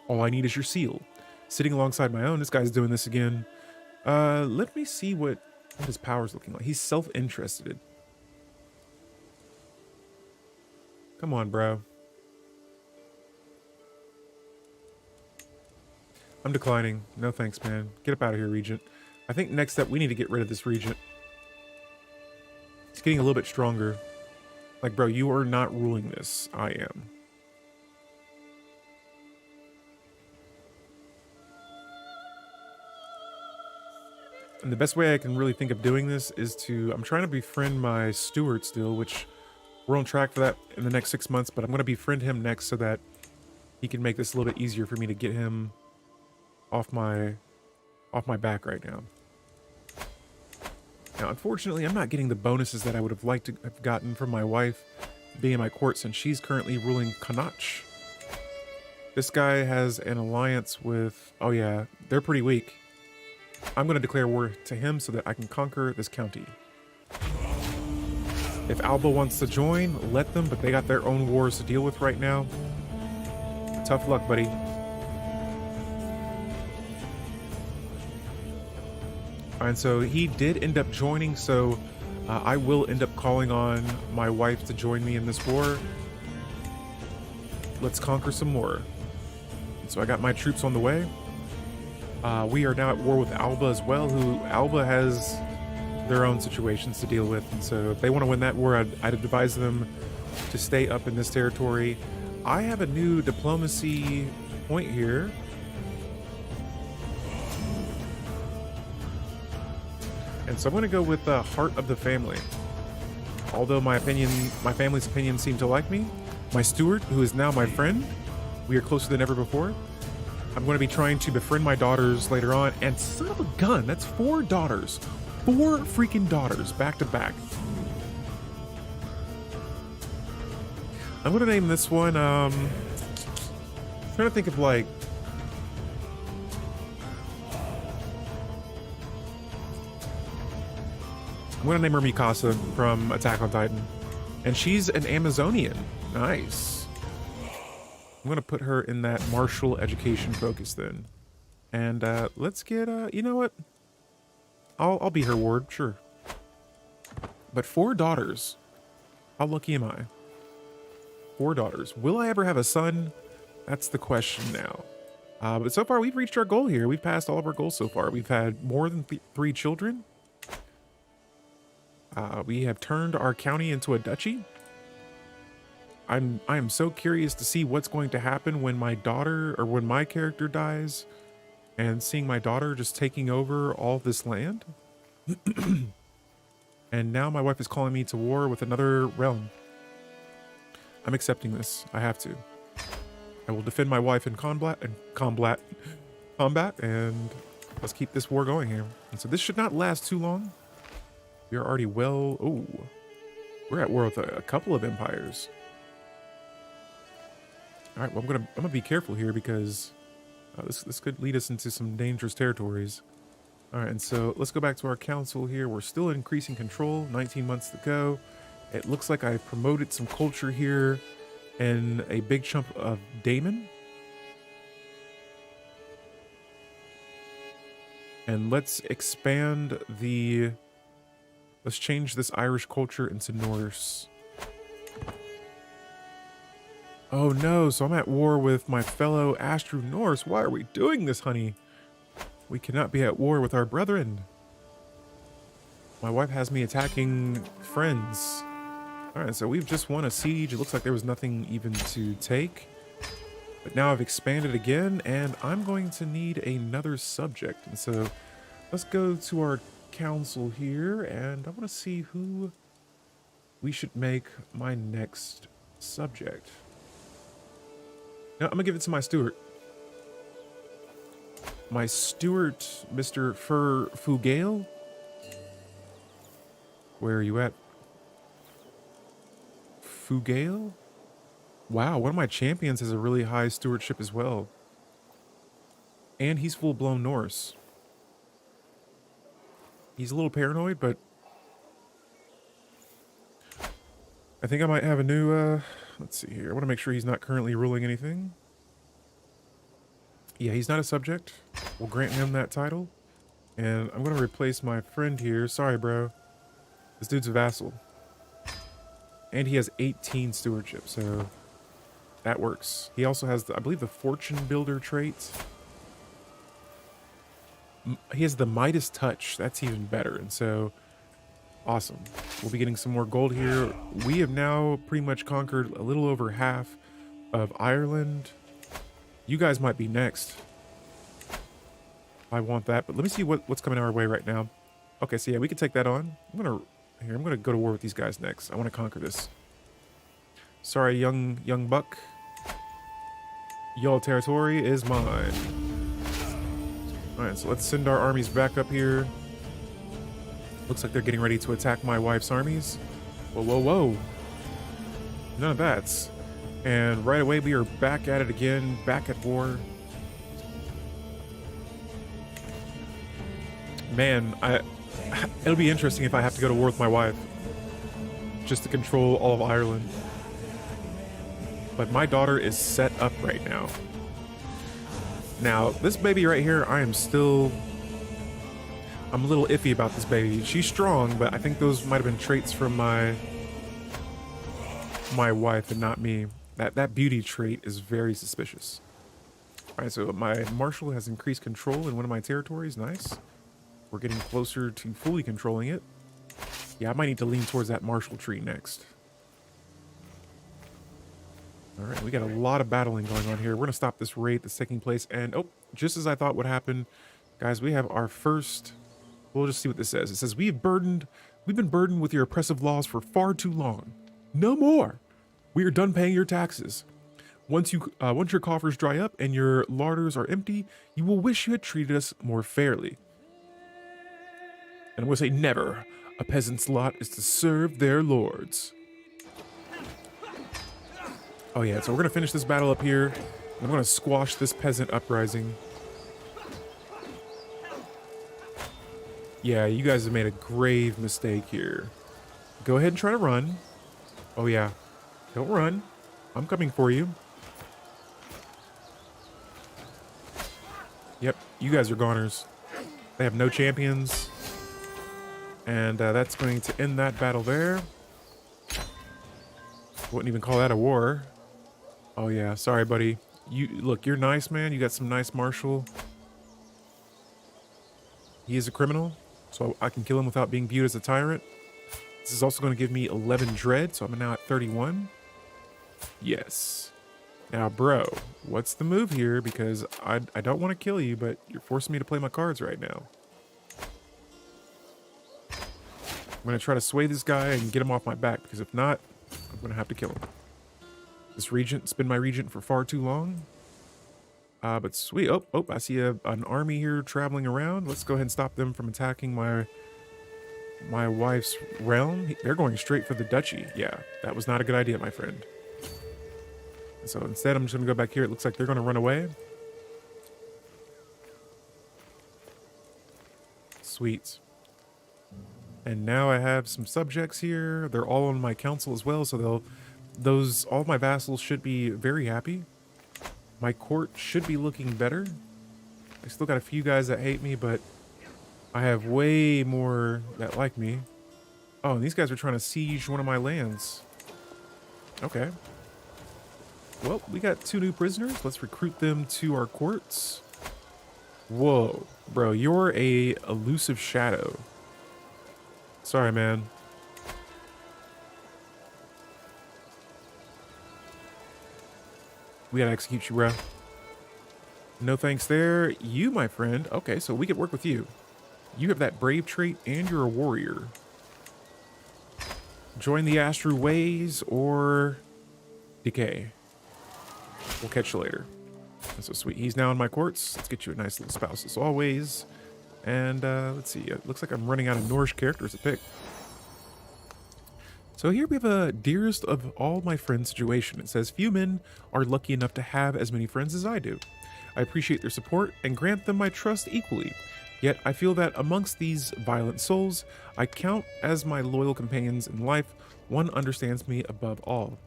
All I need is your seal. Sitting alongside my own, this guy's doing this again. Let me see what his power's looking like. He's self-interested. Come on, bro. I'm declining. No thanks, man. Get up out of here, Regent. I think next up, we need to get rid of this Regent. It's getting a little bit stronger. Like, bro, you are not ruling this. I am. And the best way I can really think of doing this is to... I'm trying to befriend my steward still, which we're on track for that in the next 6 months, but I'm going to befriend him next so that he can make this a little bit easier for me to get him off my back right now. Now, unfortunately, I'm not getting the bonuses that I would have liked to have gotten from my wife being in my court, since she's currently ruling Connacht. This guy has an alliance with... Oh yeah, they're pretty weak. I'm going to declare war to him so that I can conquer this county. If Alba wants to join, let them, but they got their own wars to deal with right now. Tough luck, buddy. And so he did end up joining, so I will end up calling on my wife to join me in this war. Let's conquer some more. So I got my troops on the way. We are now at war with Alba as well, who Alba has their own situations to deal with. And so if they want to win that war, I'd advise them to stay up in this territory. I have a new diplomacy point here. And so I'm going to go with the heart of the family. Although my family's opinion seemed to like me, my steward, who is now my friend, we are closer than ever before. I'm going to be trying to befriend my daughters later on. And son of a gun, that's 4 daughters. 4 freaking daughters back to back. I'm going to name this one, I'm trying to think of like... gonna name her Mikasa from Attack on Titan. And she's an Amazonian. Nice. I'm gonna put her in that martial education focus then. And let's get, you know what? I'll be her ward, sure. But 4 daughters. How lucky am I? 4 daughters. Will I ever have a son? That's the question now. But so far, we've reached our goal here. We've passed all of our goals so far. We've had more than 3 children. We have turned our county into a duchy. I am so curious to see what's going to happen when my daughter, or when my character dies, and seeing my daughter just taking over all this land. And now my wife is calling me to war with another realm. I'm accepting this. I have to. I will defend my wife in combat, and let's keep this war going here. And so this should not last too long. We are already well... Oh, we're at war with a couple of empires. All right, well, I'm gonna be careful here because this could lead us into some dangerous territories. All right, and so let's go back to our council here. We're still increasing control. 19 months to go. It looks like I've promoted some culture here and a big chunk of Damon. And let's expand the... Let's change this Irish culture into Norse. Oh no, so I'm at war with my fellow Astru Norse. Why are we doing this, honey? We cannot be at war with our brethren. My wife has me attacking friends. Alright, so we've just won a siege. It looks like there was nothing even to take. But now I've expanded again, and I'm going to need another subject. And so let's go to our council here, and I want to see who we should make my next subject. Now, I'm going to give it to my steward. My steward, Mr. Fugale. Where are you at? Fugale? Wow, one of my champions has a really high stewardship as well. And he's full-blown Norse. He's a little paranoid, but I think I might have a new, let's see here. I want to make sure he's not currently ruling anything. Yeah, he's not a subject. We'll grant him that title. And I'm going to replace my friend here. Sorry, bro. This dude's a vassal. And he has 18 stewardship, so that works. He also has, I believe, the fortune builder trait. He has the Midas touch. That's even better. And so, awesome. We'll be getting some more gold here. We have now pretty much conquered a little over half of Ireland. You guys might be next. I want that, but let me see what's coming our way right now. Okay, so yeah, we can take that on. I'm gonna go to war with these guys next. I want to conquer this. Sorry, young buck. Your territory is mine. Alright, so let's send our armies back up here. Looks like they're getting ready to attack my wife's armies. Whoa, whoa, whoa. None of that. And right away, we are back at it again, back at war. Man, it'll be interesting if I have to go to war with my wife. Just to control all of Ireland. But my daughter is set up right now. Now, this baby right here, I'm a little iffy about this baby. She's strong, but I think those might have been traits from my wife and not me. That beauty trait is very suspicious. All right, so my marshal has increased control in one of my territories. Nice. We're getting closer to fully controlling it. Yeah, I might need to lean towards that marshal tree next. All right, we got a lot of battling going on here. We're going to stop this raid that's taking place. And, oh, just as I thought would happen, guys, we have our first... We'll just see what this says. It says, we've been burdened with your oppressive laws for far too long. No more. We are done paying your taxes. Once your coffers dry up and your larders are empty, you will wish you had treated us more fairly. And I'm going to say never. A peasant's lot is to serve their lords. Oh yeah, so we're going to finish this battle up here. I'm going to squash this peasant uprising. Yeah, you guys have made a grave mistake here. Go ahead and try to run. Oh yeah, don't run. I'm coming for you. Yep, you guys are goners. They have no champions. And that's going to end that battle there. Wouldn't even call that a war. Oh yeah, sorry buddy. Look, you're nice, man. You got some nice martial. He is a criminal, so I can kill him without being viewed as a tyrant. This is also going to give me 11 dread, so I'm now at 31. Yes. Now, bro, what's the move here? Because I don't want to kill you, but you're forcing me to play my cards right now. I'm going to try to sway this guy and get him off my back, because if not, I'm going to have to kill him. This regent's been my regent for far too long. But sweet. Oh, I see an army here traveling around. Let's go ahead and stop them from attacking my wife's realm. They're going straight for the Dutchy. Yeah, that was not a good idea, my friend. So instead, I'm just going to go back here. It looks like they're going to run away. Sweet. And now I have some subjects here. They're all on my council as well, so all my vassals should be very happy. My court should be looking better. I still got a few guys that hate me, but I have way more that like me. Oh, and these guys are trying to siege one of my lands. Okay. Well, we got 2 new prisoners. Let's recruit them to our courts. Whoa, bro, you're a elusive shadow. Sorry, man. We gotta execute you, bro. No thanks there. You, my friend. Okay, so we could work with you. You have that brave trait and you're a warrior. Join the Astru ways or decay. We'll catch you later. That's so sweet. He's now in my courts. Let's get you a nice little spouse as always. And let's see. It looks like I'm running out of Norse characters to pick. So here we have a dearest of all my friends situation. It says, few men are lucky enough to have as many friends as I do. I appreciate their support and grant them my trust equally. Yet I feel that amongst these violent souls, I count as my loyal companions in life, one understands me above all.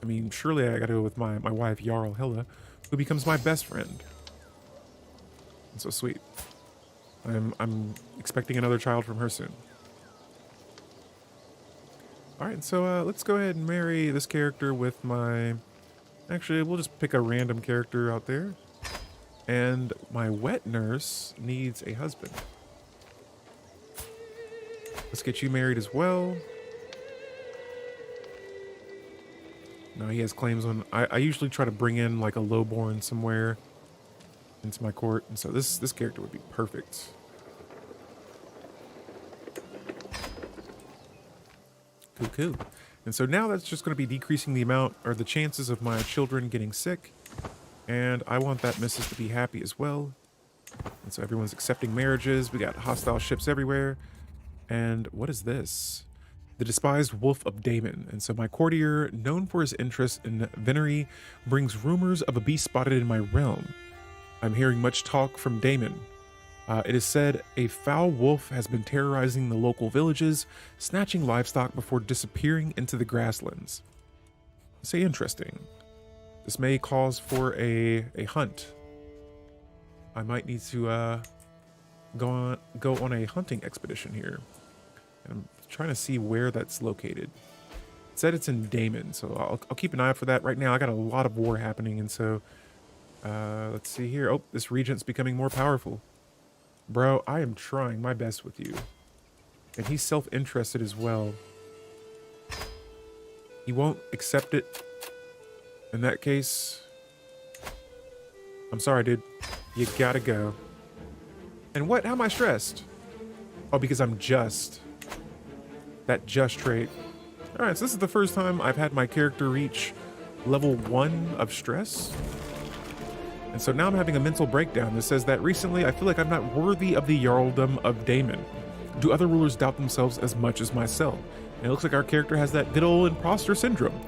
I mean, surely I gotta go with my wife, Jarl Hella, who becomes my best friend. It's so sweet. I'm expecting another child from her soon. Alright, so let's go ahead and marry this character with my... Actually, we'll just pick a random character out there. And my wet nurse needs a husband. Let's get you married as well. No, he has claims on... I usually try to bring in like a lowborn somewhere into my court. And so this character would be perfect. Cool. And so now that's just going to be decreasing the amount or the chances of my children getting sick. And I want that missus to be happy as well. And so everyone's accepting marriages. We got hostile ships everywhere. And what is this? The despised Wolf of Damon. And so my courtier, known for his interest in venery, brings rumors of a beast spotted in my realm. I'm hearing much talk from Damon. It is said a foul wolf has been terrorizing the local villages, snatching livestock before disappearing into the grasslands. Say interesting. This may cause for a hunt. I might need to go on a hunting expedition here. And I'm trying to see where that's located. It said it's in Damon, so I'll keep an eye out for that. Right now I got a lot of war happening, and so let's see here. Oh, this regent's becoming more powerful. Bro, I am trying my best with you. And he's self-interested as well. He won't accept it. In that case, I'm sorry, dude. You gotta go. And what? How am I stressed? Oh, because I'm just. That just trait. Alright, so this is the first time I've had my character reach level 1 of stress. And so now I'm having a mental breakdown that says that recently I feel like I'm not worthy of the Jarldom of Damon. Do other rulers doubt themselves as much as myself? And it looks like our character has that good old imposter syndrome.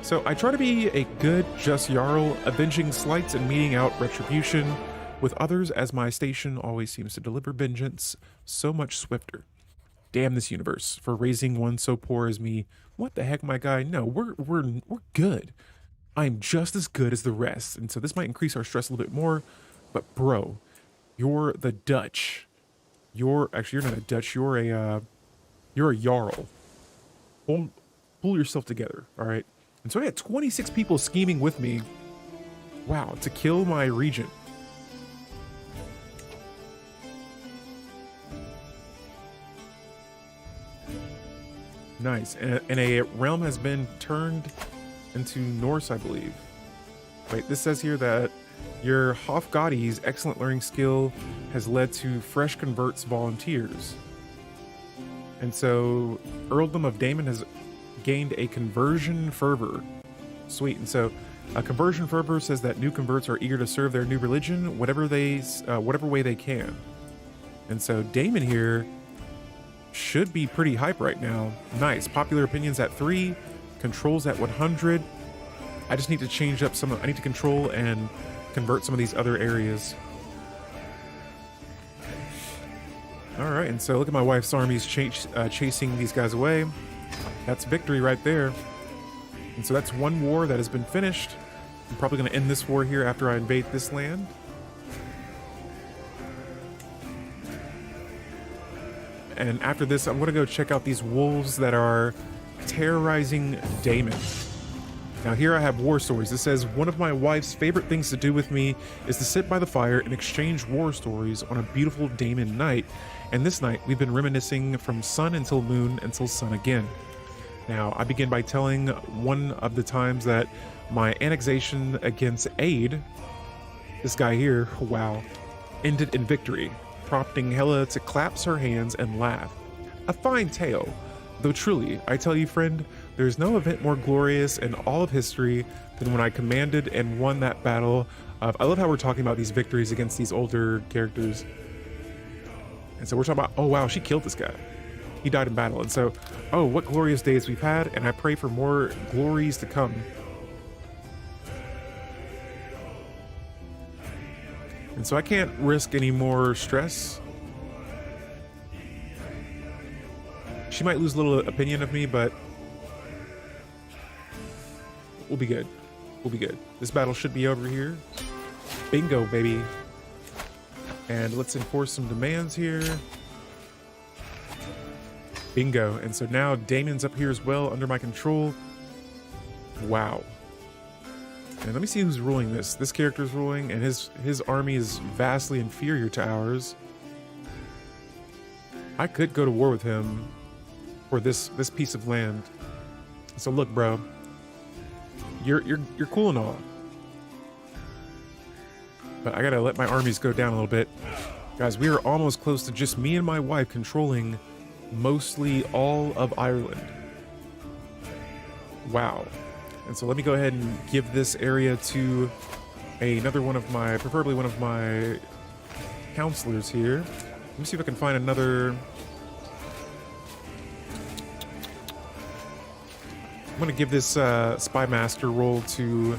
So I try to be a good, just Jarl, avenging slights and meting out retribution, with others as my station always seems to deliver vengeance so much swifter. Damn this universe for raising one so poor as me. What the heck, my guy? No, we're good. I'm just as good as the rest, and so this might increase our stress a little bit more. But bro, you're the Dutch. You're actually you're not a Dutch. You're a Jarl. Pull yourself together, all right? And so I had 26 people scheming with me. Wow, to kill my regent. Nice. And a realm has been turned into Norse, I believe. Wait, this says here that your Hofgotti's excellent learning skill has led to fresh converts volunteers. And so Earldom of Damon has gained a conversion fervor. Sweet. And so a conversion fervor says that new converts are eager to serve their new religion whatever way they can. And so Damon here should be pretty hype right now. Nice. Popular opinions at 3, controls at 100. I just need to change up I need to control and convert some of these other areas. All right, and so look at my wife's armies chasing these guys away. That's victory right there. And so that's one war that has been finished. I'm probably going to end this war here after I invade this land. And after this, I'm going to go check out these wolves that are terrorizing Damon. Now here I have war stories. It says, one of my wife's favorite things to do with me is to sit by the fire and exchange war stories on a beautiful Damon night. And this night we've been reminiscing from sun until moon until sun again. Now I begin by telling one of the times that my annexation against Aid, this guy here, wow, ended in victory, prompting Hela to clasp her hands and laugh. A fine tale, though truly, I tell you friend, there's no event more glorious in all of history than when I commanded and won that battle of, I love how we're talking about these victories against these older characters. And so we're talking about, oh wow, she killed this guy. He died in battle. And so, oh, what glorious days we've had, and I pray for more glories to come. And so I can't risk any more stress. She might lose a little opinion of me, but we'll be good. We'll be good. This battle should be over here. Bingo, baby. And let's enforce some demands here. Bingo. And so now Damon's up here as well, under my control. Wow. And let me see who's ruling this. This character's ruling, and his army is vastly inferior to ours. I could go to war with him for this piece of land. So look, bro. You're cool and all, but I gotta let my armies go down a little bit. Guys, we are almost close to just me and my wife controlling mostly all of Ireland. Wow. And so let me go ahead and give this area to another one of my, preferably one of my counselors here. Let me see if I can find another. I'm going to give this Spy Master role to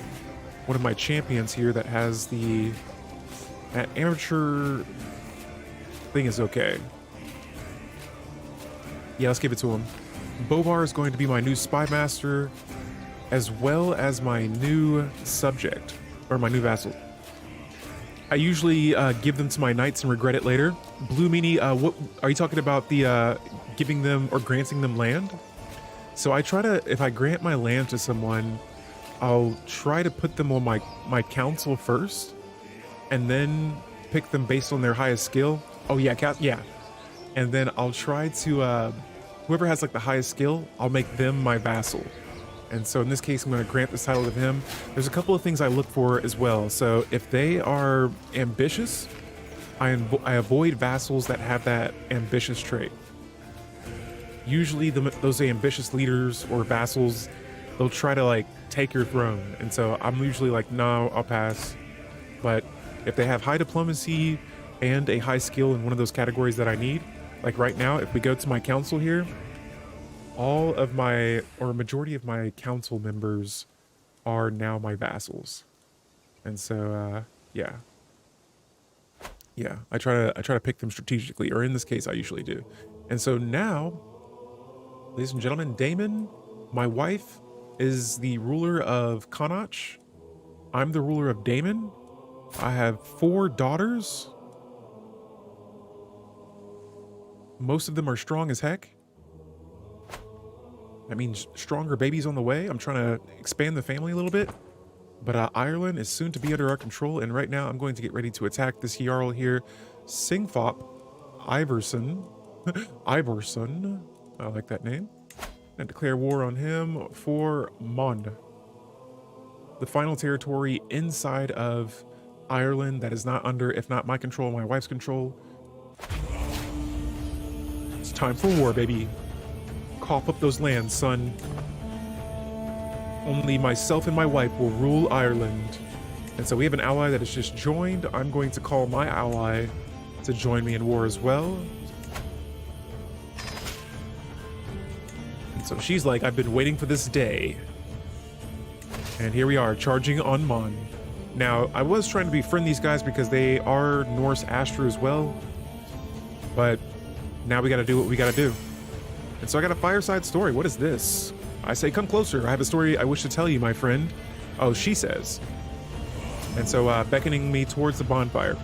one of my champions here that has that amateur thing is okay. Yeah, let's give it to him. Bovar is going to be my new Spy Master, as well as my new subject, or my new vassal. I usually give them to my knights and regret it later. Blue Meanie, what are you talking about? The giving them or granting them land? So I try to, if I grant my land to someone, I'll try to put them on my council first, and then pick them based on their highest skill. Oh yeah, yeah. And then I'll try to, whoever has like the highest skill, I'll make them my vassal. And so in this case, I'm going to grant this title to him. There's a couple of things I look for as well. So if they are ambitious, I avoid vassals that have that ambitious trait. Usually those ambitious leaders or vassals, they'll try to like take your throne. And so I'm usually like, no, I'll pass. But if they have high diplomacy and a high skill in one of those categories that I need, like right now, if we go to my council here, all of my, or a majority of my council members are now my vassals. And so, yeah. Yeah, I try to pick them strategically, or in this case, I usually do. And so now, ladies and gentlemen, Damon, my wife, is the ruler of Connacht. I'm the ruler of Damon. I have 4 daughters. Most of them are strong as heck. That means stronger babies on the way. I'm trying to expand the family a little bit. But Ireland is soon to be under our control, and right now I'm going to get ready to attack this Jarl here, Singfop Iverson. Iverson, I like that name. And declare war on him for Mond, the final territory inside of Ireland that is not under, if not my control, my wife's control. It's time for war, baby. Cough up those lands, son. Only myself and my wife will rule Ireland. And so we have an ally that has just joined. I'm going to call my ally to join me in war as well. And so she's like, I've been waiting for this day. And here we are, charging on Mon. Now, I was trying to befriend these guys because they are Norse Astro as well. But now we gotta do what we gotta do. And so I got a fireside story. What is this? I say, come closer. I have a story I wish to tell you, my friend. Oh, she says. And so beckoning me towards the bonfire.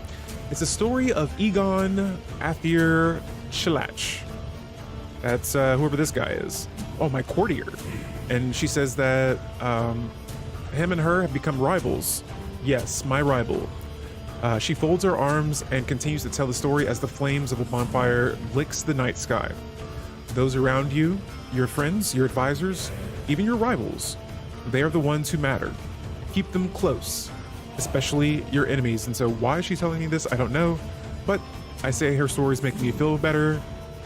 It's a story of Egon Athir Chilach. That's whoever this guy is. Oh, my courtier. And she says that him and her have become rivals. Yes, my rival. She folds her arms and continues to tell the story as the flames of the bonfire licks the night sky. Those around you, your friends, your advisors, even your rivals, they are the ones who matter. Keep them close, especially your enemies. And so why is she telling me this? I don't know, but I say her stories make me feel better,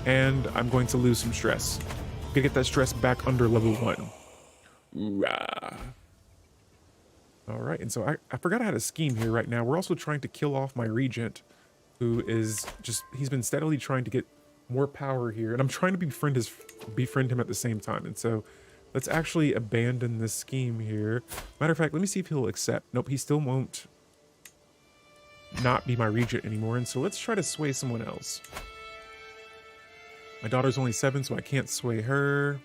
and I'm going to lose some stress. I'm gonna get that stress back under level 1. Ooh-ah. All right, and so I forgot I had a scheme here right now. We're also trying to kill off my regent, who is just, he's been steadily trying to get more power here, and I'm trying to befriend him at the same time. And so let's actually abandon this scheme here. Matter of fact, let me see if he'll accept. Nope, he still won't not be my regent anymore. And so let's try to sway someone else. My daughter's only 7, so I can't sway her.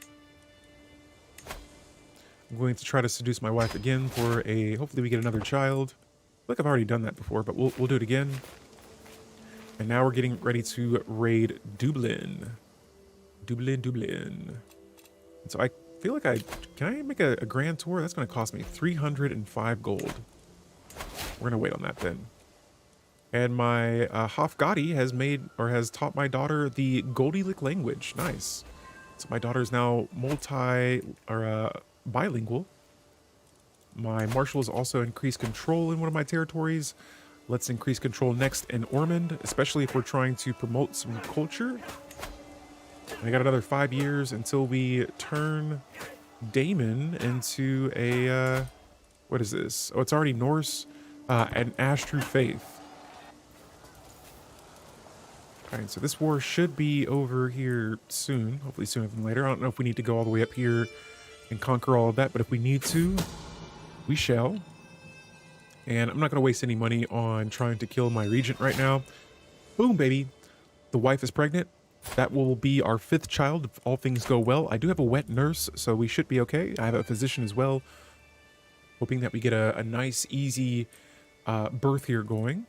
I'm going to try to seduce my wife again for a, hopefully we get another child. I feel like I've already done that before, but we'll do it again. And now we're getting ready to raid Dublin. Dublin. And so I feel like can I make a grand tour? That's going to cost me 305 gold. We're going to wait on that then. And my Hofgadi has taught my daughter the Goldilick language. Nice. So my daughter is now bilingual. My marshal has also increased control in one of my territories. Let's increase control next in Ormond, especially if we're trying to promote some culture. And I got another 5 years until we turn Damon into a, what is this? Oh, it's already Norse, an Astru faith. All right, so this war should be over here soon, hopefully sooner than later. I don't know if we need to go all the way up here and conquer all of that, but if we need to, we shall. And I'm not going to waste any money on trying to kill my regent right now. Boom, baby. The wife is pregnant. That will be our 5th child if all things go well. I do have a wet nurse, so we should be okay. I have a physician as well. Hoping that we get a nice, easy birth here going.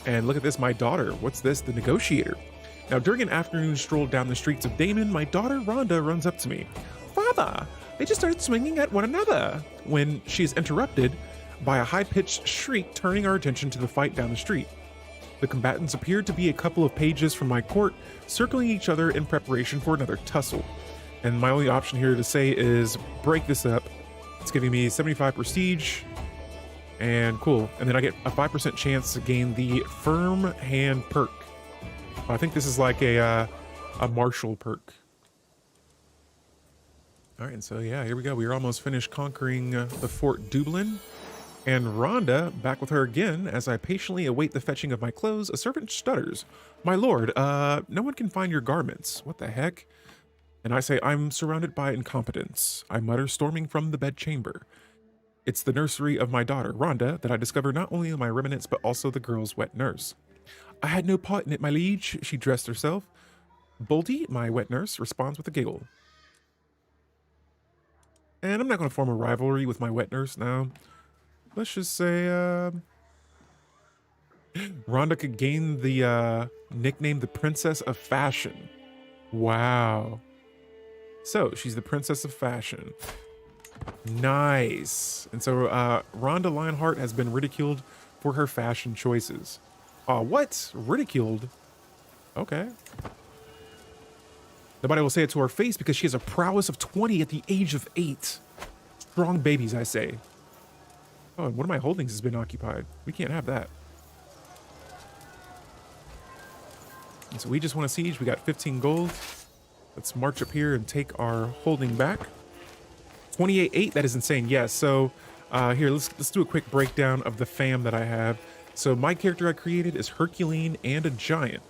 And look at this, my daughter. What's this? The negotiator. Now, during an afternoon stroll down the streets of Damon, my daughter Rhonda runs up to me. Father! They just started swinging at one another, when she is interrupted by a high-pitched shriek, turning our attention to the fight down the street. The combatants appeared to be a couple of pages from my court, circling each other in preparation for another tussle. And my only option here to say is break this up. It's giving me 75 prestige, and cool. And then I get a 5% chance to gain the Firm Hand perk. I think this is like a martial perk. All right, and so yeah, here we go. We are almost finished conquering the Fort Dublin. And Rhonda, back with her again, as I patiently await the fetching of my clothes, a servant stutters. My lord, no one can find your garments. What the heck? And I say, I'm surrounded by incompetence. I mutter, storming from the bedchamber. It's the nursery of my daughter, Rhonda, that I discovered not only in my remnants, but also the girl's wet nurse. I had no part in it, my liege, she dressed herself. Boldy, my wet nurse, responds with a giggle. And I'm not going to form a rivalry with my wet nurse now. Let's just say, Rhonda could gain the nickname the Princess of Fashion. Wow. So, she's the Princess of Fashion. Nice. And so, Rhonda Lionheart has been ridiculed for her fashion choices. What? Ridiculed? Okay. Nobody will say it to her face because she has a prowess of 20 at the age of 8. Strong babies, I say. Oh, and one of my holdings has been occupied. We can't have that. And so we just want a siege. We got 15 gold. Let's march up here and take our holding back. 28-8, that is insane. Yes, so here, let's do a quick breakdown of the fam that I have. So my character I created is Herculean and a giant.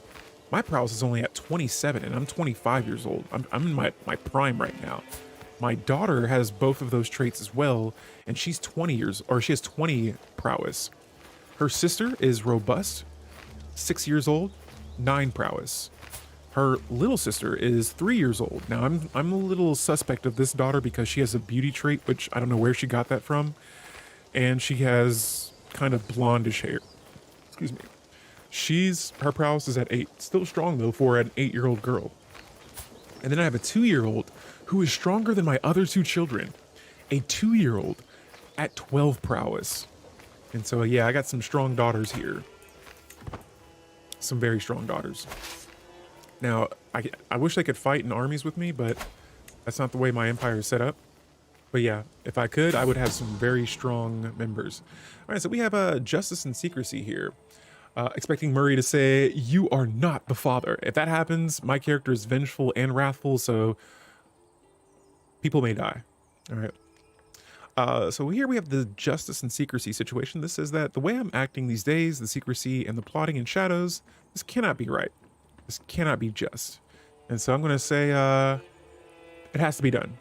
My prowess is only at 27, and I'm 25 years old. I'm in my prime right now. My daughter has both of those traits as well, and she's 20 years, or she has 20 prowess. Her sister is robust, 6 years old, 9 prowess. Her little sister is 3 years old. Now, I'm a little suspect of this daughter because she has a beauty trait, which I don't know where she got that from, and she has kind of blondish hair. Excuse me. Her prowess is at 8. Still strong, though, for an 8-year-old girl. And then I have a 2-year-old who is stronger than my other 2 children. A 2-year-old at 12 prowess. And so, yeah, I got some strong daughters here. Some very strong daughters. Now, I wish they could fight in armies with me, but that's not the way my empire is set up. But yeah, if I could, I would have some very strong members. All right, so we have justice and secrecy here. Expecting Murray to say, "You are not the father." If that happens, my character is vengeful and wrathful, so people may die. All right. So here we have the justice and secrecy situation. This is that the way I'm acting these days, the secrecy and the plotting in shadows, this cannot be right. This cannot be just. And so I'm going to say it has to be done.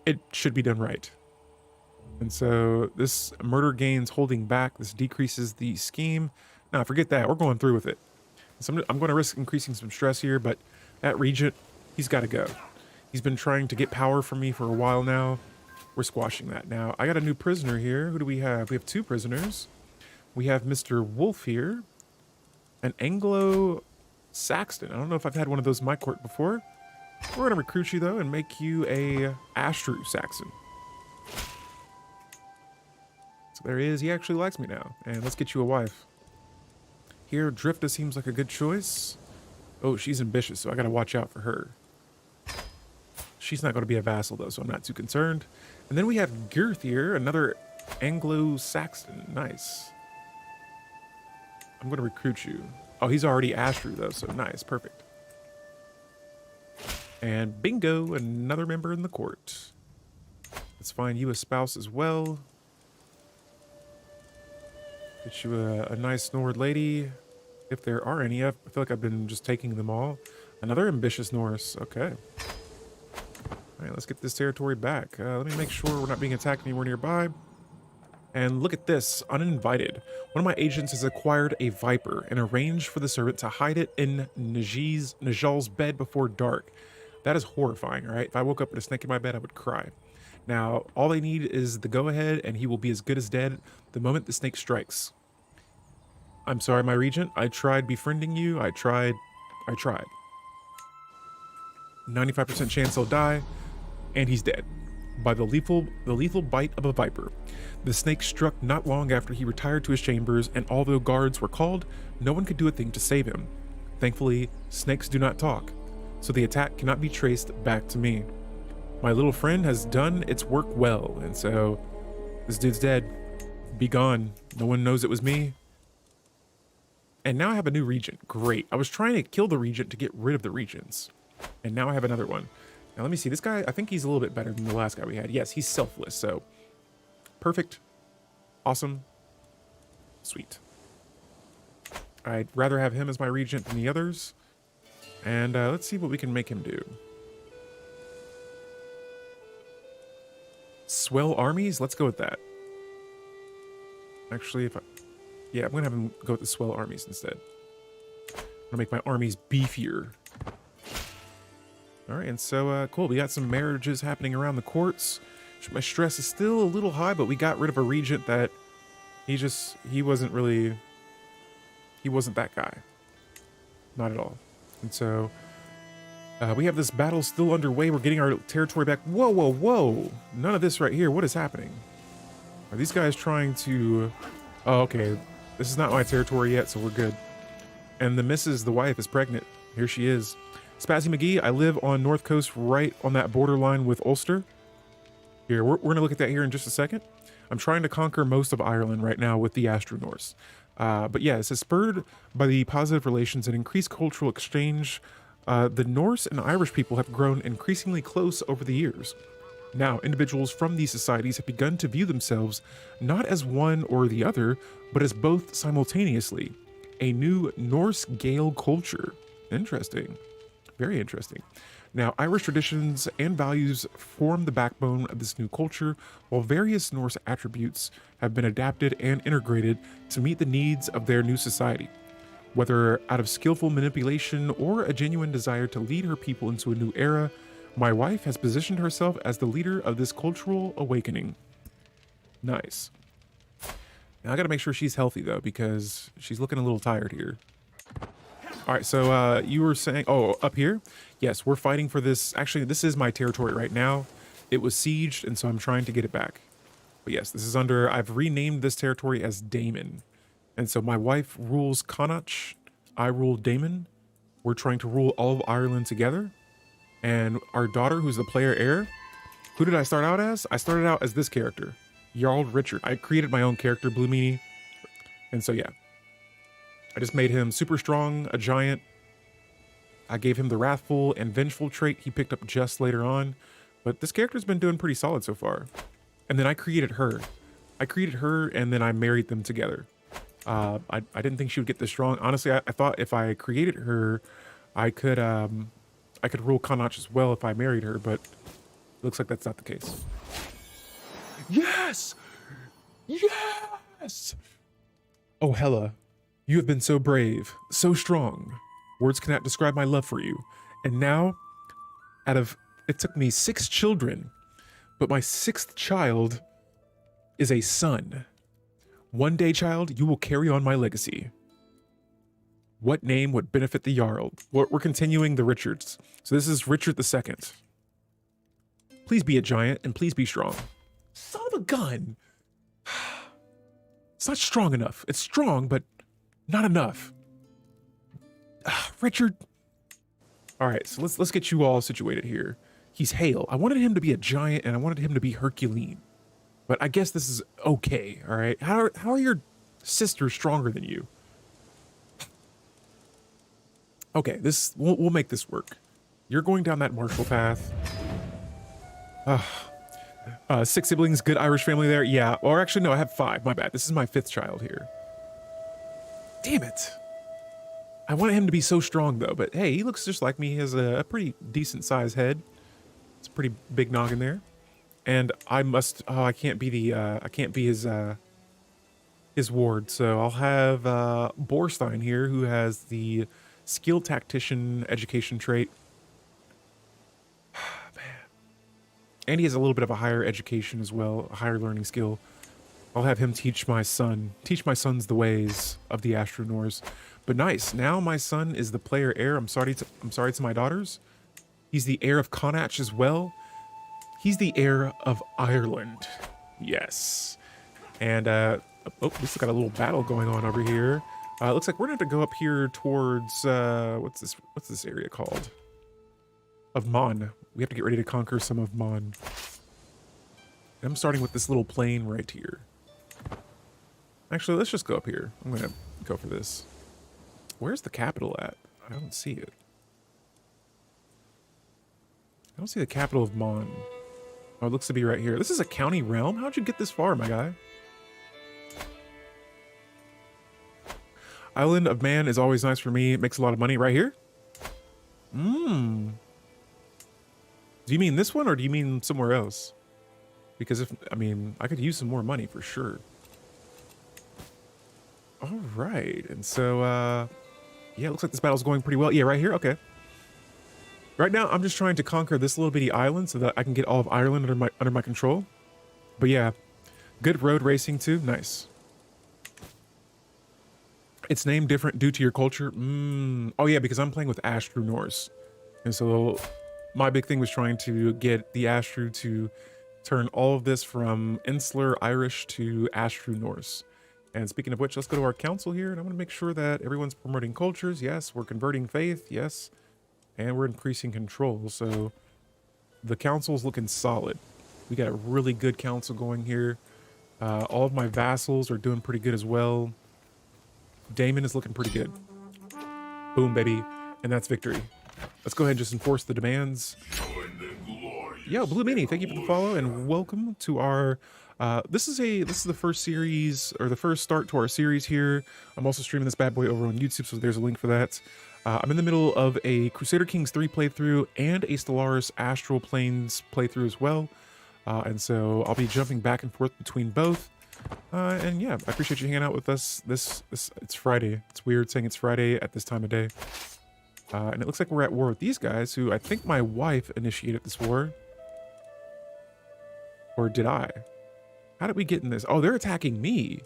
It should be done right. And so this murder gains holding back. This decreases the scheme. Now, forget that. We're going through with it. So I'm going to risk increasing some stress here, but that regent, he's got to go. He's been trying to get power from me for a while now. We're squashing that. Now, I got a new prisoner here. Who do we have? We have 2 prisoners. We have Mr. Wolf here. An Anglo-Saxon. I don't know if I've had one of those in my court before. We're going to recruit you, though, and make you a Astro-Saxon. So there he is. He actually likes me now. And let's get you a wife. Here, Drifta seems like a good choice. Oh, she's ambitious, so I got to watch out for her. She's not going to be a vassal, though, so I'm not too concerned. And then we have Girth here, another Anglo-Saxon. Nice. I'm going to recruit you. Oh, he's already Astro, though, so nice. Perfect. And bingo, another member in the court. Let's find you a spouse as well. Get you a nice Nord lady, if there are any. I feel like I've been just taking them all. Another ambitious Norse. Okay. All right, let's get this territory back. Let me make sure we're not being attacked anywhere nearby. And look at this, uninvited. One of my agents has acquired a viper and arranged for the servant to hide it in Najal's bed before dark. That is horrifying, all right? If I woke up with a snake in my bed, I would cry. Now, all they need is the go-ahead, and he will be as good as dead the moment the snake strikes. I'm sorry, my regent. I tried befriending you. I tried. 95% chance he'll die, and he's dead by the lethal bite of a viper. The snake struck not long after he retired to his chambers, and although guards were called, no one could do a thing to save him. Thankfully, snakes do not talk, so the attack cannot be traced back to me. My little friend has done its work well, and so this dude's dead. Be gone. No one knows it was me. And now I have a new regent. Great. I was trying to kill the regent to get rid of the regents, and now I have another one. Now let me see. This guy, I think he's a little bit better than the last guy we had. Yes, he's selfless, so perfect. Awesome. Sweet. I'd rather have him as my regent than the others. And let's see what we can make him do. swell armies? Let's go with that. Actually, yeah, I'm gonna have him go with the swell armies instead. I'm gonna make my armies beefier. All right, and so, cool. We got some marriages happening around the courts. My stress is still a little high, but we got rid of a regent that he wasn't that guy. Not at all. And so, we have this battle still underway. We're getting our territory back. Whoa, whoa, whoa. None of this right here. What is happening? Are these guys trying to... Oh, okay. This is not my territory yet, so we're good. And the wife, is pregnant. Here she is. Spazzy McGee, I live on North Coast right on that borderline with Ulster. Here, we're going to look at that here in just a second. I'm trying to conquer most of Ireland right now with the Astro-Norse. But yeah, it says, spurred by the positive relations and increased cultural exchange, the Norse and Irish people have grown increasingly close over the years. Now, individuals from these societies have begun to view themselves not as one or the other, but as both simultaneously. A new Norse Gael culture. Interesting. Very interesting. Now, Irish traditions and values form the backbone of this new culture, while various Norse attributes have been adapted and integrated to meet the needs of their new society. Whether out of skillful manipulation or a genuine desire to lead her people into a new era, my wife has positioned herself as the leader of this cultural awakening. Nice. Now, I gotta make sure she's healthy, though, because she's looking a little tired here. All right, so you were saying, oh, up here? Yes, we're fighting for this. Actually, this is my territory right now. It was sieged, and so I'm trying to get it back. But yes, this is I've renamed this territory as Damon. And so my wife rules Connacht, I rule Damon. We're trying to rule all of Ireland together. And our daughter, who's the player heir, who did I start out as? I started out as this character, Jarl Richard. I created my own character, Blue Meanie. And so, yeah. I just made him super strong, a giant. I gave him the wrathful and vengeful trait he picked up just later on. But this character's been doing pretty solid so far. And then I created her. And then I married them together. I didn't think she would get this strong. Honestly, I thought if I created her, I could rule Connacht as well if I married her, but looks like that's not the case. Yes! Yes! Oh, Hela. You have been so brave, so strong. Words cannot describe my love for you. And now, it took me 6 children, but my 6th child is a son. One day, child, you will carry on my legacy. What name would benefit the Jarl? We're continuing the Richards. So this is Richard II. Please be a giant and please be strong. Son of a gun! It's not strong enough. It's strong, but not enough. Richard. All right, so let's get you all situated here. He's Hale. I wanted him to be a giant and I wanted him to be Herculean. But I guess this is okay, all right? How are your sisters stronger than you? Okay, we'll make this work. You're going down that martial path. 6 siblings, good Irish family there. Yeah, or actually, no, I have 5. My bad. This is my 5th child here. Damn it. I wanted him to be so strong, though. But hey, he looks just like me. He has a pretty decent sized head. It's a pretty big noggin there. And I must... Oh, I can't be his ward. So I'll have Borstein here, who has the skill tactician education trait. And he has a little bit of a higher education as well, a higher learning skill. I'll have him teach my sons the ways of the Astro-Norse. But nice, now my son is the player heir. I'm sorry to my daughters. He's the heir of Connacht as well. He's the heir of Ireland. Yes. And oh, we still got a little battle going on over here. Looks like we're gonna have to go up here towards what's this area called? Of Mon. We have to get ready to conquer some of Mon. I'm starting with this little plain right here. Actually, let's just go up here. I'm gonna go for this. Where's the capital at? I don't see it. I don't see the capital of Mon. Oh, it looks to be right here. This is a county realm? How'd you get this far, my guy? Island of Man is always nice for me. It makes a lot of money. Right here? Do you mean this one or do you mean somewhere else? Because if, I mean, I could use some more money for sure. All right. And so, yeah, it looks like this battle's going pretty well. Yeah, right here. Okay. Right now, I'm just trying to conquer this little bitty island so that I can get all of Ireland under my control. But yeah, good road racing too. Nice. It's named different due to your culture. Oh yeah, because I'm playing with Ashtrue Norse. And so my big thing was trying to get the Ashtrue to turn all of this from Insular Irish to Ashtrue Norse. And speaking of which, let's go to our council here, and I'm going to make sure that everyone's promoting cultures. Yes, we're converting faith. Yes. And we're increasing control. So the council's looking solid. We got a really good council going here. All of my vassals are doing pretty good as well. Damon is looking pretty good. Boom, baby. And that's victory. Let's go ahead and just enforce the demands. Yo, Blue Meanie, thank you for the follow and welcome to our this is the first series, or the first start to our series here. I'm also streaming this bad boy over on YouTube, so there's a link for that. I'm in the middle of a Crusader Kings III playthrough and a Stellaris Astral Planes playthrough as well. And so I'll be jumping back and forth between both. And yeah, I appreciate you hanging out with us. It's Friday. It's weird saying it's Friday at this time of day. And it looks like we're at war with these guys, who I think my wife initiated this war. Or did I? How did we get in this? Oh, they're attacking me.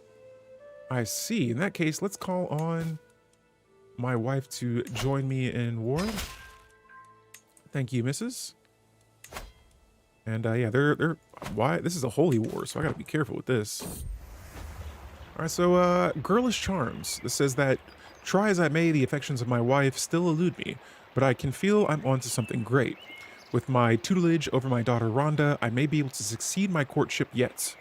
I see. In that case, let's call on my wife to join me in war. Thank you, Mrs. And yeah, they're why this is a holy war, so I gotta be careful with this. All right, so girlish charms. This says that try as I may, the affections of my wife still elude me, but I can feel I'm onto something great. With my tutelage over my daughter Rhonda, I may be able to succeed my courtship yet.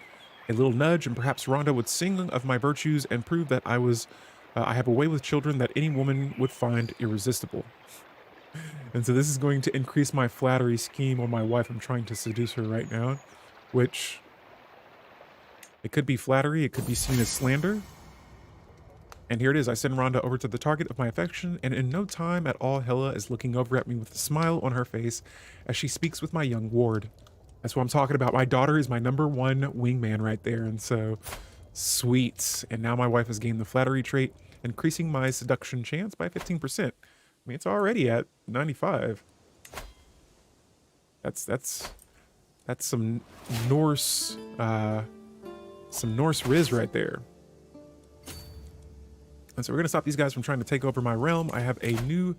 A little nudge, and perhaps Rhonda would sing of my virtues and prove that I have a way with children that any woman would find irresistible. And so this is going to increase my flattery scheme on my wife. I'm trying to seduce her right now, which it could be flattery, it could be seen as slander. And here it is. I send Rhonda over to the target of my affection, and in no time at all, Hela is looking over at me with a smile on her face as she speaks with my young ward. That's what I'm talking about. My daughter is my #1 wingman right there, and so sweet. And now my wife has gained the flattery trait, increasing my seduction chance by 15%. I mean, it's already at 95. That's some Norse riz right there. And so we're going to stop these guys from trying to take over my realm. I have a new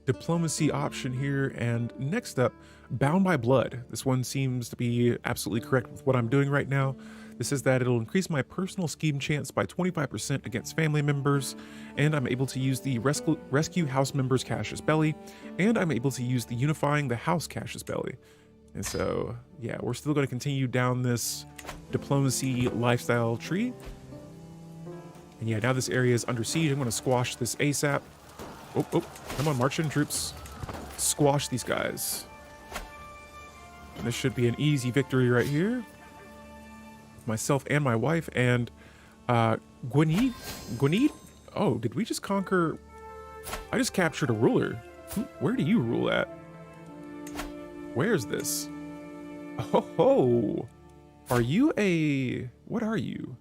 diplomacy option here. And next up, Bound by Blood. This one seems to be absolutely correct with what I'm doing right now. This says that it'll increase my personal scheme chance by 25% against family members. And I'm able to use the rescue house members Cassius Belli. And I'm able to use the unifying the house Cassius Belli. And so, yeah, we're still going to continue down this diplomacy lifestyle tree. And yeah, now this area is under siege. I'm going to squash this ASAP. Oh, come on, march in, troops. Squash these guys. And this should be an easy victory right here. Myself and my wife and Gwenid? Oh, did we just conquer? I just captured a ruler. Where do you rule at? Where's this? Oh, are you a... What are you?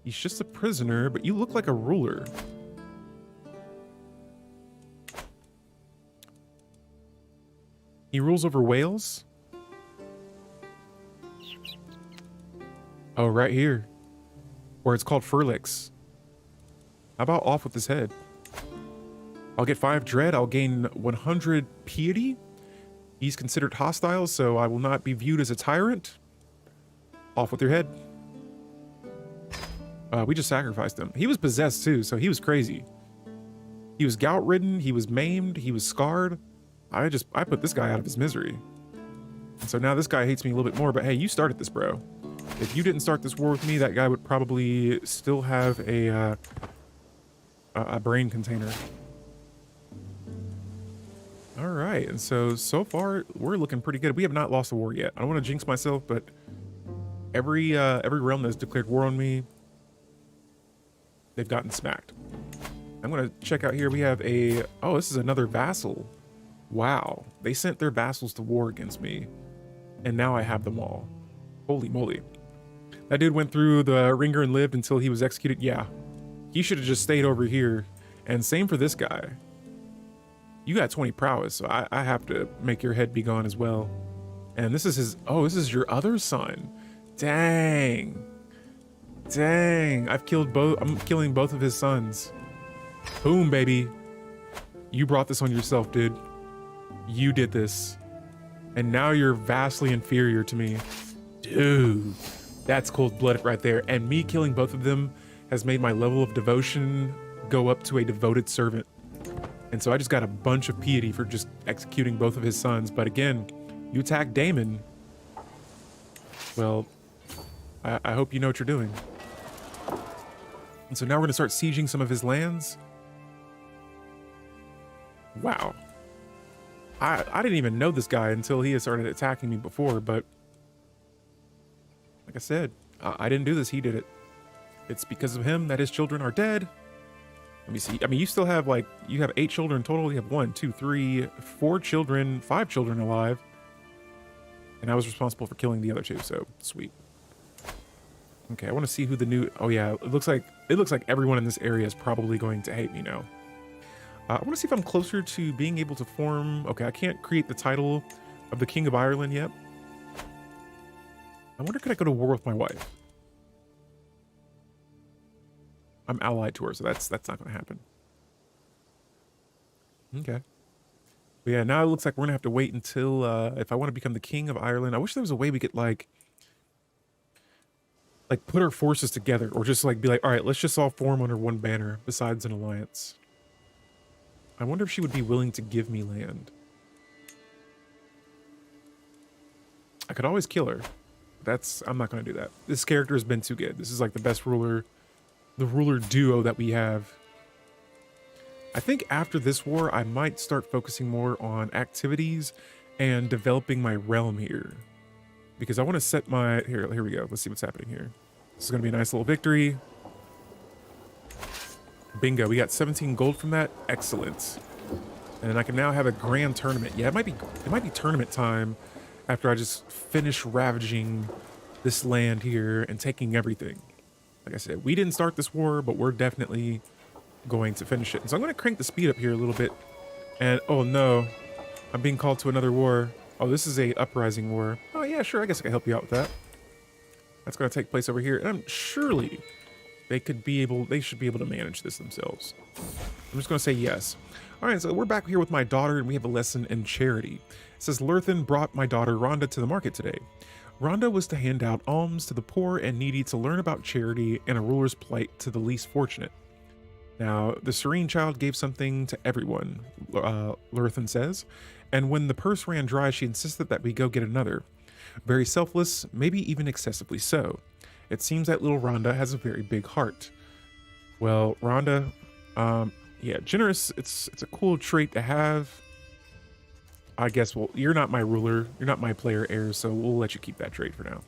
He's just a prisoner, but you look like a ruler. He rules over Wales? Oh, right here. Or it's called Furlix. How about off with his head? I'll get 5 dread. I'll gain 100 piety. He's considered hostile, so I will not be viewed as a tyrant. Off with your head. We just sacrificed him. He was possessed too, so he was crazy. He was gout-ridden, he was maimed, he was scarred. I put this guy out of his misery. And so now this guy hates me a little bit more, but hey, you started this, bro. If you didn't start this war with me, that guy would probably still have a brain container. All right, and so far, we're looking pretty good. We have not lost a war yet. I don't want to jinx myself, but every realm that's declared war on me, they've gotten smacked. I'm going to check out here. We have a... Oh, this is another vassal. Wow, they sent their vassals to war against me, and now I have them all. Holy moly. That dude went through the ringer and lived until he was executed. Yeah, he should have just stayed over here. And same for this guy. You got 20 prowess, so I have to make your head be gone as well. And this is his, oh, this is your other son. Dang. Dang, I've killed both, I'm killing both of his sons. Boom, baby. You brought this on yourself, dude. You did this. And now you're vastly inferior to me. Dude, that's cold-blooded right there. And me killing both of them has made my level of devotion go up to a devoted servant. And so I just got a bunch of piety for just executing both of his sons. But again, you attack Damon. Well, I hope you know what you're doing. And so now we're going to start sieging some of his lands. Wow. I didn't even know this guy until he had started attacking me before, but like I said, I didn't do this, he did it. It's because of him that his children are dead. Let me see. I mean, you still have like, you have 8 children total. You have 1, 2, 3, 4 children, 5 children alive. And I was responsible for killing the other 2, so sweet. Okay, I want to see who the new, oh yeah, it looks like everyone in this area is probably going to hate me now. I want to see if I'm closer to being able to form, okay, I can't create the title of the King of Ireland yet. I wonder, could I go to war with my wife? I'm allied to her, so that's not going to happen. Okay. But yeah, now it looks like we're going to have to wait until, if I want to become the King of Ireland. I wish there was a way we could, like put our forces together, or just, like, be like, all right, let's just all form under one banner, besides an alliance. I wonder if she would be willing to give me land. I could always kill her. I'm not going to do that. This character has been too good. This is like the best ruler, the ruler duo that we have. I think after this war, I might start focusing more on activities and developing my realm here. Because I want to set my, here we go. Let's see what's happening here. This is going to be a nice little victory. Bingo, we got 17 gold from that. Excellent. And I can now have a grand tournament. Yeah, it might be tournament time after I just finish ravaging this land here and taking everything. Like I said, we didn't start this war, but we're definitely going to finish it. And so I'm going to crank the speed up here a little bit. And oh no, I'm being called to another war. Oh, this is a uprising war. Oh yeah, sure, I guess I can help you out with that. That's going to take place over here. And surely they should be able to manage this themselves. I'm just going to say yes. All right, so we're back here with my daughter, and we have a lesson in charity. It says, Lurthen brought my daughter Rhonda to the market today. Rhonda was to hand out alms to the poor and needy, to learn about charity and a ruler's plight to the least fortunate. Now, the serene child gave something to everyone, Lurthen says, and when the purse ran dry, she insisted that we go get another. Very selfless, maybe even excessively so. It seems that little Rhonda has a very big heart. Well, Rhonda, yeah, generous, it's a cool trait to have. I guess, well, you're not my ruler, you're not my player heir, so we'll let you keep that trait for now.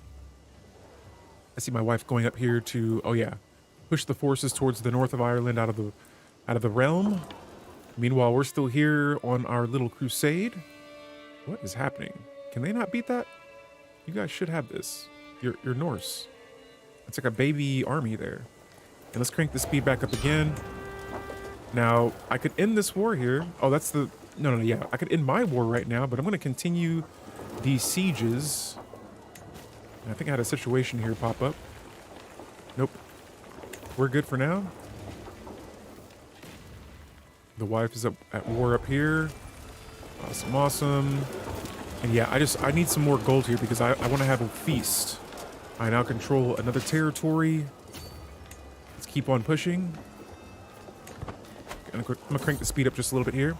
I see my wife going up here to, oh yeah, push the forces towards the north of Ireland out of the realm. Meanwhile, we're still here on our little crusade. What is happening? Can they not beat that? You guys should have this. You're Norse. It's like a baby army there. And let's crank the speed back up again. Now, I could end this war here. Oh, that's the... No, yeah. I could end my war right now, but I'm going to continue these sieges. I think I had a situation here pop up. Nope. We're good for now. The wife is up at war up here. Awesome, awesome. And yeah, I need some more gold here because I want to have a feast. I now control another territory. Let's keep on pushing. I'm gonna crank the speed up just a little bit here.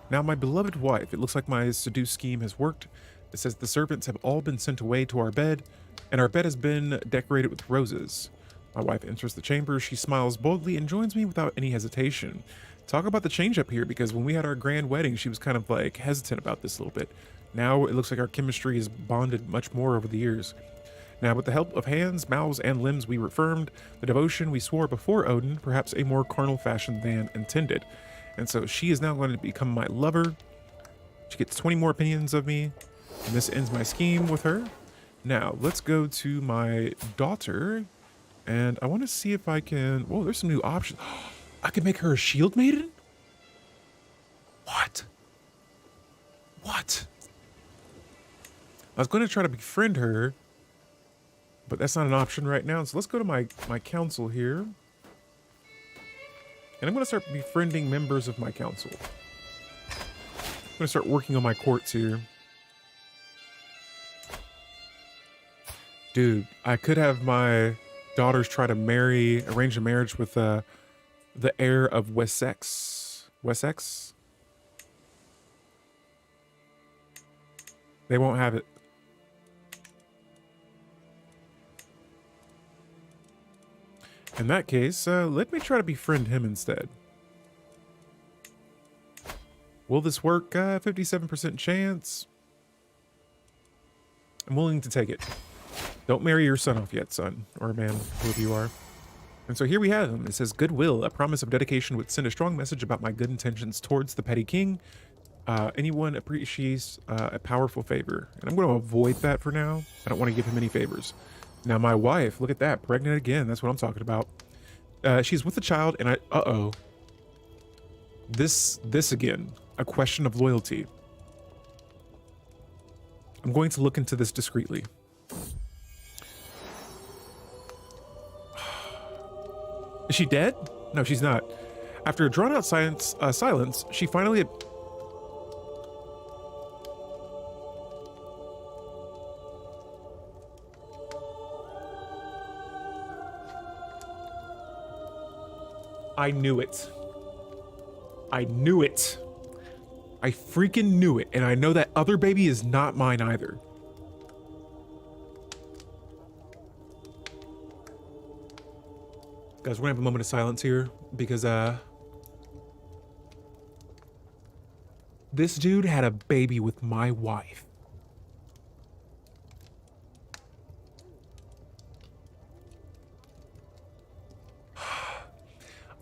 Now, my beloved wife, it looks like my seduce scheme has worked. It says the servants have all been sent away to our bed, and our bed has been decorated with roses. My wife enters the chamber. She smiles boldly and joins me without any hesitation. Talk about the change up here, because when we had our grand wedding, she was kind of like hesitant about this a little bit. Now it looks like our chemistry is bonded much more over the years. Now, with the help of hands, mouths, and limbs, we reaffirmed the devotion we swore before Odin, perhaps a more carnal fashion than intended. And so she is now going to become my lover. She gets 20 more opinions of me, and this ends my scheme with her. Now, let's go to my daughter, and I want to see if I can... Whoa, there's some new options. I can make her a shield maiden? What? What? I was going to try to befriend her, but that's not an option right now. So let's go to my council here. And I'm going to start befriending members of my council. I'm going to start working on my courts here. Dude, I could have my daughters try to arrange a marriage with the heir of Wessex. Wessex? They won't have it. In that case, let me try to befriend him instead. Will this work? 57% chance. I'm willing to take it. Don't marry your son off yet, son, or man, whoever you are. And so here we have him. It says, goodwill, a promise of dedication would send a strong message about my good intentions towards the petty king. Anyone appreciates a powerful favor. And I'm going to avoid that for now. I don't want to give him any favors. Now, my wife, look at that, pregnant again. That's what I'm talking about. She's with a child, and uh-oh. This again, a question of loyalty. I'm going to look into this discreetly. Is she dead? No, she's not. After a drawn-out silence, she finally... I knew it. I knew it. I freaking knew it. And I know that other baby is not mine either. Guys, we're gonna have a moment of silence here because this dude had a baby with my wife.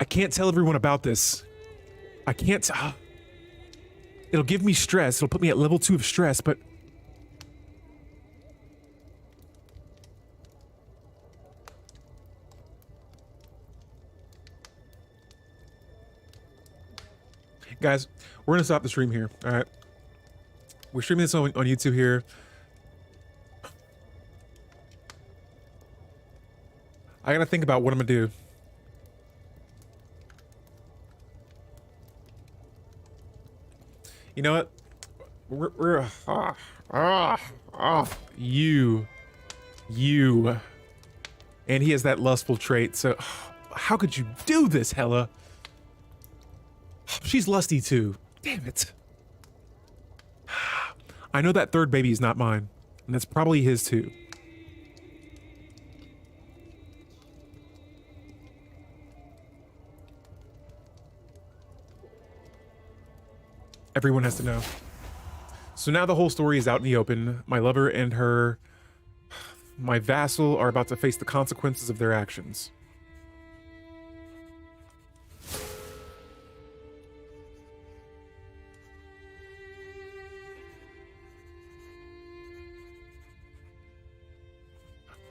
I can't tell everyone about this. I can't. It'll give me stress. It'll put me at level 2 of stress, but guys, we're gonna stop the stream here. All right, we're streaming this on YouTube here. I gotta think about what I'm gonna do. You know what? You, and he has that lustful trait. So, how could you do this, Hella? She's lusty too. Damn it. I know that third baby is not mine, and that's probably his too. Everyone has to know. So now the whole story is out in the open. My lover and my vassal are about to face the consequences of their actions.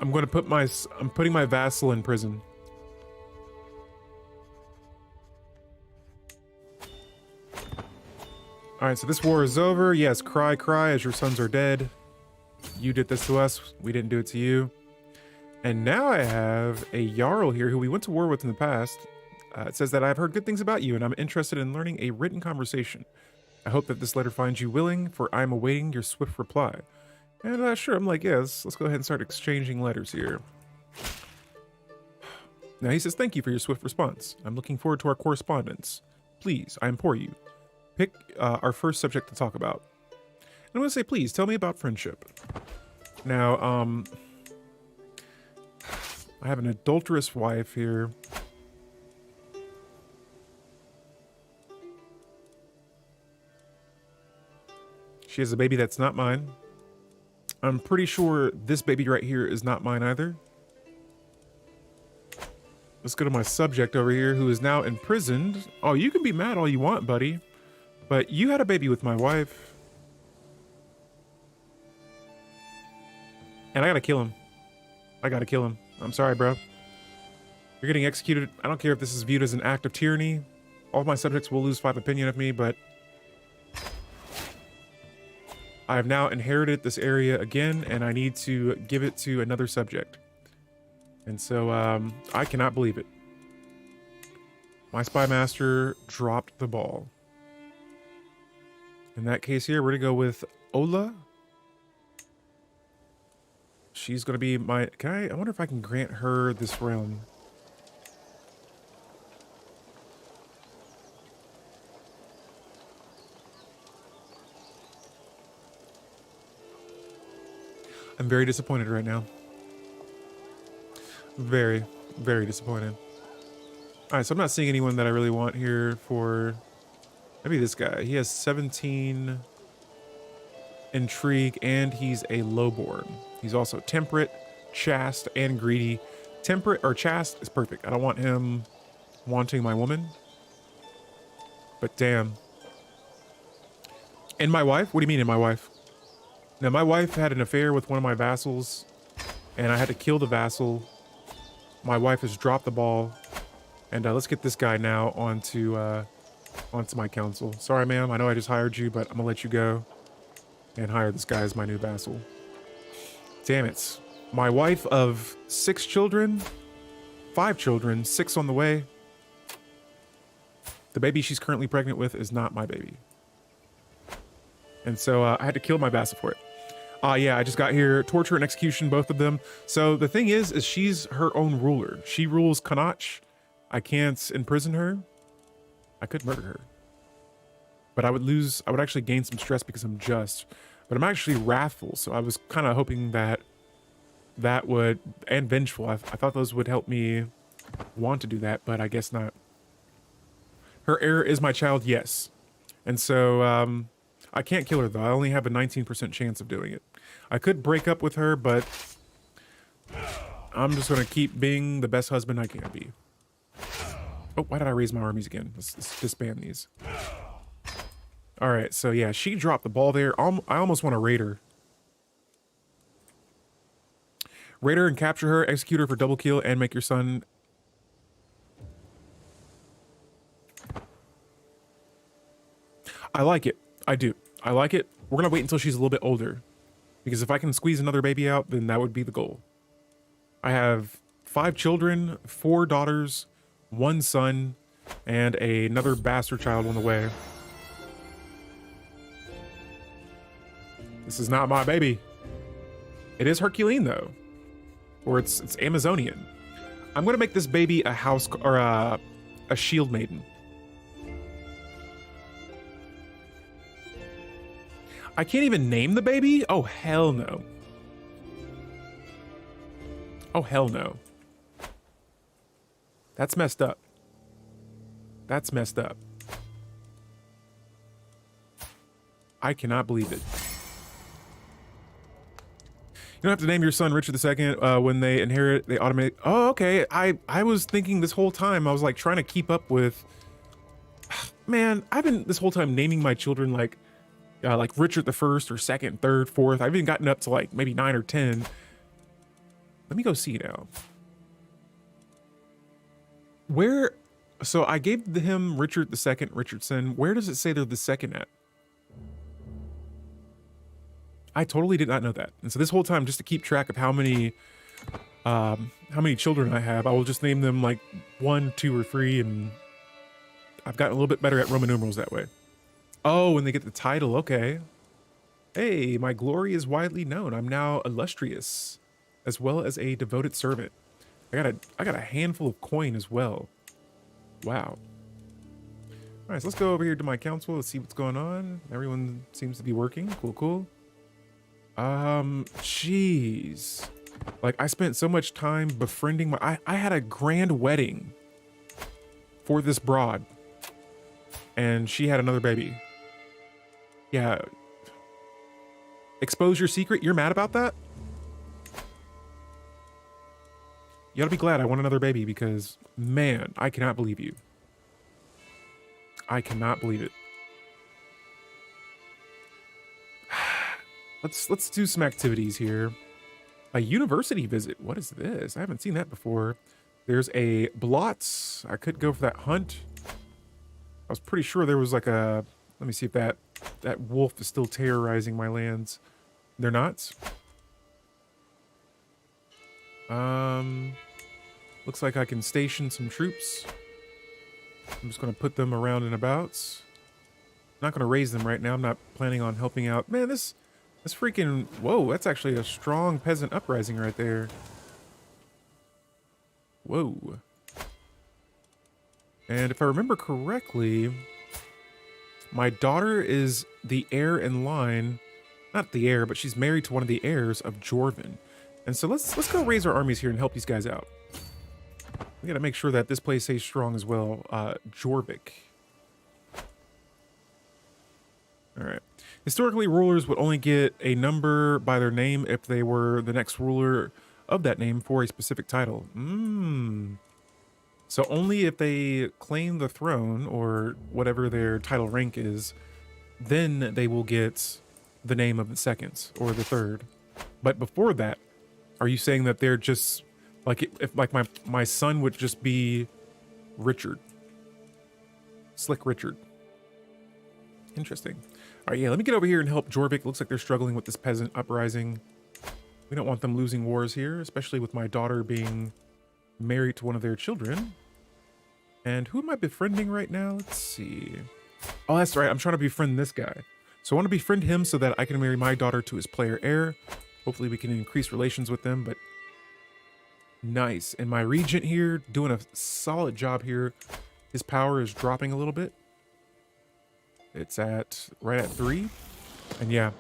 I'm putting my vassal in prison. Alright, so this war is over. Yes, cry, cry as your sons are dead. You did this to us. We didn't do it to you. And now I have a Jarl here who we went to war with in the past. It says that I've heard good things about you and I'm interested in learning a written conversation. I hope that this letter finds you willing, for I'm awaiting your swift reply. And sure, I'm like, yes, let's go ahead and start exchanging letters here. Now he says, thank you for your swift response. I'm looking forward to our correspondence. Please, I implore you. Pick our first subject to talk about. And I'm going to say, please, tell me about friendship. Now, I have an adulterous wife here. She has a baby that's not mine. I'm pretty sure this baby right here is not mine either. Let's go to my subject over here who is now imprisoned. Oh, you can be mad all you want, buddy. But you had a baby with my wife. And I gotta kill him. I gotta kill him. I'm sorry, bro. You're getting executed. I don't care if this is viewed as an act of tyranny. All of my subjects will lose 5 opinion of me, but I have now inherited this area again, and I need to give it to another subject. And so, I cannot believe it. My spy master dropped the ball. In that case here, we're gonna go with Ola. She's gonna be my... I wonder if I can grant her this realm. I'm very disappointed right now. Very, very disappointed. Alright, so I'm not seeing anyone that I really want here for... Maybe this guy. He has 17 intrigue, and he's a lowborn. He's also temperate, chaste, and greedy. Temperate or chaste is perfect. I don't want him wanting my woman. But damn. And my wife? What do you mean in my wife? Now, my wife had an affair with one of my vassals, and I had to kill the vassal. My wife has dropped the ball. And let's get this guy now onto my council. Sorry, ma'am. I know I just hired you, but I'm gonna let you go and hire this guy as my new vassal. Damn it. My wife of 6 children, 5 children, 6 on the way. The baby she's currently pregnant with is not my baby. And so I had to kill my vassal for it. Yeah, I just got here. Torture and execution, both of them. So the thing is she's her own ruler. She rules Connacht. I can't imprison her. I could murder her. But I would actually gain some stress because I'm just. But I'm actually wrathful, so I was kind of hoping that would, and vengeful. I thought those would help me want to do that, but I guess not. Her heir is my child, yes. And so, I can't kill her though. I only have a 19% chance of doing it. I could break up with her, but I'm just gonna keep being the best husband I can be. Oh, why did I raise my armies again? Let's disband these. All right, so yeah, she dropped the ball there. I almost want to raid her. Raid her and capture her, execute her for double kill, and make your son... I like it. I do. I like it. We're going to wait until she's a little bit older. Because if I can squeeze another baby out, then that would be the goal. I have 5 children, 4 daughters, 1 son, and another bastard child on the way. This is not my baby. It is Herculean though, or it's Amazonian. I'm gonna make this baby a house or a shield maiden. I can't even name the baby? Oh hell no. Oh hell no. That's messed up. That's messed up. I cannot believe it. You don't have to name your son Richard II. When they inherit, they automate. Oh, okay. I was thinking this whole time, I was like trying to keep up with... Man, I've been this whole time naming my children like Richard the First or Second, Third, Fourth. I've even gotten up to like maybe 9 or 10. Let me go see now. Where... So I gave him Richard II, Richardson. Where does it say they're the second at? I totally did not know that. And so this whole time, just to keep track of how many children I have, I will just name them like 1, 2, or 3, and I've gotten a little bit better at Roman numerals that way. Oh, and they get the title, okay. Hey, my glory is widely known. I'm now illustrious, as well as a devoted servant. I got a handful of coin as well. Wow. All right, so let's go over here to my council. Let's see what's going on. Everyone seems to be working. Cool, cool. Jeez. Like, I spent so much time befriending my... I had a grand wedding for this broad. And she had another baby. Yeah. Expose your secret? You're mad about that? You ought to be glad I want another baby because, man, I cannot believe you. I cannot believe it. Let's do some activities here. A university visit. What is this? I haven't seen that before. There's a blotz. I could go for that hunt. I was pretty sure there was like a... Let me see if that wolf is still terrorizing my lands. They're not. Looks like I can station some troops. I'm just going to put them around and about. Not going to raise them right now. I'm not planning on helping out. Man, this freaking... Whoa, that's actually a strong peasant uprising right there. Whoa. And if I remember correctly, my daughter is the heir in line. Not the heir, but she's married to one of the heirs of Jorvin. And so let's go raise our armies here and help these guys out. We gotta make sure that this place stays strong as well. Jorvik. Alright. Historically, rulers would only get a number by their name if they were the next ruler of that name for a specific title. So only if they claim the throne, or whatever their title rank is, then they will get the name of the second or the third. But before that, are you saying that they're just... Like, if like my son would just be Richard. Slick Richard. Interesting. All right, yeah, let me get over here and help Jorvik. Looks like they're struggling with this peasant uprising. We don't want them losing wars here, especially with my daughter being married to one of their children. And who am I befriending right now? Let's see. Oh, that's right. I'm trying to befriend this guy. So I want to befriend him so that I can marry my daughter to his player heir. Hopefully we can increase relations with them, but... Nice. And my regent here, doing a solid job here. His power is dropping a little bit. It's right at 3. And yeah.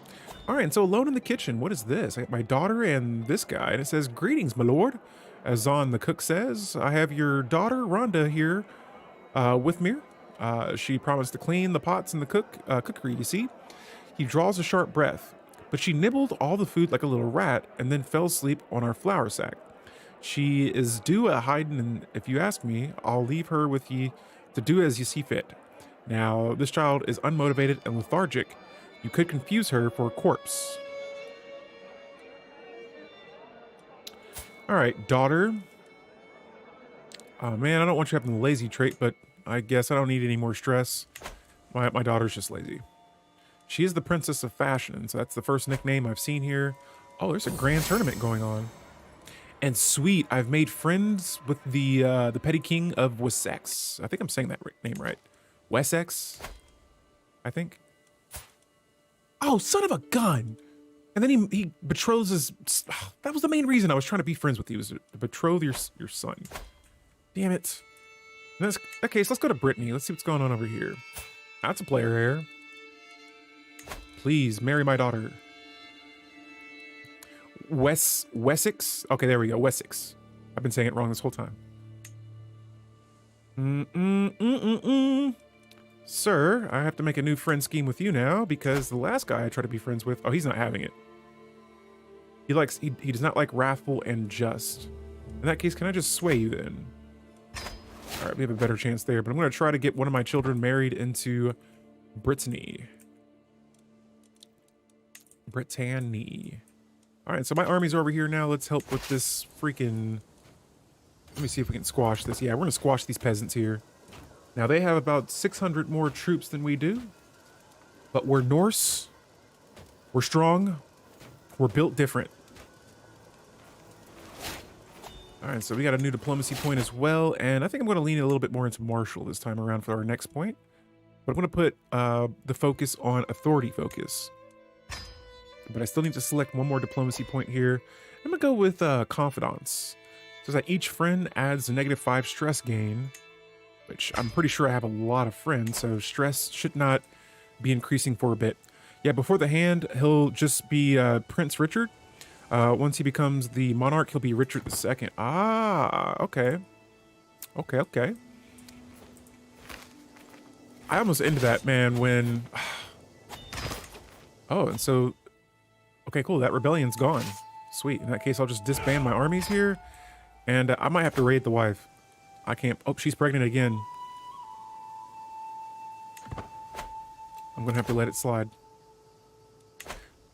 All right, and so alone in the kitchen, what is this? I got my daughter and this guy, and it says, "Greetings, my lord." As Zon the cook says, "I have your daughter, Rhonda, here with me. She promised to clean the pots in the cookery, you see." He draws a sharp breath. "But she nibbled all the food like a little rat and then fell asleep on our flour sack. She is due a hiding, and if you ask me, I'll leave her with ye to do as you see fit. Now, this child is unmotivated and lethargic. You could confuse her for a corpse." All right, daughter. Oh, man, I don't want you having the lazy trait, but I guess I don't need any more stress. My daughter's just lazy. She is the princess of fashion, so that's the first nickname I've seen here. Oh, there's a grand tournament going on. And sweet, I've made friends with the petty king of Wessex. I think I'm saying that name right. Wessex, I think. Oh, son of a gun! And then he betroths his... That was the main reason I was trying to be friends with you, was to betroth your son. Damn it. In that case, let's go to Brittany. Let's see what's going on over here. That's a player heir. Please, marry my daughter. Wessex? Okay, there we go. Wessex. I've been saying it wrong this whole time. Sir, I have to make a new friend scheme with you now because the last guy I tried to be friends with... Oh, he's not having it. He does not like wrathful and just. In that case, can I just sway you then? All right, we have a better chance there, but I'm going to try to get one of my children married into Brittany. Brittany. All right, so my army's over here now. Let's help with this freaking... Let me see if we can squash this. Yeah, we're going to squash these peasants here. Now, they have about 600 more troops than we do. But we're Norse. We're strong. We're built different. All right, so we got a new diplomacy point as well. And I think I'm going to lean a little bit more into martial this time around for our next point. But I'm going to put the focus on authority focus. But I still need to select one more diplomacy point here. I'm going to go with confidence. So that each friend adds a -5 stress gain, which I'm pretty sure I have a lot of friends, so stress should not be increasing for a bit. Yeah, before the hand, he'll just be Prince Richard. Once he becomes the monarch, he'll be Richard II. Ah, okay. Okay. I almost ended that, man, when... Oh, and so... Okay, cool, that rebellion's gone. Sweet, in that case, I'll just disband my armies here, and I might have to raid the wife. I can't... Oh, she's pregnant again. I'm gonna have to let it slide.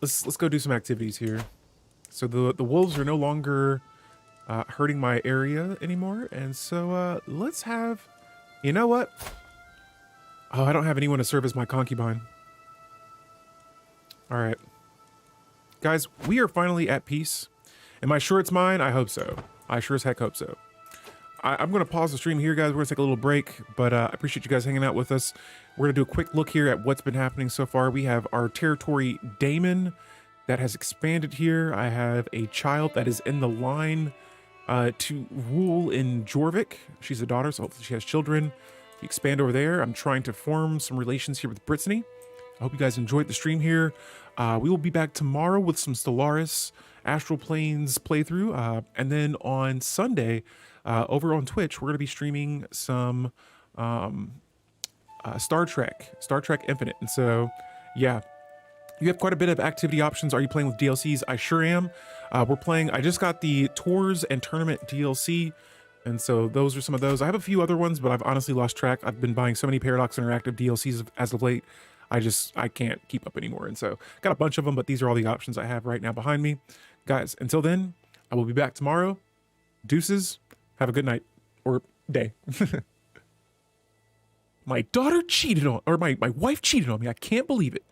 Let's go do some activities here. So the wolves are no longer hurting my area anymore. And so let's have, you know what? Oh, I don't have anyone to serve as my concubine. All right. Guys, we are finally at peace. Am I sure it's mine? I hope so. I sure as heck hope so. I'm going to pause the stream here, guys. We're going to take a little break, but I appreciate you guys hanging out with us. We're going to do a quick look here at what's been happening so far. We have our territory Damon that has expanded here. I have a child that is in the line to rule in Jorvik. She's a daughter, so hopefully she has children. We expand over there. I'm trying to form some relations here with Brittany. I hope you guys enjoyed the stream here. We will be back tomorrow with some Stellaris Astral Planes playthrough. And then on Sunday, over on Twitch, we're going to be streaming some Star Trek Infinite. And so, yeah, you have quite a bit of activity options. Are you playing with DLCs? I sure am. We're playing, I just got the Tours and Tournament DLC. And so those are some of those. I have a few other ones, but I've honestly lost track. I've been buying so many Paradox Interactive DLCs as of late. I can't keep up anymore. And so got a bunch of them, but these are all the options I have right now behind me. Guys, until then, I will be back tomorrow. Deuces. Have a good night or day. My daughter cheated on, or my wife cheated on me. I can't believe it.